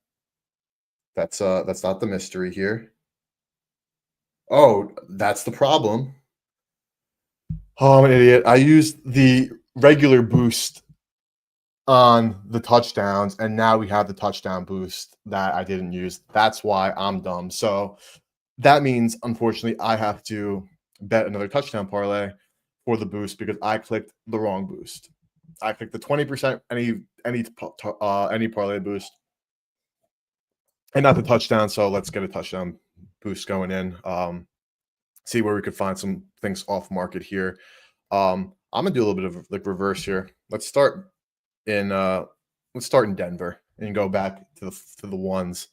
That's not the mystery here. Oh, that's the problem. Oh, I'm an idiot. I used the regular boost on the touchdowns, and now we have the touchdown boost that I didn't use. That's why I'm dumb. So that means, unfortunately, I have to bet another touchdown parlay for the boost because I clicked the wrong boost. I clicked the 20% any parlay boost and not the touchdown. So let's get a touchdown boost going in. See where we could find some things off market here. I'm gonna do a little bit of like reverse here. Let's start in Denver and go back to the ones.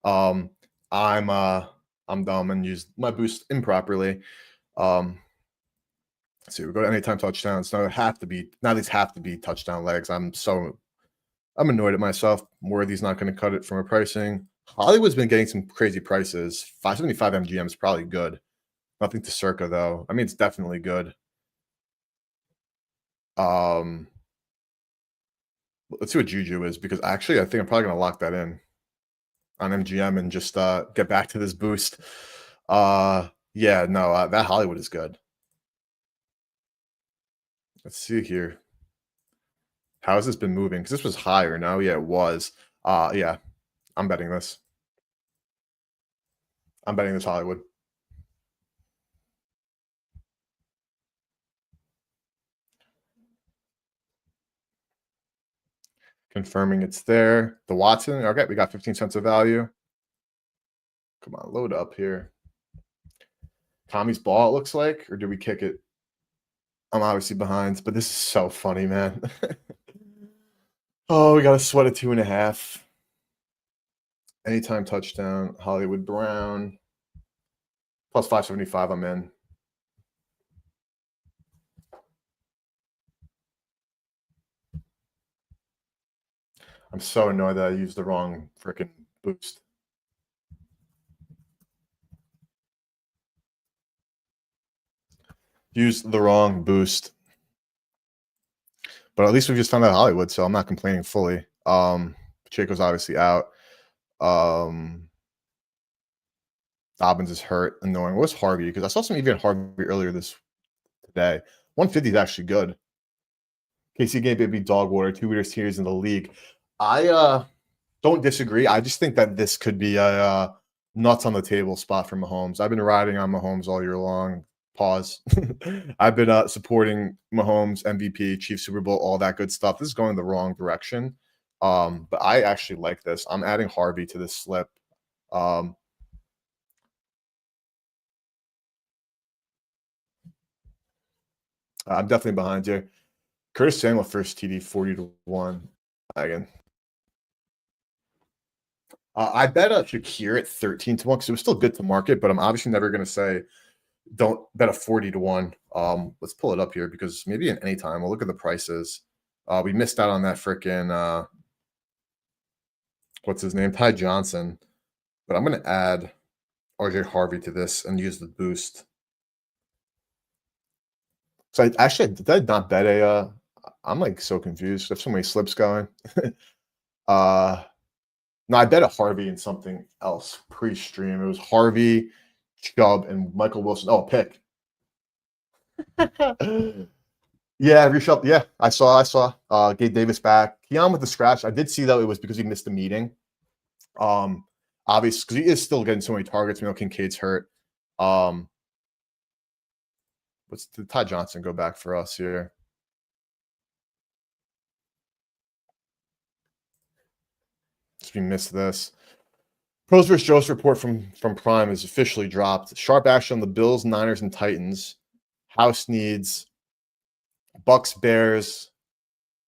I'm dumb and used my boost improperly. Let's see, we go to anytime touchdowns. Now these have to be touchdown legs. I'm annoyed at myself. Worthy's not going to cut it from a pricing. Hollywood's been getting some crazy prices. 575 MGM is probably good. Nothing to Circa though. I mean, it's definitely good. Let's see what Juju is because actually I think I'm probably going to lock that in on MGM and just get back to this boost. Yeah, no, that Hollywood is good. Let's see here. How has this been moving? Because this was higher now. Yeah, it was. Yeah, I'm betting this. I'm betting this Hollywood. Confirming it's there. The Watson. Okay, we got 15 cents of value. Come on, load up here. Tommy's ball, it looks like, or did we kick it? I'm obviously behind, but this is so funny, man. Oh, we got a sweat of 2.5. Anytime touchdown, Hollywood Brown. Plus 575, I'm in. I'm so annoyed that I used the wrong freaking boost. Used the wrong boost. But at least we just found out Hollywood, so I'm not complaining fully. Pacheco's obviously out. Dobbins is hurt. Annoying. What's Harvey? Because I saw some even Harvey earlier today. 150 is actually good. KC game baby dog water, 2 weirdest tiers in the league. I don't disagree. I just think that this could be a nuts on the table spot for Mahomes. I've been riding on Mahomes all year long. Pause. I've been supporting Mahomes, MVP, Chiefs Super Bowl, all that good stuff. This is going the wrong direction. But I actually like this. I'm adding Harvey to this slip. I'm definitely behind you. Curtis Samuel first TD 40-1. Again. I bet Shakir at 13-1 because it was still good to market, but I'm obviously never going to say don't bet a 40-1. Let's pull it up here because maybe in any time we'll look at the prices. We missed out on that freaking what's his name? Ty Johnson. But I'm going to add RJ Harvey to this and use the boost. So did I not bet a I'm like so confused. There's so many slips going. No, I bet a Harvey and something else pre-stream. It was Harvey, Chubb, and Michael Wilson. Oh, pick. Yeah, reshuffle. Yeah, I saw. Gabe Davis back. Keon with the scratch. I did see that it was because he missed the meeting. Obviously, because he is still getting so many targets. You know, Kincaid's hurt. Did Ty Johnson go back for us here? We missed this. Pros vs. Joe's report from Prime is officially dropped. Sharp action on the Bills, Niners, and Titans. House needs Bucks, Bears,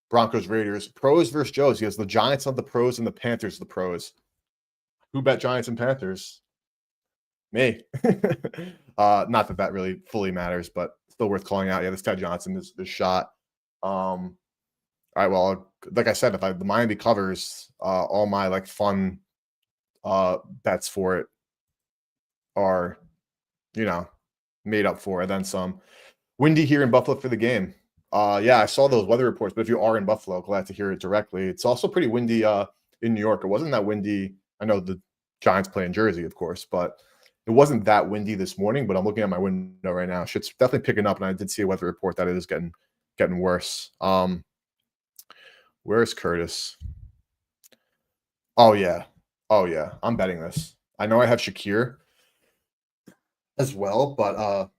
Broncos, Raiders. Pros versus Joe's. He has the Giants on the pros and the Panthers the pros. Who bet Giants and Panthers? Me. Not that really fully matters, but still worth calling out. Yeah, this Ted Johnson is shot. All right, well, like I said, if the Miami covers, all my like fun bets for it are, made up for, and then some. Windy here in Buffalo for the game. Yeah, I saw those weather reports, but if you are in Buffalo, glad to hear it directly. It's also pretty windy in New York. It wasn't that windy. I know the Giants play in Jersey, of course, but it wasn't that windy this morning. But I'm looking at my window right now. Shit's definitely picking up, and I did see a weather report that it is getting worse. Where's Curtis? Oh yeah. Oh yeah. I'm betting this. I know I have Shakir as well, but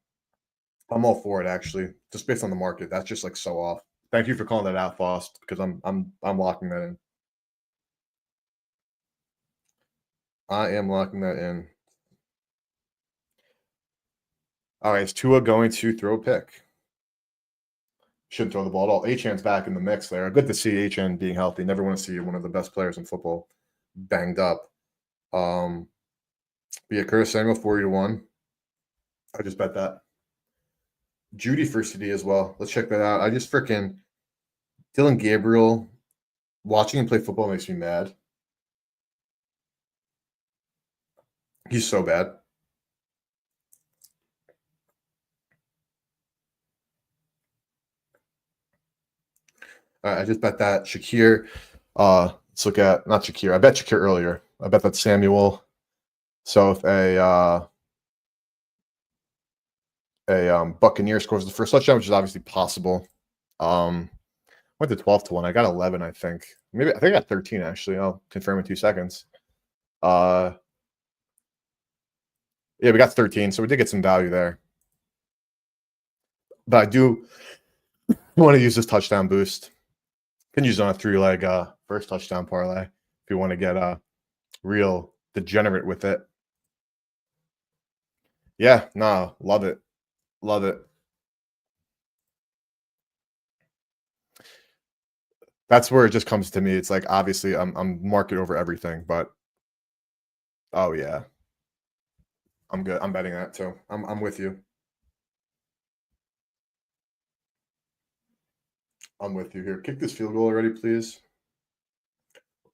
I'm all for it actually. Just based on the market. That's just like so off. Thank you for calling that out, Fost, because I'm locking that in. I am locking that in. All right, is Tua going to throw a pick? Shouldn't throw the ball at all. Achan's back in the mix there. Good to see Achan being healthy. Never want to see one of the best players in football banged up. But yeah, Curtis Samuel 40-1. I just bet that. Judy for CD as well. Let's check that out. I just freaking Dylan Gabriel watching him play football makes me mad. He's so bad. All right, I just bet that Shakir. Let's look at not Shakir. I bet Shakir earlier. I bet that Samuel. So if a Buccaneer scores the first touchdown, which is obviously possible. Went to 12-1. I got 11, I think. Maybe I think I got 13 actually. I'll confirm in 2 seconds. Yeah, we got 13, so we did get some value there. But I do want to use this touchdown boost. Can use it on a 3-leg first touchdown parlay if you want to get real degenerate with it. Yeah, no, love it. Love it. That's where it just comes to me. It's like obviously I'm market over everything, but oh yeah. I'm good. I'm betting that too. I'm with you. I'm with you here. Kick this field goal already, please.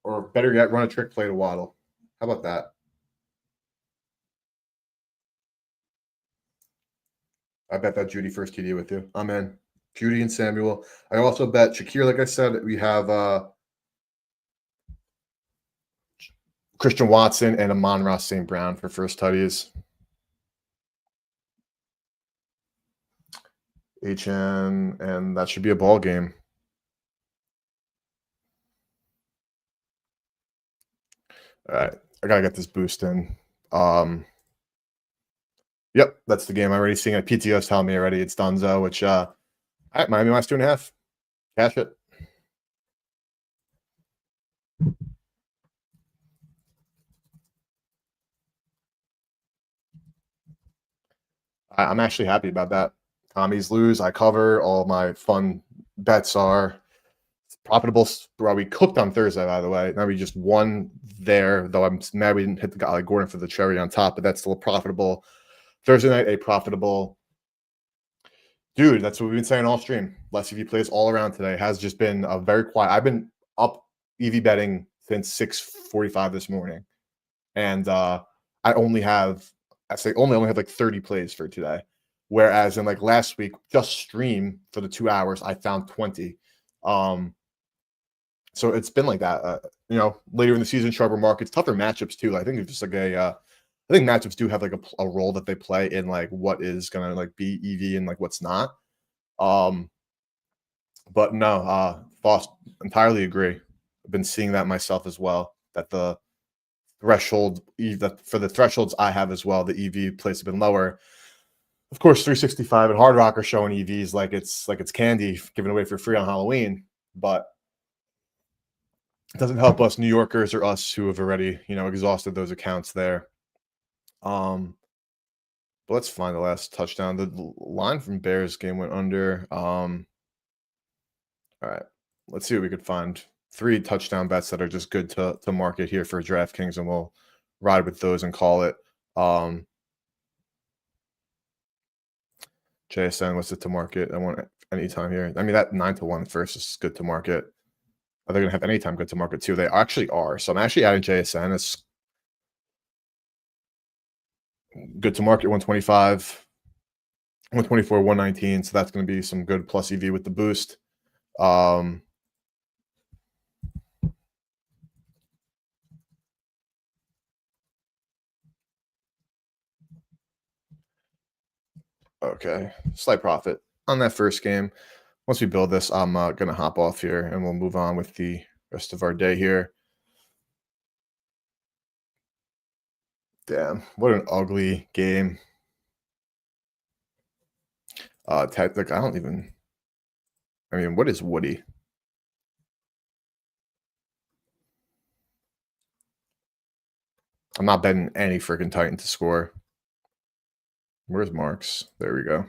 Or better yet, run a trick play to Waddle. How about that? I bet that Judy first TD with you. I'm in. Judy and Samuel. I also bet Shakir, like I said, we have Christian Watson and Amon-Ra St. Brown for first tutties. HN, and that should be a ball game. All right. I gotta get this boost in. Yep, that's the game. I'm already seeing it. PTO's telling me already it's Dunzo, which all right, Miami minus 2.5. Cash it. I'm actually happy about that. Commies lose, I cover. All my fun bets are profitable. Well, we cooked on Thursday, by the way. Now we just won there, though I'm mad we didn't hit the guy like Gordon for the cherry on top, but that's still profitable. Thursday night, a profitable. Dude, that's what we've been saying all stream. Less EV plays all around today. Has just been a very quiet. I've been up EV betting since 6:45 this morning. And I only have only have like 30 plays for today. Whereas in like last week, just stream for the 2 hours, I found 20. So it's been like that. Later in the season, sharper markets, tougher matchups too. I think it's just like I think matchups do have like a role that they play in like what is gonna like be EV and like what's not. But no, Foss, entirely agree. I've been seeing that myself as well. That the threshold that for the thresholds I have as well, the EV plays have been lower. Of course, 365 and Hard Rock are showing EVs like it's candy given away for free on Halloween, but it doesn't help us New Yorkers or us who have already, exhausted those accounts there. But let's find the last touchdown. The line from Bears game went under. All right. Let's see what we could find. 3 touchdown bets that are just good to market here for DraftKings, and we'll ride with those and call it. JSN, what's it to market? I want anytime here. I mean, that 9-1 first is good to market. Are they going to have anytime good to market too? They actually are. So I'm actually adding JSN. It's good to market 125, 124, 119. So that's going to be some good plus EV with the boost. Okay, slight profit on that first game. once we build this, I'm gonna hop off here and we'll move on with the rest of our day here. Damn, what an ugly game. Like I don't even. I mean, what is Woody? I'm not betting any freaking Titan to score. Where's Marks? There we go.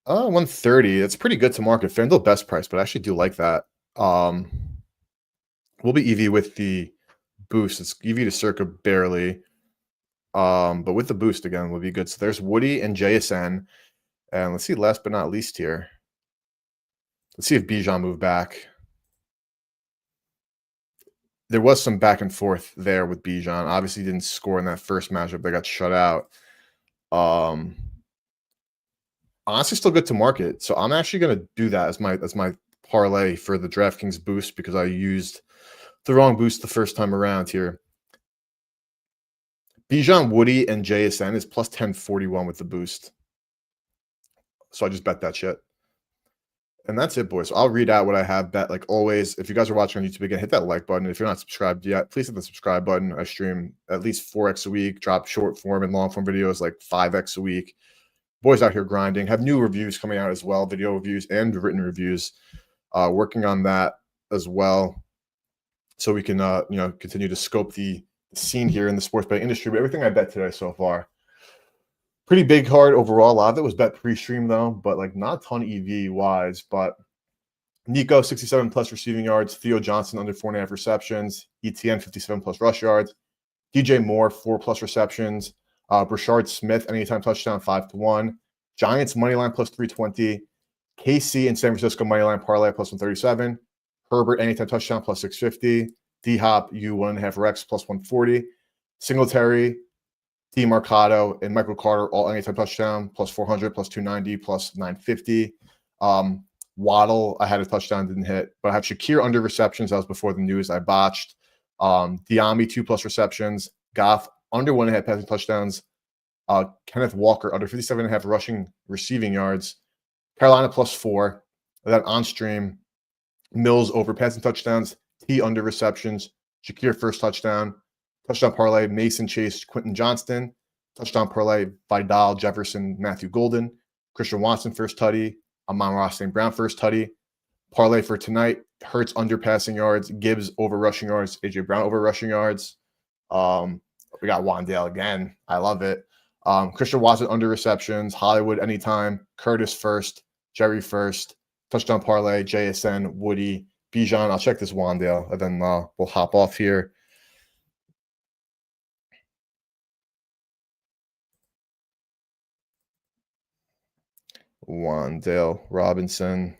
130. It's pretty good to market. FanDuel best price, but I actually do like that. We'll be EV with the boost. It's EV to circa barely. But with the boost again will be good. So there's Woody and JSN. And let's see, last but not least here. Let's see if Bijan moved back. There was some back and forth there with Bijan. Obviously, didn't score in that first matchup. They got shut out. Honestly, still good to market. So I'm actually going to do that as my parlay for the DraftKings boost because I used the wrong boost the first time around here. Bijan, Woody, and JSN is plus 1041 with the boost. So I just bet that shit. And that's it, boys. So I'll read out what I have bet. Like always, if you guys are watching on YouTube again, hit that like button. If you're not subscribed yet, please hit the subscribe button. I stream at least 4x a week, drop short form and long form videos like 5x a week. Boys out here grinding. Have new reviews coming out as well, video reviews and written reviews. Working on that as well, so we can continue to scope the scene here in the sports betting industry. But everything I bet today so far, pretty big card overall. A lot of it was bet pre-stream though, but like not a ton EV wise. But Nico 67 plus receiving yards, Theo Johnson under 4.5 receptions, ETN 57 plus rush yards, DJ Moore 4 plus receptions. Brashard Smith, anytime touchdown, 5-1. Giants money line plus 320. KC and San Francisco money line parlay plus 137. Herbert anytime touchdown plus 650. D Hop U 1.5 Rex plus 140. Singletary, D Mercado, and Michael Carter all anytime touchdown plus 400 plus 290 plus 950. Waddle, I had a touchdown, didn't hit, but I have Shakir under receptions. That was before the news. I botched. Diami 2 plus receptions. Goff under 1.5 passing touchdowns. Kenneth Walker under 57.5 receiving yards. Carolina plus 4. And then on stream, Mills over passing touchdowns. T under receptions. Shakir first touchdown. Touchdown parlay, Mason Chase, Quentin Johnston. Touchdown parlay, Vidal, Jefferson, Matthew Golden. Christian Watson first tutty. Amon-Ra St. Brown first tutty. Parlay for tonight, Hurts under passing yards. Gibbs over rushing yards. A.J. Brown over rushing yards. We got Wandale again. I love it. Christian Watson under receptions. Hollywood anytime. Curtis first. Jerry first. Touchdown parlay. JSN, Woody, Bijan. I'll check this Wandale, and then we'll hop off here. Wandale Robinson.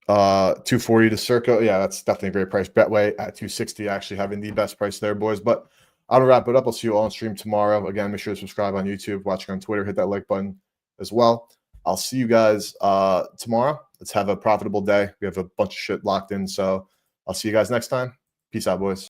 240 to circa. Yeah, that's definitely a great price. Betway at 260, actually having the best price there, boys. But I'm gonna wrap it up. I'll see you all on stream tomorrow. Again, make sure to subscribe on YouTube, watching on Twitter, hit that like button as well. I'll see you guys tomorrow. Let's have a profitable day. We have a bunch of shit locked in, so I'll see you guys next time. Peace out, boys.